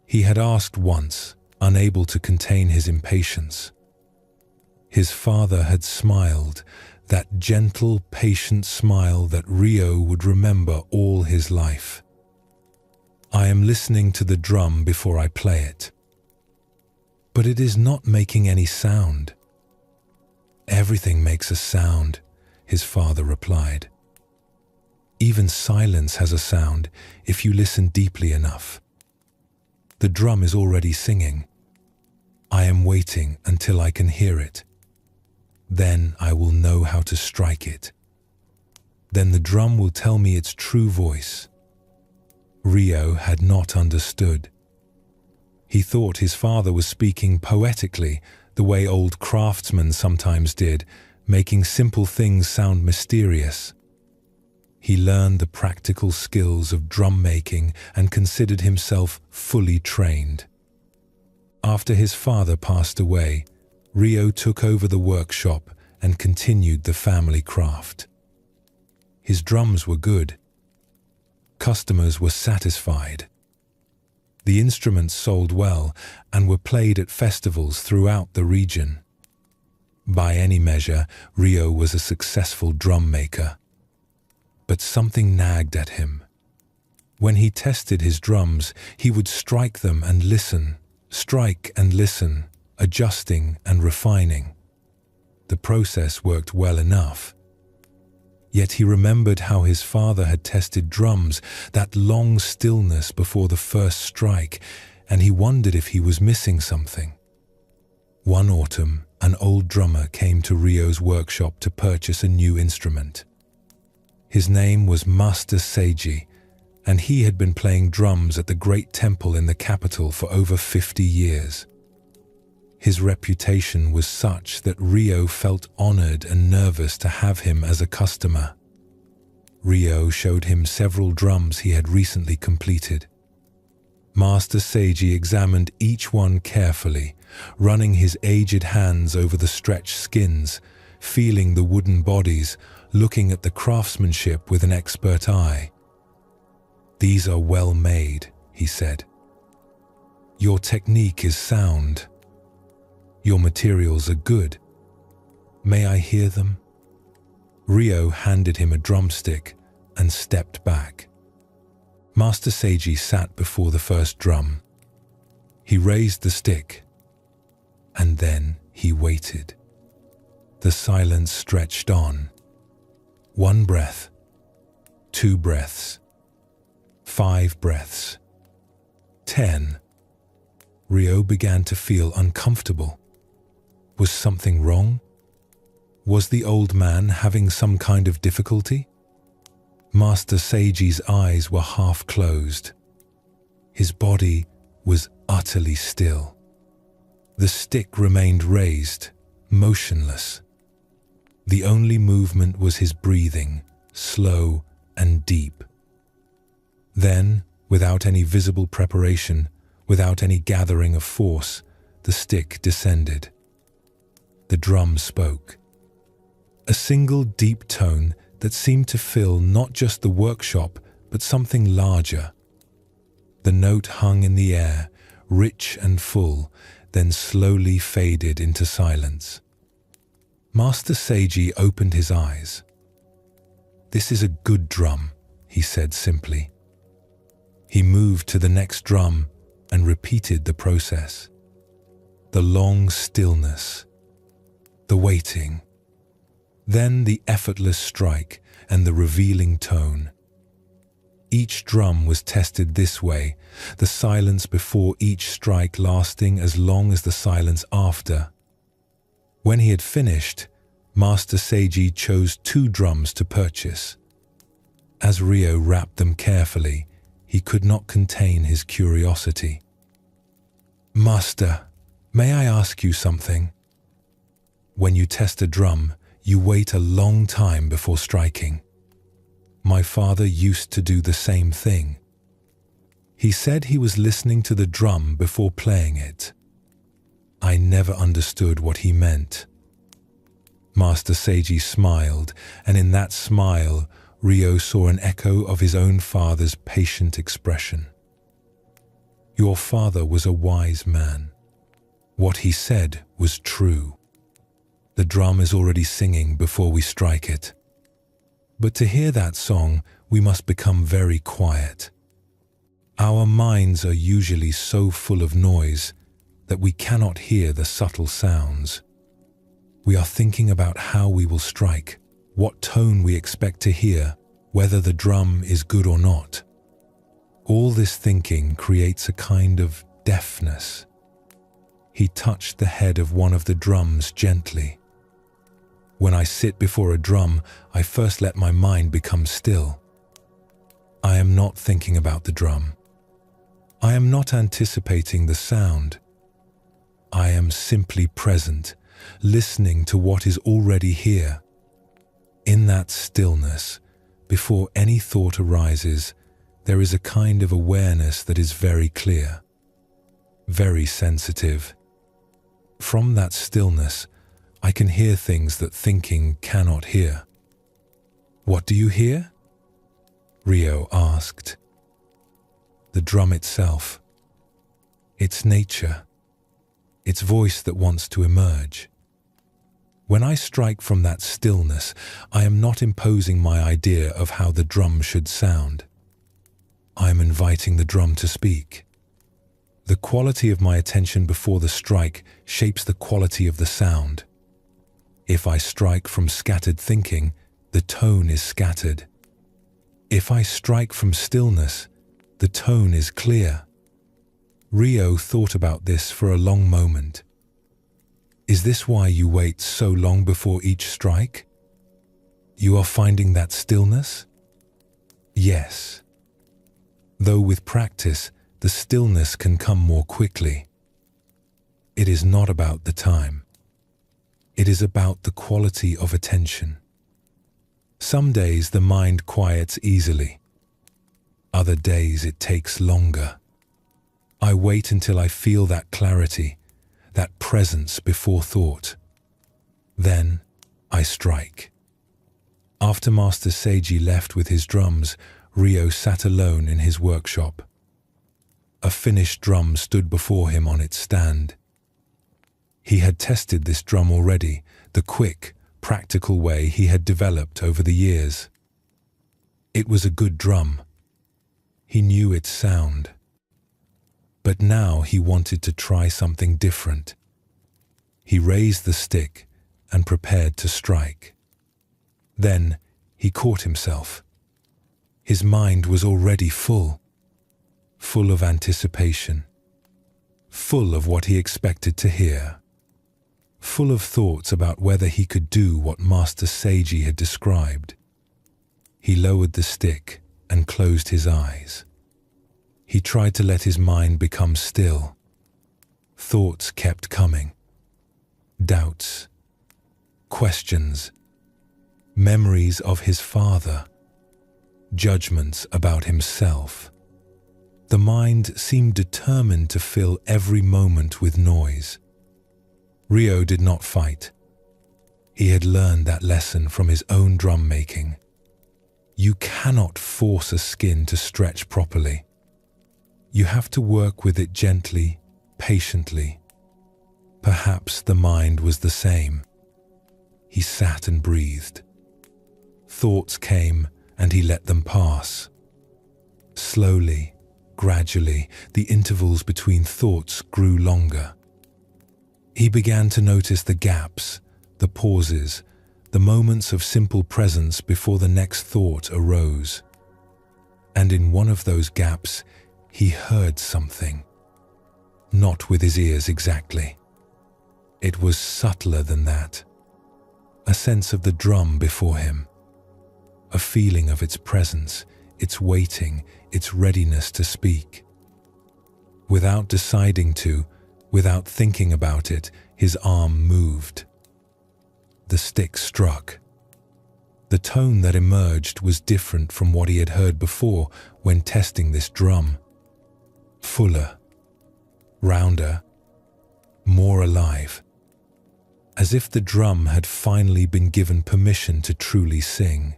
he had asked once, unable to contain his impatience. His father had smiled, that gentle, patient smile that Rio would remember all his life. "I am listening to the drum before I play it." "But it is not making any sound." "Everything makes a sound," his father replied. "Even silence has a sound if you listen deeply enough. The drum is already singing. I am waiting until I can hear it. Then I will know how to strike it. Then the drum will tell me its true voice." Rio had not understood. He thought his father was speaking poetically, the way old craftsmen sometimes did, making simple things sound mysterious. He learned the practical skills of drum making and considered himself fully trained. After his father passed away, Rio took over the workshop and continued the family craft. His drums were good. Customers were satisfied. The instruments sold well and were played at festivals throughout the region. By any measure, Rio was a successful drum maker. But something nagged at him. When he tested his drums, he would strike them and listen, strike and listen, adjusting and refining. The process worked well enough. Yet he remembered how his father had tested drums, that long stillness before the first strike, and he wondered if he was missing something. One autumn, an old drummer came to Rio's workshop to purchase a new instrument. His name was Master Seiji, and he had been playing drums at the great temple in the capital for over 50 years. His reputation was such that Rio felt honored and nervous to have him as a customer. Rio showed him several drums he had recently completed. Master Seiji examined each one carefully, running his aged hands over the stretched skins, feeling the wooden bodies, looking at the craftsmanship with an expert eye. "These are well made," he said. "Your technique is sound. Your materials are good. May I hear them?" Rio handed him a drumstick, and stepped back. Master Seiji sat before the first drum. He raised the stick, and then he waited. The silence stretched on. 1 breath, 2 breaths, 5 breaths, 10. Ryo began to feel uncomfortable. Was something wrong? Was the old man having some kind of difficulty? Master Seiji's eyes were half closed. His body was utterly still. The stick remained raised, motionless. The only movement was his breathing, slow and deep. Then, without any visible preparation, without any gathering of force, the stick descended. The drum spoke. A single deep tone that seemed to fill not just the workshop, but something larger. The note hung in the air, rich and full, then slowly faded into silence. Master Seiji opened his eyes. "This is a good drum," he said simply. He moved to the next drum and repeated the process. The long stillness, the waiting, then the effortless strike and the revealing tone. Each drum was tested this way, the silence before each strike lasting as long as the silence after. When he had finished, Master Seiji chose 2 drums to purchase. As Ryo wrapped them carefully, he could not contain his curiosity. "Master, may I ask you something?" "When you test a drum, you wait a long time before striking. My father used to do the same thing. He said he was listening to the drum before playing it. I never understood what he meant." Master Seiji smiled, and in that smile, Ryo saw an echo of his own father's patient expression. "Your father was a wise man. What he said was true. The drum is already singing before we strike it. But to hear that song, we must become very quiet. Our minds are usually so full of noise that we cannot hear the subtle sounds. We are thinking about how we will strike, what tone we expect to hear, whether the drum is good or not. All this thinking creates a kind of deafness." He touched the head of one of the drums gently. "When I sit before a drum, I first let my mind become still. I am not thinking about the drum. I am not anticipating the sound. I am simply present, listening to what is already here. In that stillness, before any thought arises, there is a kind of awareness that is very clear, very sensitive. From that stillness, I can hear things that thinking cannot hear." "What do you hear?" Ryo asked. "The drum itself. Its nature. Its voice that wants to emerge. When I strike from that stillness, I am not imposing my idea of how the drum should sound. I am inviting the drum to speak. The quality of my attention before the strike shapes the quality of the sound. If I strike from scattered thinking, the tone is scattered. If I strike from stillness, the tone is clear." Ryo thought about this for a long moment. "Is this why you wait so long before each strike? You are finding that stillness?" "Yes. Though with practice, the stillness can come more quickly. It is not about the time. It is about the quality of attention. Some days the mind quiets easily. Other days it takes longer. I wait until I feel that clarity, that presence before thought. Then I strike." After Master Seiji left with his drums, Ryo sat alone in his workshop. A finished drum stood before him on its stand. He had tested this drum already, the quick, practical way he had developed over the years. It was a good drum. He knew its sound. But now he wanted to try something different. He raised the stick and prepared to strike. Then he caught himself. His mind was already full of anticipation, full of what he expected to hear, full of thoughts about whether he could do what Master Seiji had described. He lowered the stick and closed his eyes. He tried to let his mind become still. Thoughts kept coming. Doubts, questions, memories of his father, judgments about himself. The mind seemed determined to fill every moment with noise. Ryo did not fight. He had learned that lesson from his own drum making. You cannot force a skin to stretch properly. You have to work with it gently, patiently. Perhaps the mind was the same. He sat and breathed. Thoughts came and he let them pass. Slowly, gradually, the intervals between thoughts grew longer. He began to notice the gaps, the pauses, the moments of simple presence before the next thought arose. And in one of those gaps, he heard something. Not with his ears exactly. It was subtler than that. A sense of the drum before him. A feeling of its presence, its waiting, its readiness to speak. Without deciding to, without thinking about it, his arm moved. The stick struck. The tone that emerged was different from what he had heard before when testing this drum. Fuller, rounder, more alive. As if the drum had finally been given permission to truly sing.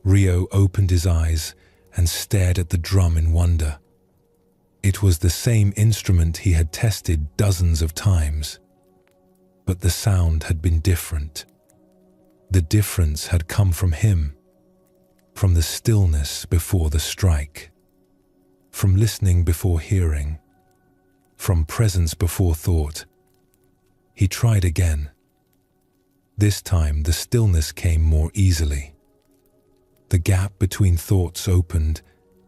Ryo opened his eyes and stared at the drum in wonder. It was the same instrument he had tested dozens of times. But the sound had been different. The difference had come from him, from the stillness before the strike, from listening before hearing, from presence before thought. He tried again. This time the stillness came more easily. The gap between thoughts opened,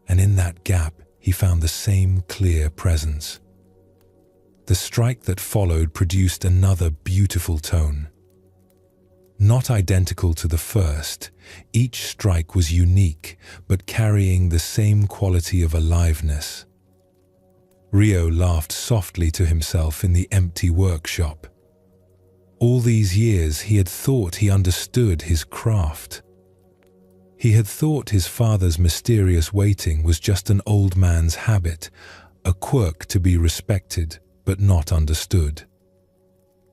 and in that gap he found the same clear presence. The strike that followed produced another beautiful tone. Not identical to the first, each strike was unique, but carrying the same quality of aliveness. Ryo laughed softly to himself in the empty workshop. All these years he had thought he understood his craft. He had thought his father's mysterious waiting was just an old man's habit, a quirk to be respected but not understood.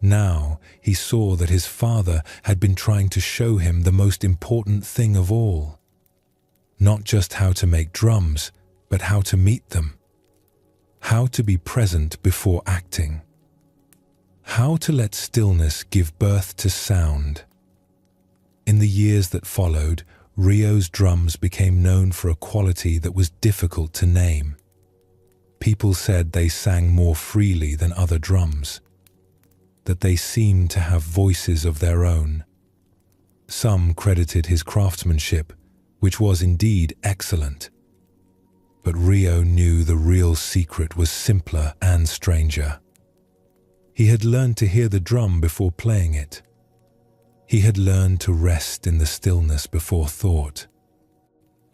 Now he saw that his father had been trying to show him the most important thing of all. Not just how to make drums, but how to meet them. How to be present before acting. How to let stillness give birth to sound. In the years that followed, Ryo's drums became known for a quality that was difficult to name. People said they sang more freely than other drums, that they seemed to have voices of their own. Some credited his craftsmanship, which was indeed excellent. But Ryo knew the real secret was simpler and stranger. He had learned to hear the drum before playing it. He had learned to rest in the stillness before thought.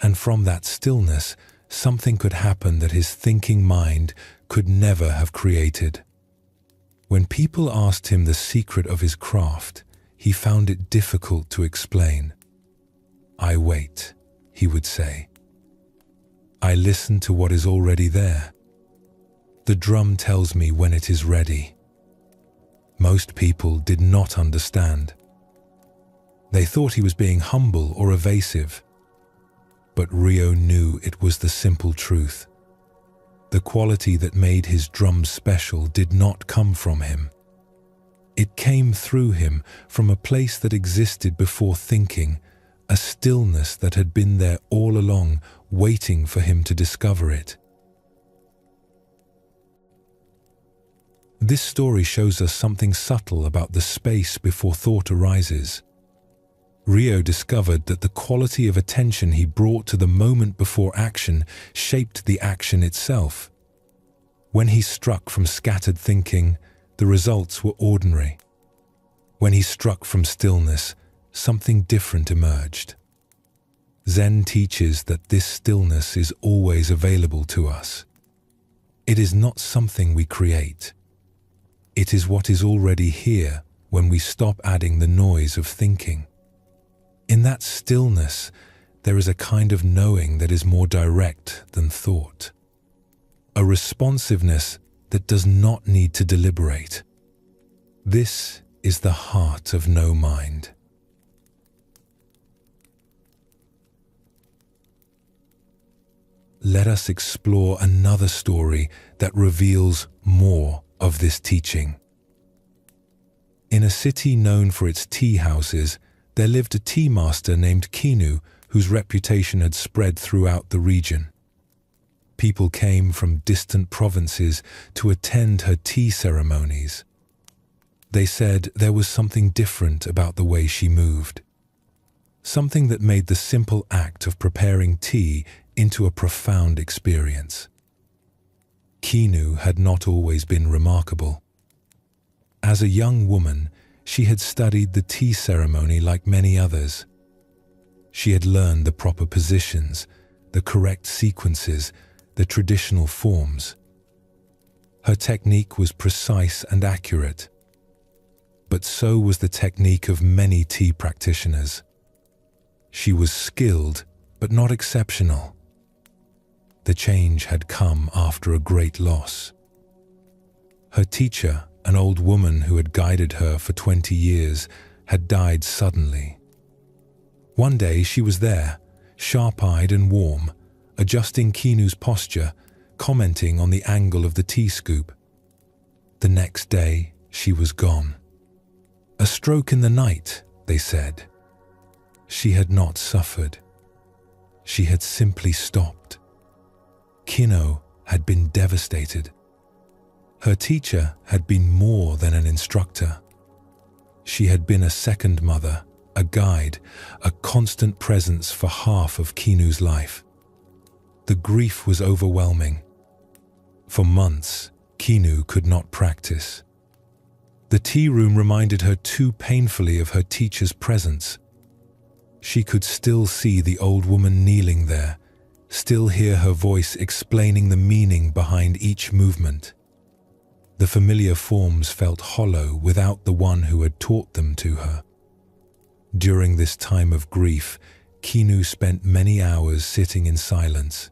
And from that stillness, something could happen that his thinking mind could never have created. When people asked him the secret of his craft, he found it difficult to explain. "I wait," he would say. "I listen to what is already there. The drum tells me when it is ready." Most people did not understand. They thought he was being humble or evasive. But Ryo knew it was the simple truth. The quality that made his drums special did not come from him. It came through him from a place that existed before thinking, a stillness that had been there all along, waiting for him to discover it. This story shows us something subtle about the space before thought arises. Rio discovered that the quality of attention he brought to the moment before action shaped the action itself. When he struck from scattered thinking, the results were ordinary. When he struck from stillness, something different emerged. Zen teaches that this stillness is always available to us. It is not something we create. It is what is already here when we stop adding the noise of thinking. In that stillness, there is a kind of knowing that is more direct than thought. A responsiveness that does not need to deliberate. This is the heart of no mind. Let us explore another story that reveals more of this teaching. In a city known for its tea houses, there lived a tea master named Kinu, whose reputation had spread throughout the region. People came from distant provinces to attend her tea ceremonies. They said there was something different about the way she moved. Something that made the simple act of preparing tea into a profound experience. Kinu had not always been remarkable. As a young woman, she had studied the tea ceremony like many others. She had learned the proper positions, the correct sequences, the traditional forms. Her technique was precise and accurate. But so was the technique of many tea practitioners. She was skilled, but not exceptional. The change had come after a great loss. Her teacher, an old woman who had guided her for 20 years, had died suddenly. One day she was there, sharp-eyed and warm, adjusting Kinu's posture, commenting on the angle of the tea scoop. The next day, she was gone. A stroke in the night, they said. She had not suffered. She had simply stopped. Kino had been devastated. Her teacher had been more than an instructor. She had been a second mother, a guide, a constant presence for half of Kinu's life. The grief was overwhelming. For months, Kinu could not practice. The tea room reminded her too painfully of her teacher's presence. She could still see the old woman kneeling there, still hear her voice explaining the meaning behind each movement. The familiar forms felt hollow without the one who had taught them to her. During this time of grief, Kinu spent many hours sitting in silence,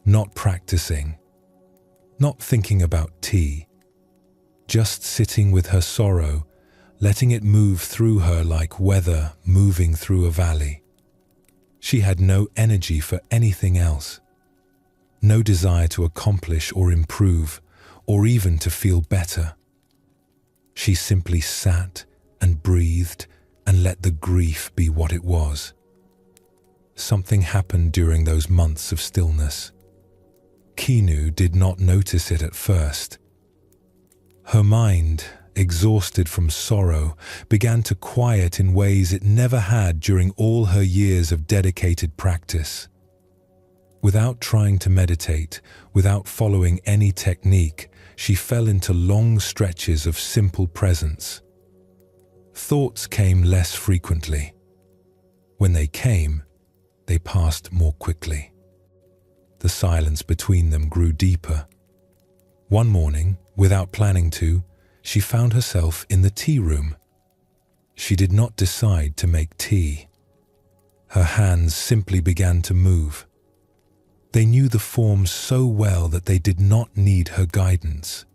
not practicing, not thinking about tea, just sitting with her sorrow, letting it move through her like weather moving through a valley. She had no energy for anything else, no desire to accomplish or improve, or even to feel better. She simply sat and breathed and let the grief be what it was. Something happened during those months of stillness. Kinu did not notice it at first. Her mind, exhausted from sorrow, began to quiet in ways it never had during all her years of dedicated practice. Without trying to meditate, without following any technique, she fell into long stretches of simple presence. Thoughts came less frequently. When they came, they passed more quickly. The silence between them grew deeper. One morning, without planning to, she found herself in the tea room. She did not decide to make tea. Her hands simply began to move. They knew the forms so well that they did not need her guidance.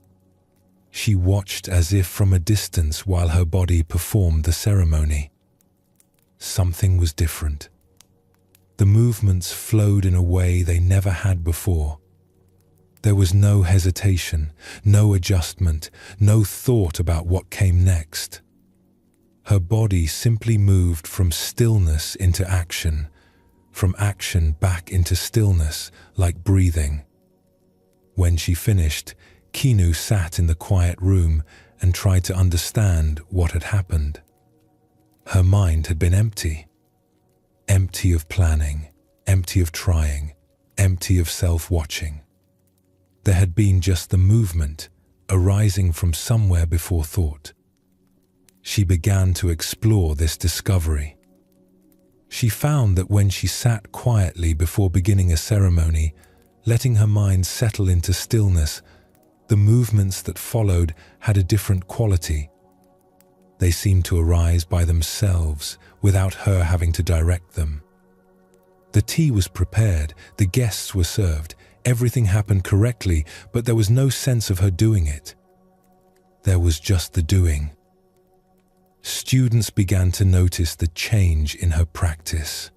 She watched as if from a distance while her body performed the ceremony. Something was different. The movements flowed in a way they never had before. There was no hesitation, no adjustment, no thought about what came next. Her body simply moved from stillness into action, from action back into stillness, like breathing. When she finished, Kinu sat in the quiet room and tried to understand what had happened. Her mind had been empty. Empty of planning, empty of trying, empty of self-watching. There had been just the movement, arising from somewhere before thought. She began to explore this discovery. She found that when she sat quietly before beginning a ceremony, letting her mind settle into stillness, the movements that followed had a different quality. They seemed to arise by themselves, without her having to direct them. The tea was prepared, the guests were served, everything happened correctly, but there was no sense of her doing it. There was just the doing. Students began to notice the change in her practice.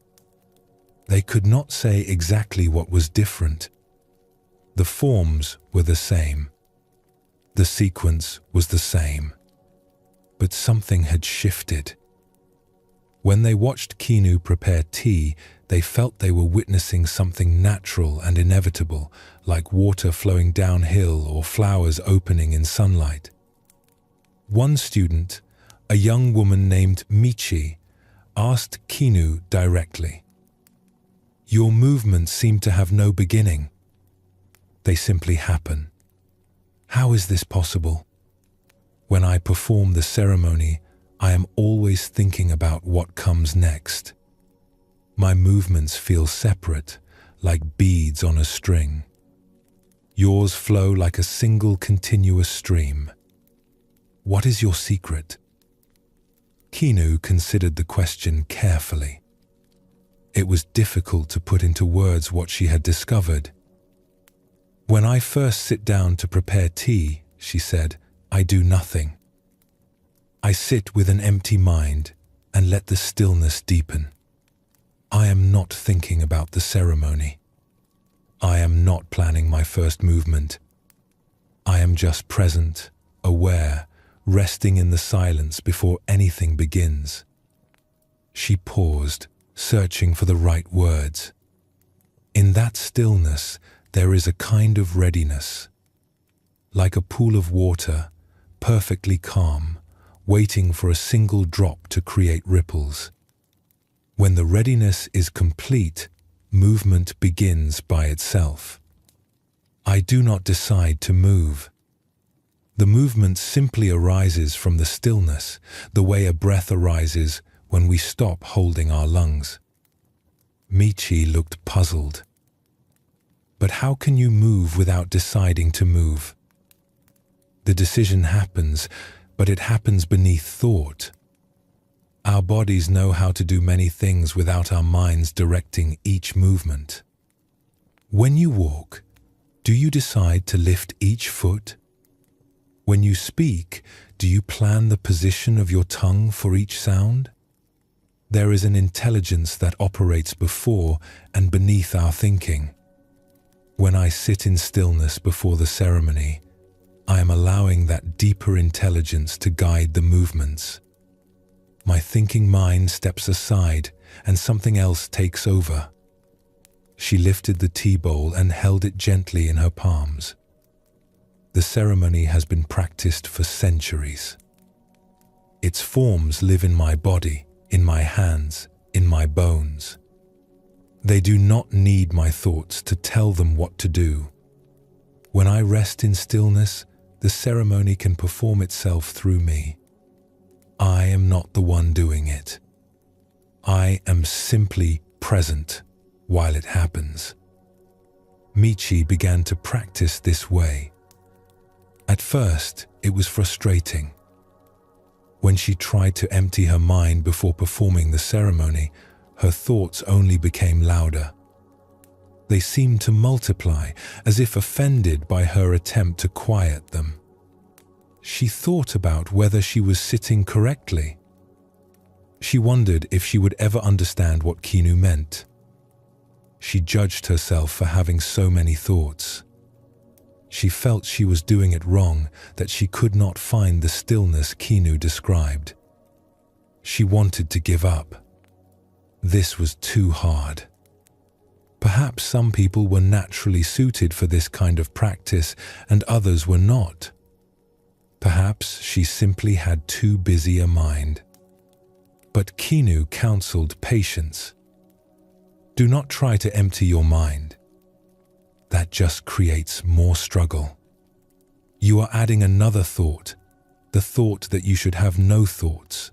They could not say exactly what was different. The forms were the same. The sequence was the same. But something had shifted. When they watched Kinu prepare tea, they felt they were witnessing something natural and inevitable, like water flowing downhill or flowers opening in sunlight. One student, a young woman named Michi, asked Kinu directly, "Your movements seem to have no beginning. They simply happen. How is this possible? When I perform the ceremony, I am always thinking about what comes next. My movements feel separate, like beads on a string. Yours flow like a single continuous stream. What is your secret?" Kinu considered the question carefully. It was difficult to put into words what she had discovered. "When I first sit down to prepare tea," she said, "I do nothing. I sit with an empty mind and let the stillness deepen. I am not thinking about the ceremony. I am not planning my first movement. I am just present, aware, resting in the silence before anything begins." She paused, searching for the right words. In that stillness, there is a kind of readiness. Like a pool of water, perfectly calm, waiting for a single drop to create ripples. When the readiness is complete, movement begins by itself. I do not decide to move. The movement simply arises from the stillness, the way a breath arises when we stop holding our lungs. Michi looked puzzled. "But how can you move without deciding to move?" "The decision happens, but it happens beneath thought. Our bodies know how to do many things without our minds directing each movement. When you walk, do you decide to lift each foot? When you speak, do you plan the position of your tongue for each sound? There is an intelligence that operates before and beneath our thinking. When I sit in stillness before the ceremony, I am allowing that deeper intelligence to guide the movements. My thinking mind steps aside and something else takes over." She lifted the tea bowl and held it gently in her palms. "The ceremony has been practiced for centuries. Its forms live in my body, in my hands, in my bones. They do not need my thoughts to tell them what to do. When I rest in stillness, the ceremony can perform itself through me. I am not the one doing it. I am simply present while it happens." Michi began to practice this way. At first, it was frustrating. When she tried to empty her mind before performing the ceremony, her thoughts only became louder. They seemed to multiply, as if offended by her attempt to quiet them. She thought about whether she was sitting correctly. She wondered if she would ever understand what Kinu meant. She judged herself for having so many thoughts. She felt she was doing it wrong, that she could not find the stillness Kinu described. She wanted to give up. This was too hard. Perhaps some people were naturally suited for this kind of practice and others were not. Perhaps she simply had too busy a mind. But Kinu counseled patience. Do not try to empty your mind. That just creates more struggle. You are adding another thought, the thought that you should have no thoughts.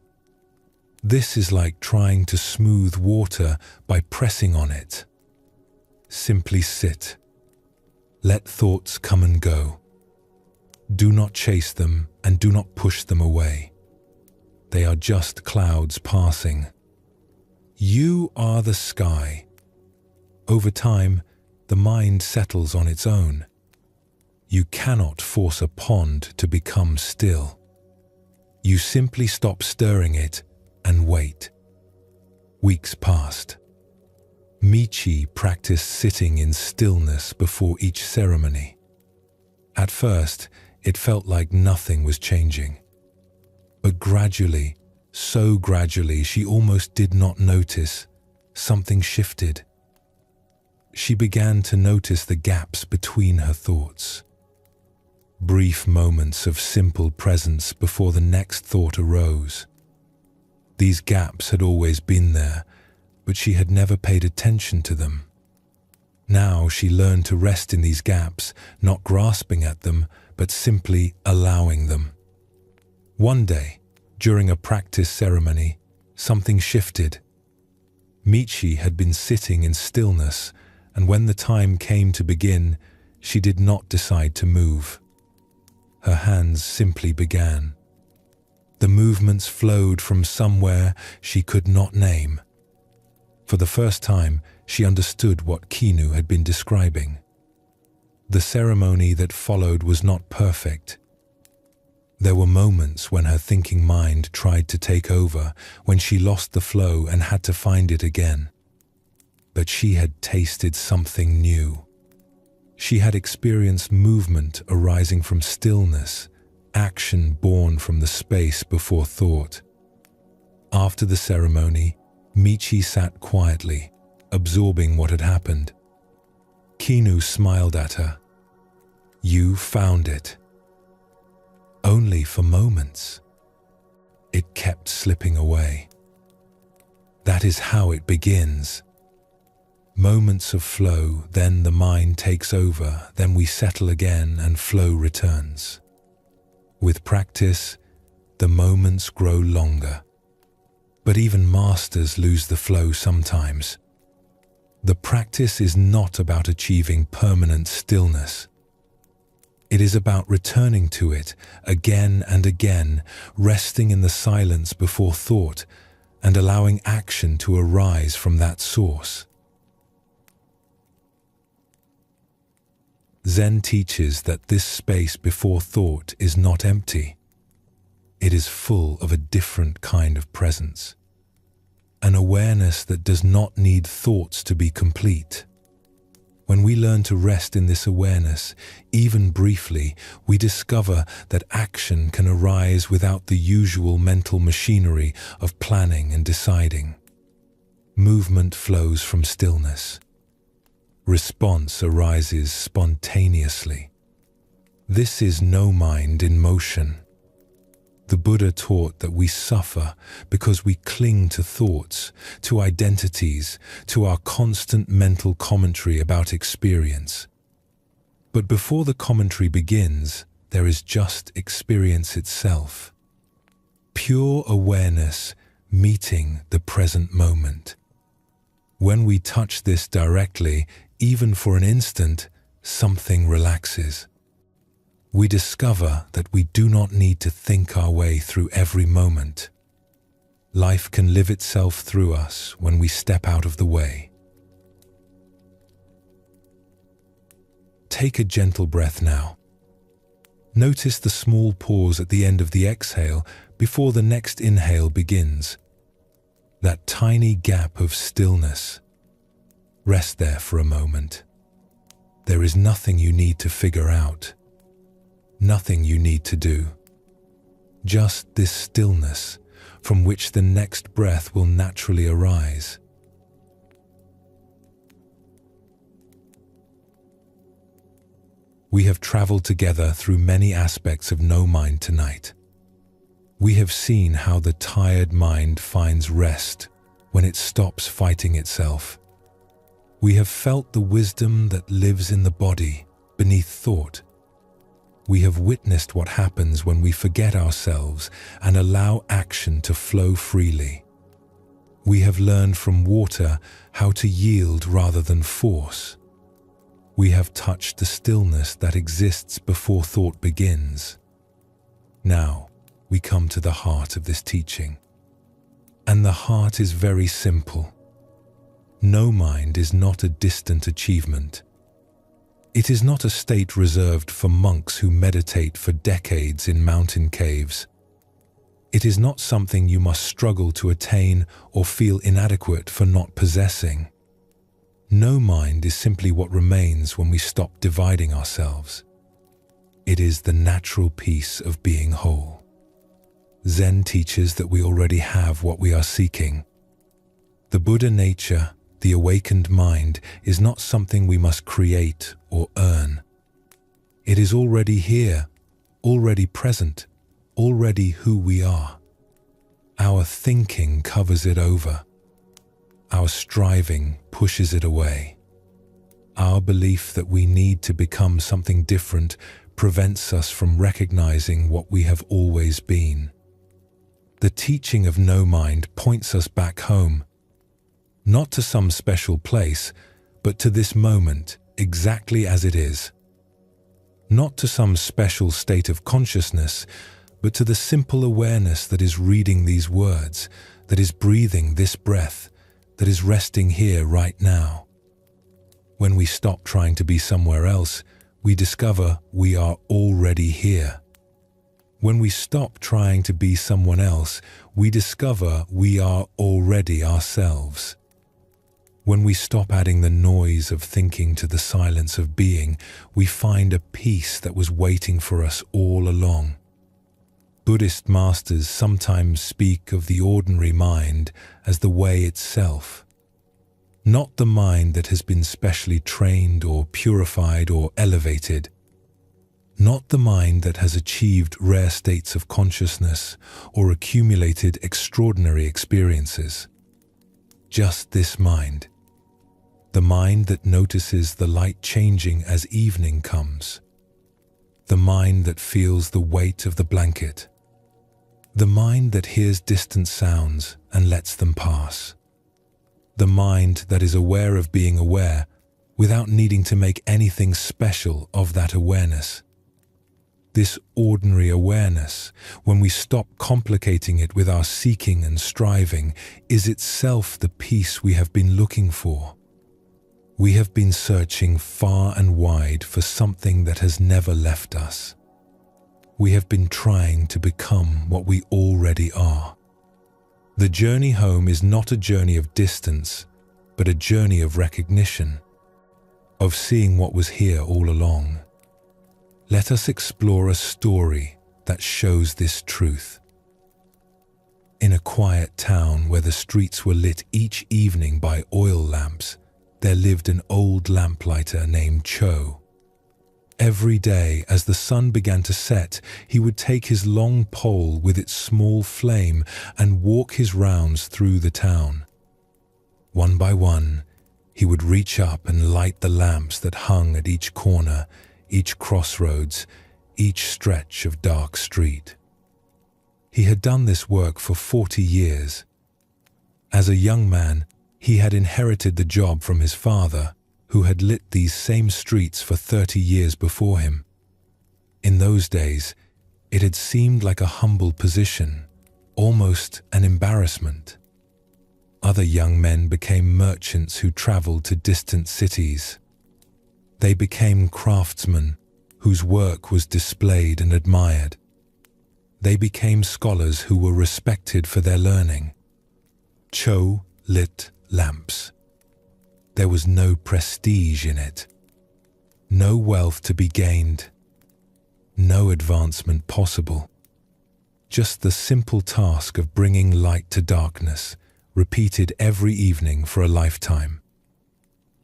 This is like trying to smooth water by pressing on it. Simply sit. Let thoughts come and go. Do not chase them and do not push them away. They are just clouds passing. You are the sky. Over time, the mind settles on its own. You cannot force a pond to become still. You simply stop stirring it and wait. Weeks passed. Michi practiced sitting in stillness before each ceremony. At first, it felt like nothing was changing. But gradually, so gradually, she almost did not notice, something shifted. She began to notice the gaps between her thoughts. Brief moments of simple presence before the next thought arose. These gaps had always been there, but she had never paid attention to them. Now she learned to rest in these gaps, not grasping at them, but simply allowing them. One day, during a practice ceremony, something shifted. Michi had been sitting in stillness, and when the time came to begin, she did not decide to move. Her hands simply began. The movements flowed from somewhere she could not name. For the first time, she understood what Kinu had been describing. The ceremony that followed was not perfect. There were moments when her thinking mind tried to take over, when she lost the flow and had to find it again. But she had tasted something new. She had experienced movement arising from stillness, action born from the space before thought. After the ceremony, Michi sat quietly, absorbing what had happened. Kinu smiled at her. You found it. Only for moments. It kept slipping away. That is how it begins. Moments of flow, then the mind takes over, then we settle again and flow returns. With practice, the moments grow longer. But even masters lose the flow sometimes. The practice is not about achieving permanent stillness. It is about returning to it again and again, resting in the silence before thought, and allowing action to arise from that source. Zen teaches that this space before thought is not empty. It is full of a different kind of presence. An awareness that does not need thoughts to be complete. When we learn to rest in this awareness, even briefly, we discover that action can arise without the usual mental machinery of planning and deciding. Movement flows from stillness. Response arises spontaneously. This is no mind in motion. The Buddha taught that we suffer because we cling to thoughts, to identities, to our constant mental commentary about experience. But before the commentary begins, there is just experience itself. Pure awareness meeting the present moment. When we touch this directly, even for an instant, something relaxes. We discover that we do not need to think our way through every moment. Life can live itself through us when we step out of the way. Take a gentle breath now. Notice the small pause at the end of the exhale before the next inhale begins. That tiny gap of stillness. Rest there for a moment. There is nothing you need to figure out. Nothing you need to do. Just this stillness, from which the next breath will naturally arise. We have traveled together through many aspects of no mind tonight. We have seen how the tired mind finds rest when it stops fighting itself. We have felt the wisdom that lives in the body, beneath thought. We have witnessed what happens when we forget ourselves and allow action to flow freely. We have learned from water how to yield rather than force. We have touched the stillness that exists before thought begins. Now, we come to the heart of this teaching. And the heart is very simple. No mind is not a distant achievement. It is not a state reserved for monks who meditate for decades in mountain caves. It is not something you must struggle to attain or feel inadequate for not possessing. No mind is simply what remains when we stop dividing ourselves. It is the natural peace of being whole. Zen teaches that we already have what we are seeking. The Buddha nature, the awakened mind, is not something we must create or earn. It is already here, already present, already who we are. Our thinking covers it over. Our striving pushes it away. Our belief that we need to become something different prevents us from recognizing what we have always been. The teaching of no mind points us back home, not to some special place, but to this moment exactly as it is. Not to some special state of consciousness, but to the simple awareness that is reading these words, that is breathing this breath, that is resting here right now. When we stop trying to be somewhere else, we discover we are already here. When we stop trying to be someone else, we discover we are already ourselves. When we stop adding the noise of thinking to the silence of being, we find a peace that was waiting for us all along. Buddhist masters sometimes speak of the ordinary mind as the way itself. Not the mind that has been specially trained or purified or elevated. Not the mind that has achieved rare states of consciousness or accumulated extraordinary experiences. Just this mind. The mind that notices the light changing as evening comes. The mind that feels the weight of the blanket. The mind that hears distant sounds and lets them pass. The mind that is aware of being aware without needing to make anything special of that awareness. This ordinary awareness, when we stop complicating it with our seeking and striving, is itself the peace we have been looking for. We have been searching far and wide for something that has never left us. We have been trying to become what we already are. The journey home is not a journey of distance, but a journey of recognition, of seeing what was here all along. Let us explore a story that shows this truth. In a quiet town where the streets were lit each evening by oil lamps, there lived an old lamplighter named Cho. Every day, as the sun began to set, he would take his long pole with its small flame and walk his rounds through the town. One by one, he would reach up and light the lamps that hung at each corner, each crossroads, each stretch of dark street. He had done this work for 40 years. As a young man, he had inherited the job from his father, who had lit these same streets for 30 years before him. In those days, it had seemed like a humble position, almost an embarrassment. Other young men became merchants who traveled to distant cities. They became craftsmen whose work was displayed and admired. They became scholars who were respected for their learning. Cho lit lamps. There was no prestige in it, no wealth to be gained, no advancement possible. Just the simple task of bringing light to darkness, repeated every evening for a lifetime.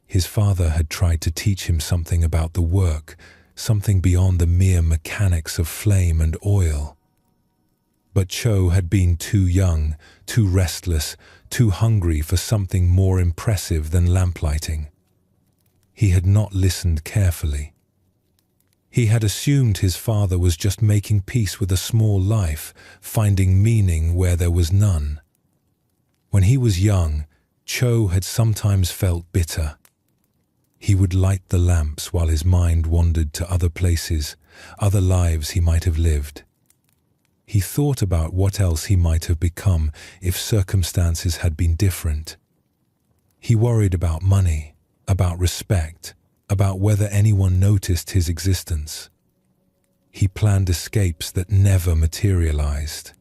His father had tried to teach him something about the work, something beyond the mere mechanics of flame and oil. But Cho had been too young, too restless, too hungry for something more impressive than lamplighting. He had not listened carefully. He had assumed his father was just making peace with a small life, finding meaning where there was none. When he was young, Cho had sometimes felt bitter. He would light the lamps while his mind wandered to other places, other lives he might have lived. He thought about what else he might have become if circumstances had been different. He worried about money, about respect, about whether anyone noticed his existence. He planned escapes that never materialized.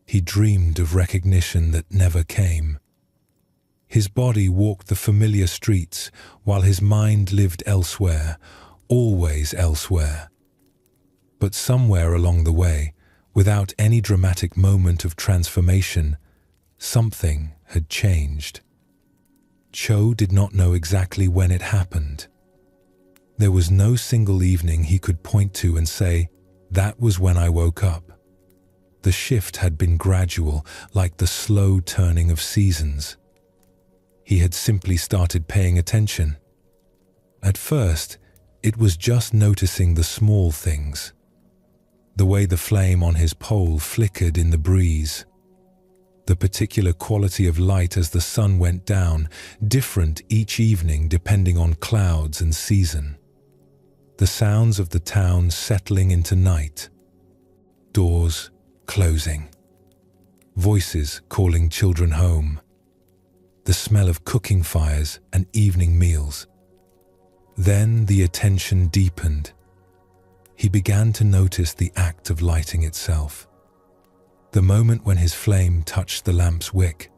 He dreamed of recognition that never came. His body walked the familiar streets while his mind lived elsewhere, always elsewhere. But somewhere along the way, without any dramatic moment of transformation, something had changed. Cho did not know exactly when it happened. There was no single evening he could point to and say, "That was when I woke up." The shift had been gradual, like the slow turning of seasons. He had simply started paying attention. At first, it was just noticing the small things. The way the flame on his pole flickered in the breeze. The particular quality of light as the sun went down, different each evening depending on clouds and season. The sounds of the town settling into night. Doors closing. Voices calling children home. The smell of cooking fires and evening meals. Then the attention deepened. He began to notice the act of lighting itself. The moment when his flame touched the lamp's wick.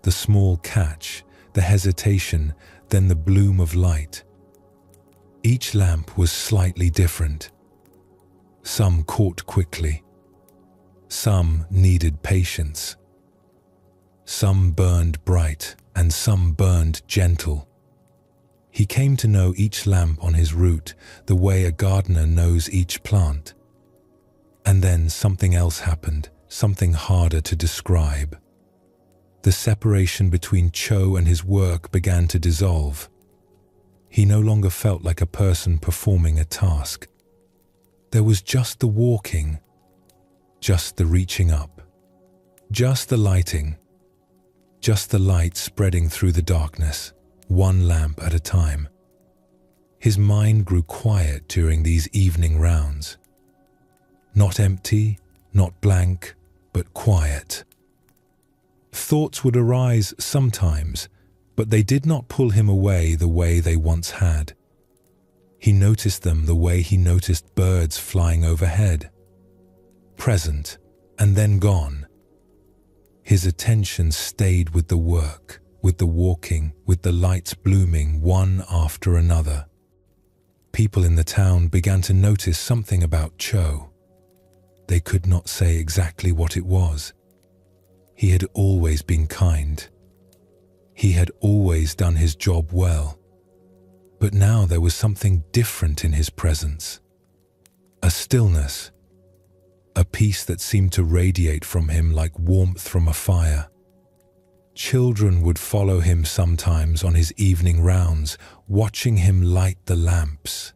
The small catch, the hesitation, then the bloom of light. Each lamp was slightly different. Some caught quickly. Some needed patience. Some burned bright and some burned gentle. He came to know each lamp on his route the way a gardener knows each plant. And then something else happened, something harder to describe. The separation between Cho and his work began to dissolve. He no longer felt like a person performing a task. There was just the walking, just the reaching up, just the lighting, just the light spreading through the darkness, one lamp at a time. His mind grew quiet during these evening rounds. Not empty, not blank, but quiet. Thoughts would arise sometimes, but they did not pull him away the way they once had. He noticed them the way he noticed birds flying overhead. Present, and then gone. His attention stayed with the work, with the walking, with the lights blooming one after another. People in the town began to notice something about Cho. They could not say exactly what it was. He had always been kind. He had always done his job well. But now there was something different in his presence. A stillness. A peace that seemed to radiate from him like warmth from a fire. Children would follow him sometimes on his evening rounds, watching him light the lamps.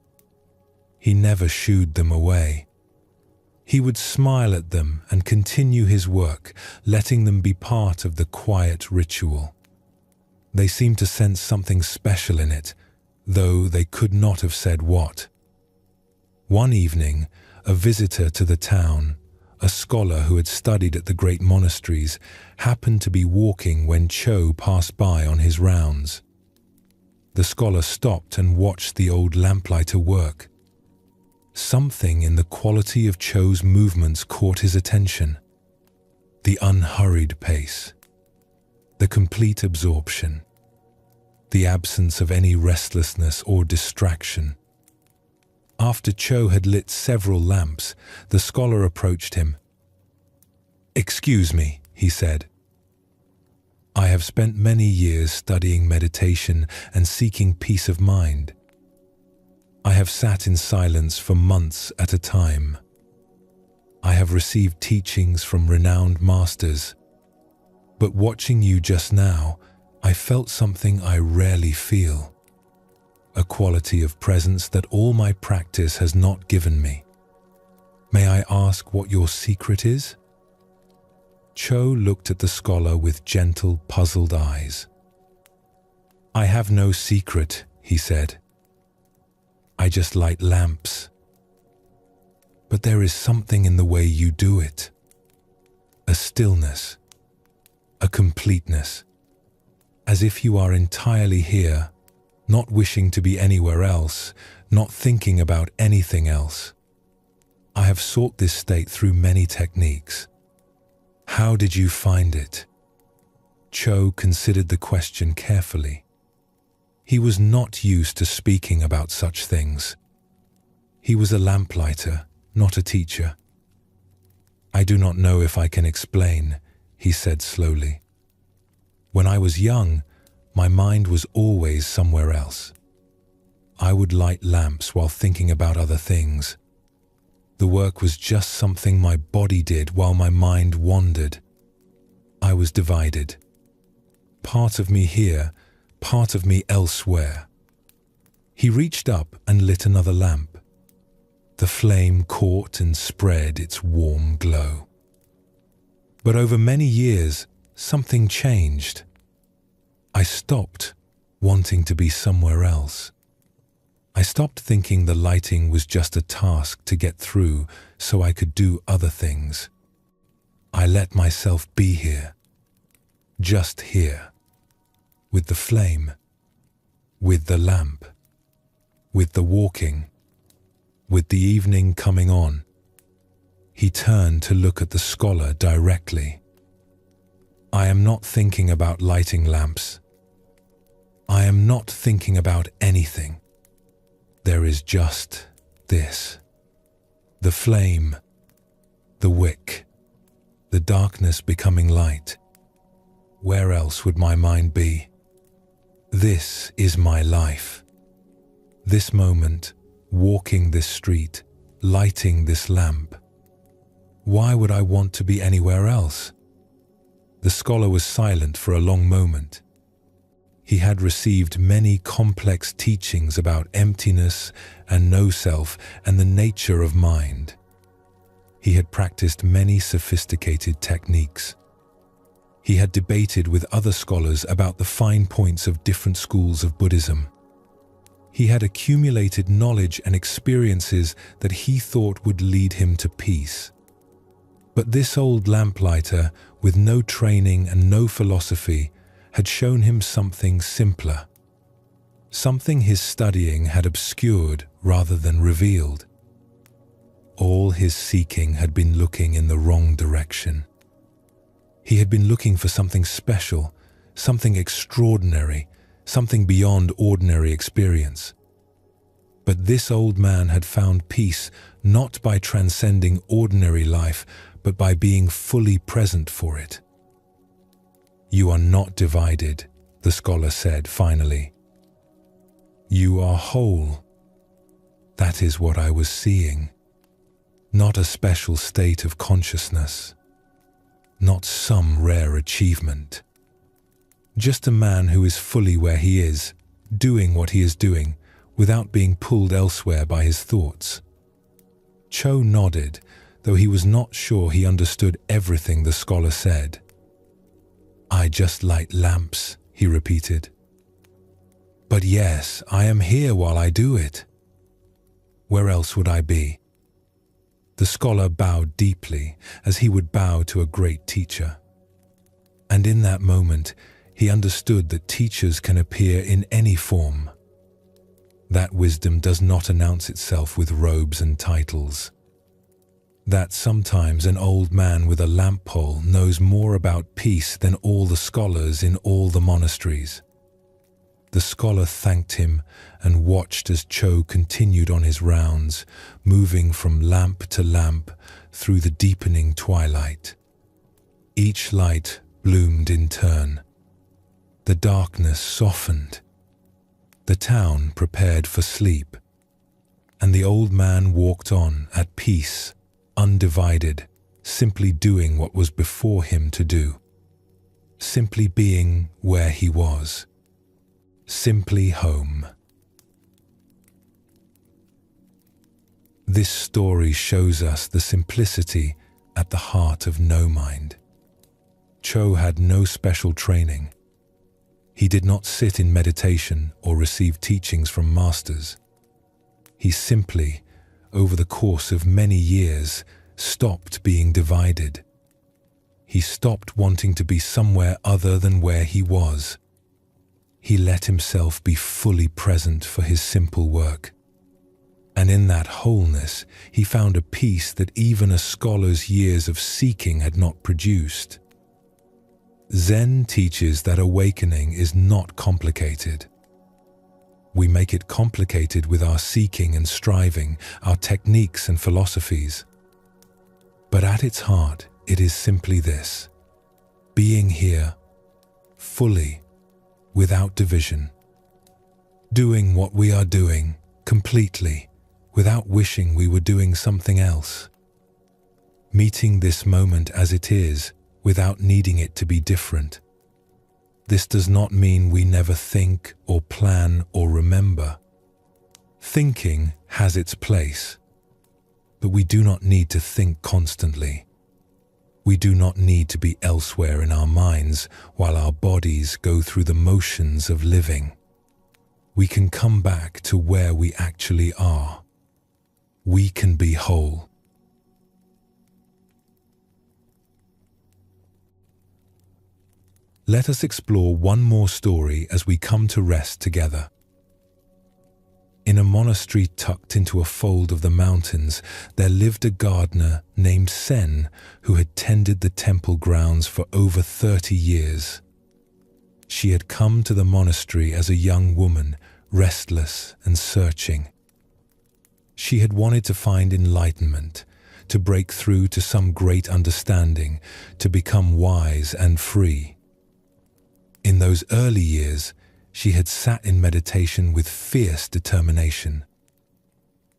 He never shooed them away. He would smile at them and continue his work, letting them be part of the quiet ritual. They seemed to sense something special in it, though they could not have said what. One evening, a visitor to the town, a scholar who had studied at the great monasteries, happened to be walking when Cho passed by on his rounds. The scholar stopped and watched the old lamplighter work. Something in the quality of Cho's movements caught his attention. The unhurried pace. The complete absorption. The absence of any restlessness or distraction. After Cho had lit several lamps, the scholar approached him, "Excuse me," he said. "I have spent many years studying meditation and seeking peace of mind. I have sat in silence for months at a time. I have received teachings from renowned masters. But watching you just now, I felt something I rarely feel. A quality of presence that all my practice has not given me. May I ask what your secret is?" Cho looked at the scholar with gentle, puzzled eyes. "I have no secret," he said. "I just light lamps. But there is something in the way you do it. A stillness, a completeness, as if you are entirely here, not wishing to be anywhere else, not thinking about anything else. I have sought this state through many techniques. How did you find it?" Cho considered the question carefully. He was not used to speaking about such things. He was a lamplighter, not a teacher. "I do not know if I can explain," he said slowly. "When I was young, my mind was always somewhere else. I would light lamps while thinking about other things. The work was just something my body did while my mind wandered. I was divided. Part of me here, part of me elsewhere." He reached up and lit another lamp. The flame caught and spread its warm glow. But over many years, something changed. I stopped wanting to be somewhere else. I stopped thinking the lighting was just a task to get through so I could do other things. I let myself be here, just here, with the flame, with the lamp, with the walking, with the evening coming on. He turned to look at the scholar directly. "I am not thinking about lighting lamps. I am not thinking about anything. There is just this. The flame, the wick, the darkness becoming light. Where else would my mind be? This is my life. This moment, walking this street, lighting this lamp. Why would I want to be anywhere else?" The scholar was silent for a long moment. He had received many complex teachings about emptiness and no-self and the nature of mind. He had practiced many sophisticated techniques. He had debated with other scholars about the fine points of different schools of Buddhism. He had accumulated knowledge and experiences that he thought would lead him to peace. But this old lamplighter, with no training and no philosophy, had shown him something simpler, something his studying had obscured rather than revealed. All his seeking had been looking in the wrong direction. He had been looking for something special, something extraordinary, something beyond ordinary experience. But this old man had found peace not by transcending ordinary life, but by being fully present for it. "You are not divided," the scholar said finally. "You are whole. That is what I was seeing. Not a special state of consciousness. Not some rare achievement. Just a man who is fully where he is, doing what he is doing, without being pulled elsewhere by his thoughts." Cho nodded, though he was not sure he understood everything the scholar said. "I just light lamps," he repeated. "But yes, I am here while I do it. Where else would I be?" The scholar bowed deeply, as he would bow to a great teacher. And in that moment, he understood that teachers can appear in any form. That wisdom does not announce itself with robes and titles. That sometimes an old man with a lamp pole knows more about peace than all the scholars in all the monasteries. The scholar thanked him and watched as Cho continued on his rounds, moving from lamp to lamp through the deepening twilight. Each light bloomed in turn. The darkness softened. The town prepared for sleep. And the old man walked on at peace, undivided, simply doing what was before him to do. Simply being where he was. Simply home. This story shows us the simplicity at the heart of no mind. Cho had no special training. He did not sit in meditation or receive teachings from masters. He simply, over the course of many years, stopped being divided. He stopped wanting to be somewhere other than where he was. He let himself be fully present for his simple work. And in that wholeness, he found a peace that even a scholar's years of seeking had not produced. Zen teaches that awakening is not complicated. We make it complicated with our seeking and striving, our techniques and philosophies. But at its heart, it is simply this: being here, fully, without division. Doing what we are doing, completely, without wishing we were doing something else. Meeting this moment as it is, without needing it to be different. This does not mean we never think or plan or remember. Thinking has its place, but we do not need to think constantly. We do not need to be elsewhere in our minds while our bodies go through the motions of living. We can come back to where we actually are. We can be whole. Let us explore one more story as we come to rest together. In a monastery tucked into a fold of the mountains, there lived a gardener named Sen who had tended the temple grounds for over 30 years. She had come to the monastery as a young woman, restless and searching. She had wanted to find enlightenment, to break through to some great understanding, to become wise and free. In those early years, she had sat in meditation with fierce determination.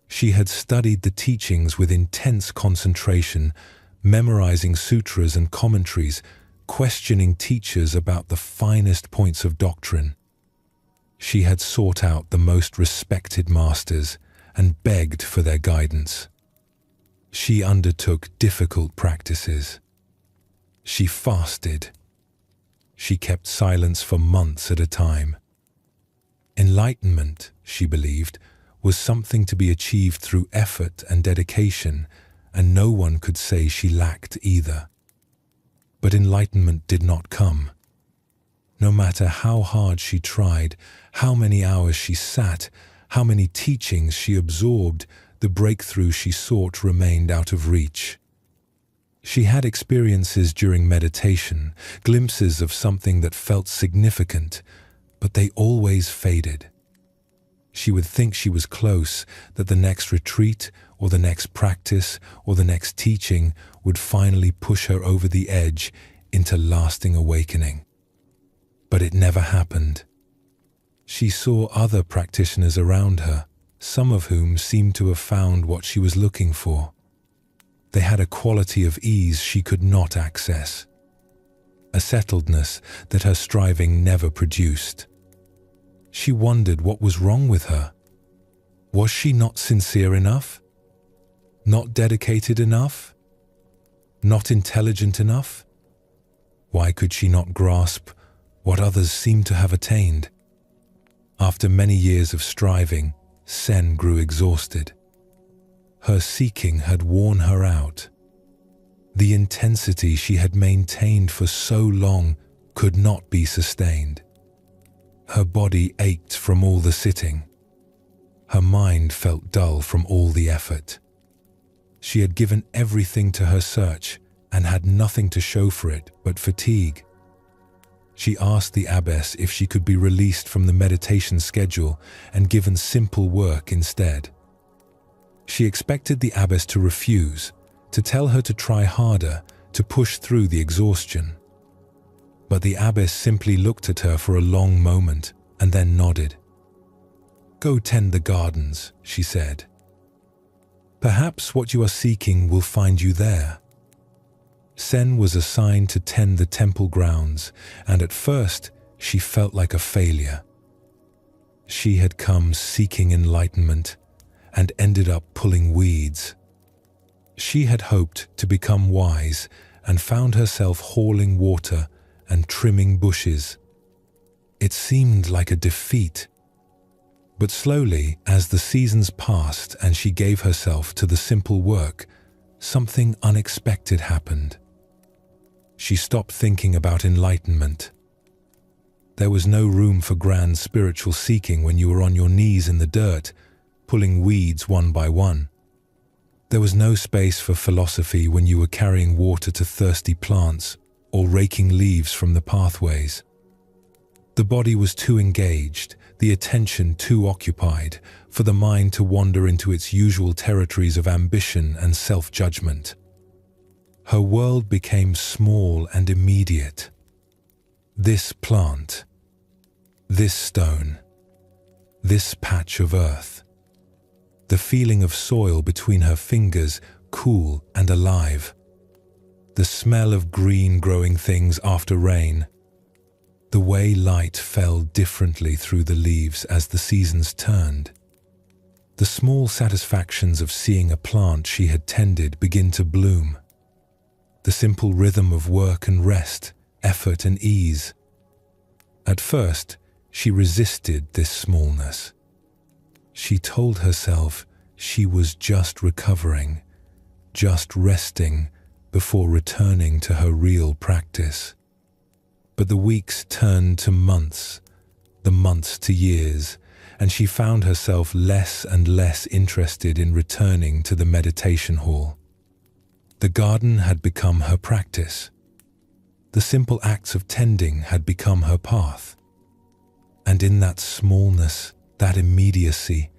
She had studied the teachings with intense concentration, memorizing sutras and commentaries, questioning teachers about the finest points of doctrine. She had sought out the most respected masters and begged for their guidance. She undertook difficult practices. She fasted. She kept silence for months at a time. Enlightenment, she believed, was something to be achieved through effort and dedication, and no one could say she lacked either. But enlightenment did not come. No matter how hard she tried, how many hours she sat, how many teachings she absorbed, the breakthrough she sought remained out of reach. She had experiences during meditation, glimpses of something that felt significant, but they always faded. She would think she was close, that the next retreat or the next practice or the next teaching would finally push her over the edge into lasting awakening. But it never happened. She saw other practitioners around her, some of whom seemed to have found what she was looking for. They had a quality of ease she could not access, a settledness that her striving never produced. She wondered what was wrong with her. Was she not sincere enough? Not dedicated enough? Not intelligent enough? Why could she not grasp what others seemed to have attained? After many years of striving, Sen grew exhausted. Her seeking had worn her out. The intensity she had maintained for so long could not be sustained. Her body ached from all the sitting. Her mind felt dull from all the effort. She had given everything to her search and had nothing to show for it but fatigue. She asked the abbess if she could be released from the meditation schedule and given simple work instead. She expected the abbess to refuse, to tell her to try harder, to push through the exhaustion. But the abbess simply looked at her for a long moment and then nodded. "Go tend the gardens," she said. "Perhaps what you are seeking will find you there." Sen was assigned to tend the temple grounds, and at first she felt like a failure. She had come seeking enlightenment and ended up pulling weeds. She had hoped to become wise and found herself hauling water and trimming bushes. It seemed like a defeat. But slowly, as the seasons passed and she gave herself to the simple work, something unexpected happened. She stopped thinking about enlightenment. There was no room for grand spiritual seeking when you were on your knees in the dirt, pulling weeds one by one. There was no space for philosophy when you were carrying water to thirsty plants or raking leaves from the pathways. The body was too engaged, the attention too occupied, for the mind to wander into its usual territories of ambition and self-judgment. Her world became small and immediate. This plant, this stone, this patch of earth. The feeling of soil between her fingers, cool and alive. The smell of green growing things after rain. The way light fell differently through the leaves as the seasons turned. The small satisfactions of seeing a plant she had tended begin to bloom. The simple rhythm of work and rest, effort and ease. At first, she resisted this smallness. She told herself she was just recovering, just resting before returning to her real practice. But the weeks turned to months, the months to years, and she found herself less and less interested in returning to the meditation hall. The garden had become her practice. The simple acts of tending had become her path. And in that smallness, that immediacy,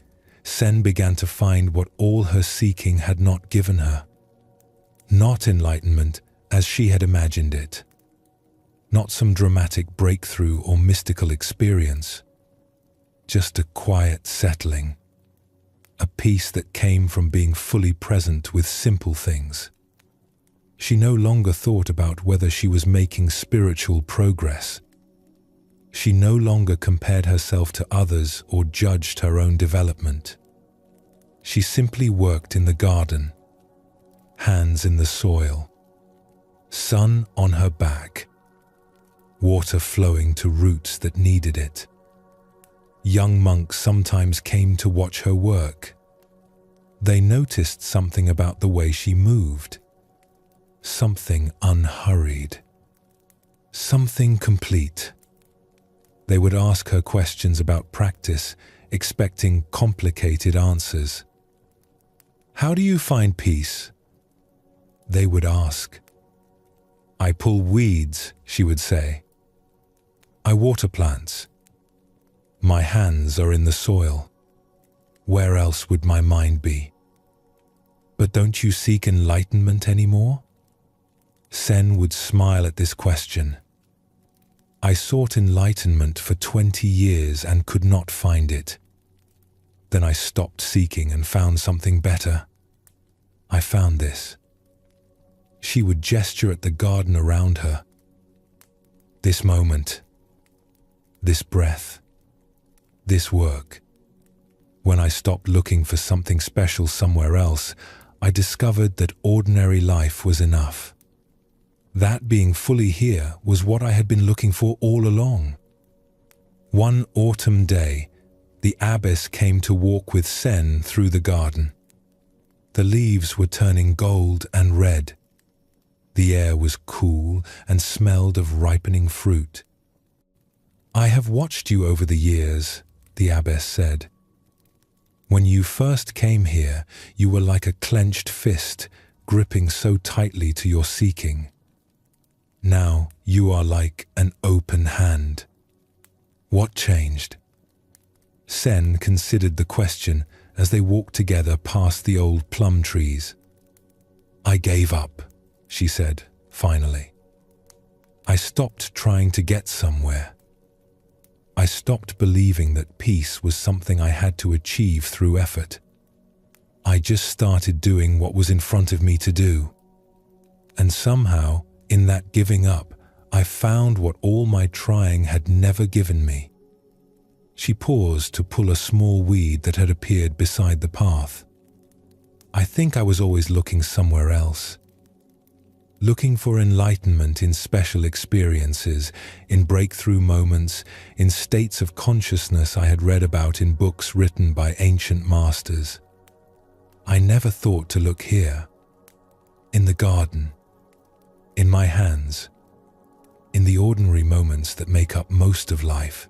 Sen began to find what all her seeking had not given her. Not enlightenment as she had imagined it. Not some dramatic breakthrough or mystical experience. Just a quiet settling. A peace that came from being fully present with simple things. She no longer thought about whether she was making spiritual progress. She no longer compared herself to others or judged her own development. She simply worked in the garden, hands in the soil, sun on her back, water flowing to roots that needed it. Young monks sometimes came to watch her work. They noticed something about the way she moved. Something unhurried. Something complete. They would ask her questions about practice, expecting complicated answers. "How do you find peace?" They would ask. "I pull weeds," she would say. "I water plants. My hands are in the soil. Where else would my mind be?" "But don't you seek enlightenment anymore?" Sen would smile at this question. "I sought enlightenment for 20 years and could not find it. Then I stopped seeking and found something better. I found this." She would gesture at the garden around her. "This moment, this breath, this work. When I stopped looking for something special somewhere else, I discovered that ordinary life was enough. That being fully here was what I had been looking for all along." One autumn day, the abbess came to walk with Sen through the garden. The leaves were turning gold and red. The air was cool and smelled of ripening fruit. "I have watched you over the years," the abbess said. "When you first came here, you were like a clenched fist, gripping so tightly to your seeking. Now you are like an open hand. What changed?" Sen considered the question as they walked together past the old plum trees. "I gave up," she said, finally. I stopped trying to get somewhere. I stopped believing that peace was something I had to achieve through effort. I just started doing what was in front of me to do. And somehow, in that giving up, I found what all my trying had never given me. She paused to pull a small weed that had appeared beside the path. I think I was always looking somewhere else. Looking for enlightenment in special experiences, in breakthrough moments, in states of consciousness I had read about in books written by ancient masters. I never thought to look here, in the garden, in my hands, in the ordinary moments that make up most of life.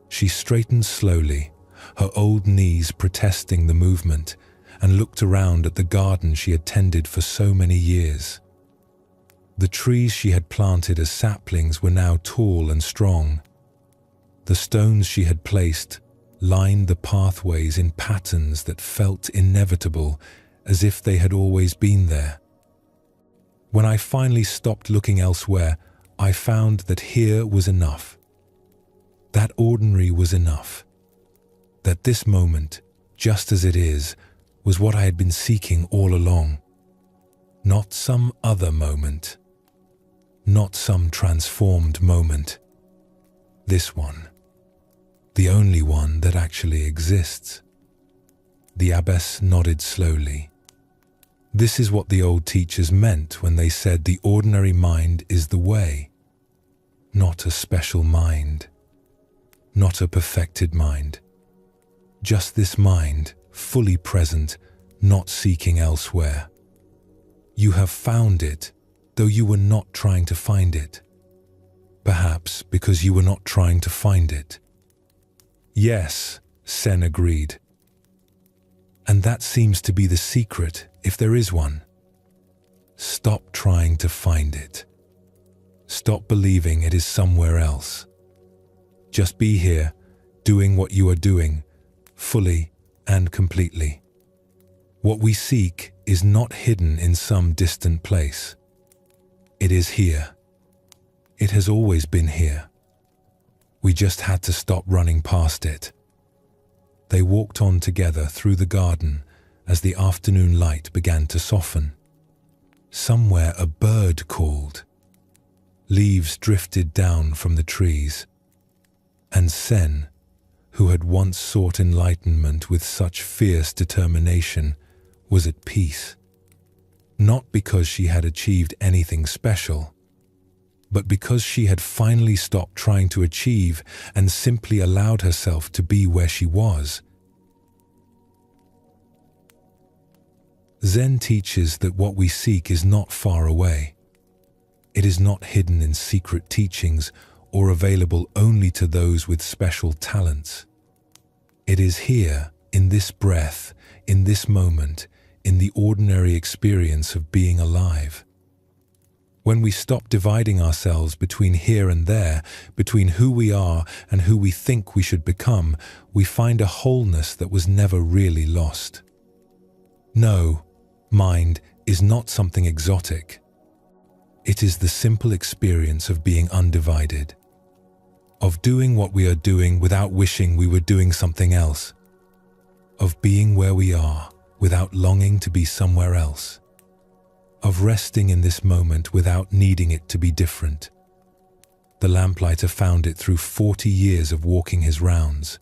She straightened slowly, her old knees protesting the movement, and looked around at the garden she had tended for so many years. The trees she had planted as saplings were now tall and strong. The stones she had placed lined the pathways in patterns that felt inevitable, as if they had always been there. When I finally stopped looking elsewhere, I found that here was enough. That ordinary was enough. That this moment, just as it is, was what I had been seeking all along. Not some other moment. Not some transformed moment. This one. The only one that actually exists. The abbess nodded slowly. This is what the old teachers meant when they said the ordinary mind is the way. Not a special mind. Not a perfected mind. Just this mind, fully present, not seeking elsewhere. You have found it, though you were not trying to find it. Perhaps because you were not trying to find it. Yes, Sen agreed. And that seems to be the secret, if there is one. Stop trying to find it. Stop believing it is somewhere else. Just be here, doing what you are doing, fully and completely. What we seek is not hidden in some distant place. It is here. It has always been here. We just had to stop running past it. They walked on together through the garden as the afternoon light began to soften. Somewhere a bird called. Leaves drifted down from the trees. And Sen, who had once sought enlightenment with such fierce determination, was at peace. Not because she had achieved anything special, but because she had finally stopped trying to achieve and simply allowed herself to be where she was. Zen teaches that what we seek is not far away. It is not hidden in secret teachings or available only to those with special talents. It is here, in this breath, in this moment, in the ordinary experience of being alive. When we stop dividing ourselves between here and there, between who we are and who we think we should become, we find a wholeness that was never really lost. No, mind is not something exotic. It is the simple experience of being undivided, of doing what we are doing without wishing we were doing something else, of being where we are without longing to be somewhere else, of resting in this moment without needing it to be different. The lamplighter found it through 40 years of walking his rounds.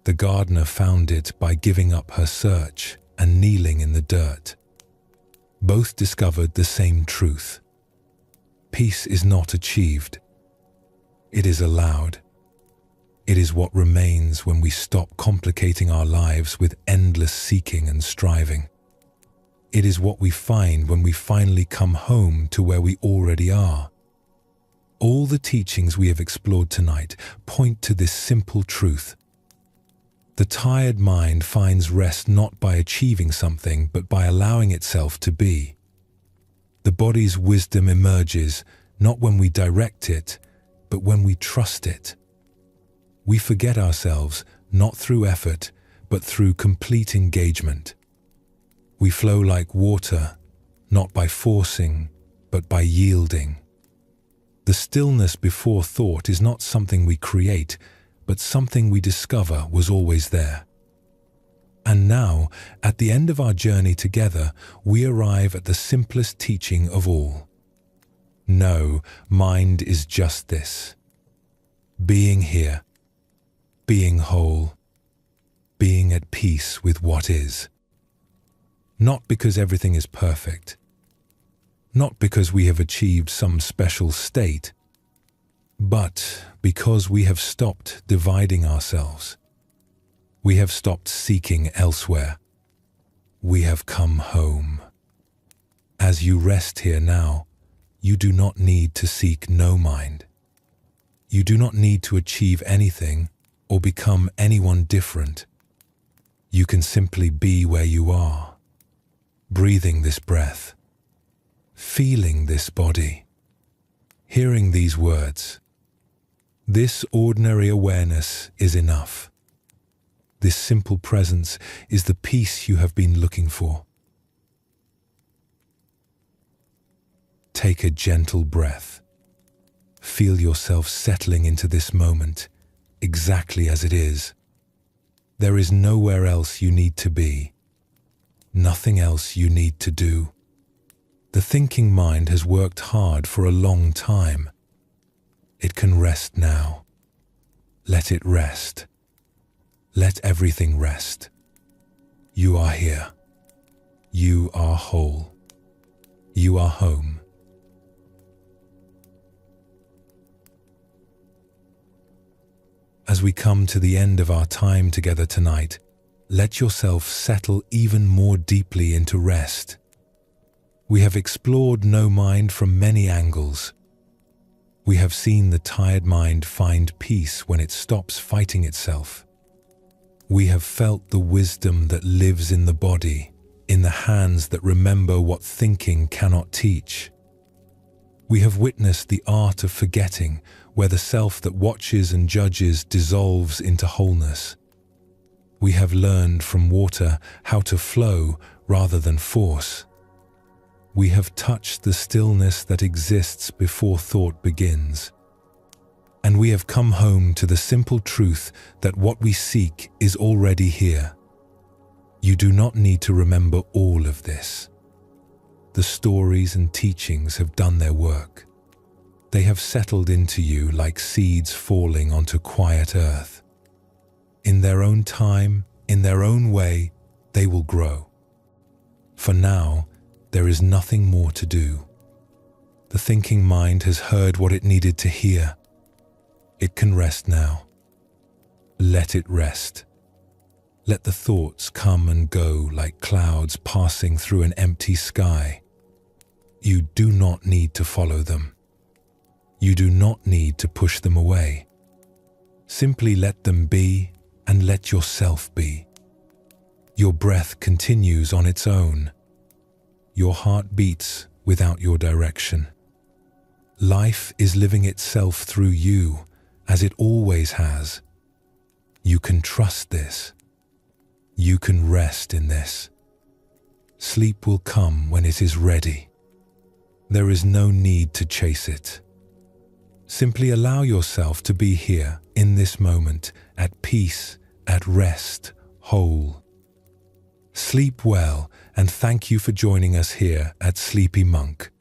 The gardener found it by giving up her search and kneeling in the dirt. Both discovered the same truth. Peace is not achieved. It is allowed. It is what remains when we stop complicating our lives with endless seeking and striving. It is what we find when we finally come home to where we already are. All the teachings we have explored tonight point to this simple truth. The tired mind finds rest not by achieving something, but by allowing itself to be. The body's wisdom emerges not when we direct it, but when we trust it. We forget ourselves not through effort, but through complete engagement. We flow like water, not by forcing, but by yielding. The stillness before thought is not something we create, but something we discover was always there. And now, at the end of our journey together, we arrive at the simplest teaching of all. No, mind is just this. Being here, being whole, being at peace with what is. Not because everything is perfect, not because we have achieved some special state, but because we have stopped dividing ourselves. We have stopped seeking elsewhere. We have come home. As you rest here now, you do not need to seek no mind. You do not need to achieve anything or become anyone different. You can simply be where you are, breathing this breath, feeling this body, hearing these words. This ordinary awareness is enough. This simple presence is the peace you have been looking for. Take a gentle breath. Feel yourself settling into this moment, exactly as it is. There is nowhere else you need to be, nothing else you need to do. The thinking mind has worked hard for a long time. It can rest now. Let it rest. Let everything rest. You are here. You are whole. You are home. As we come to the end of our time together tonight, let yourself settle even more deeply into rest. We have explored no mind from many angles. We have seen the tired mind find peace when it stops fighting itself. We have felt the wisdom that lives in the body, in the hands that remember what thinking cannot teach. We have witnessed the art of forgetting, where the self that watches and judges dissolves into wholeness. We have learned from water how to flow rather than force. We have touched the stillness that exists before thought begins. And we have come home to the simple truth that what we seek is already here. You do not need to remember all of this. The stories and teachings have done their work. They have settled into you like seeds falling onto quiet earth. In their own time, in their own way, they will grow. For now, there is nothing more to do. The thinking mind has heard what it needed to hear. It can rest now. Let it rest. Let the thoughts come and go like clouds passing through an empty sky. You do not need to follow them. You do not need to push them away. Simply let them be and let yourself be. Your breath continues on its own. Your heart beats without your direction. Life is living itself through you, as it always has. You can trust this. You can rest in this. Sleep will come when it is ready. There is no need to chase it. Simply allow yourself to be here, in this moment, at peace, at rest, whole. Sleep well, and thank you for joining us here at Sleepy Monk.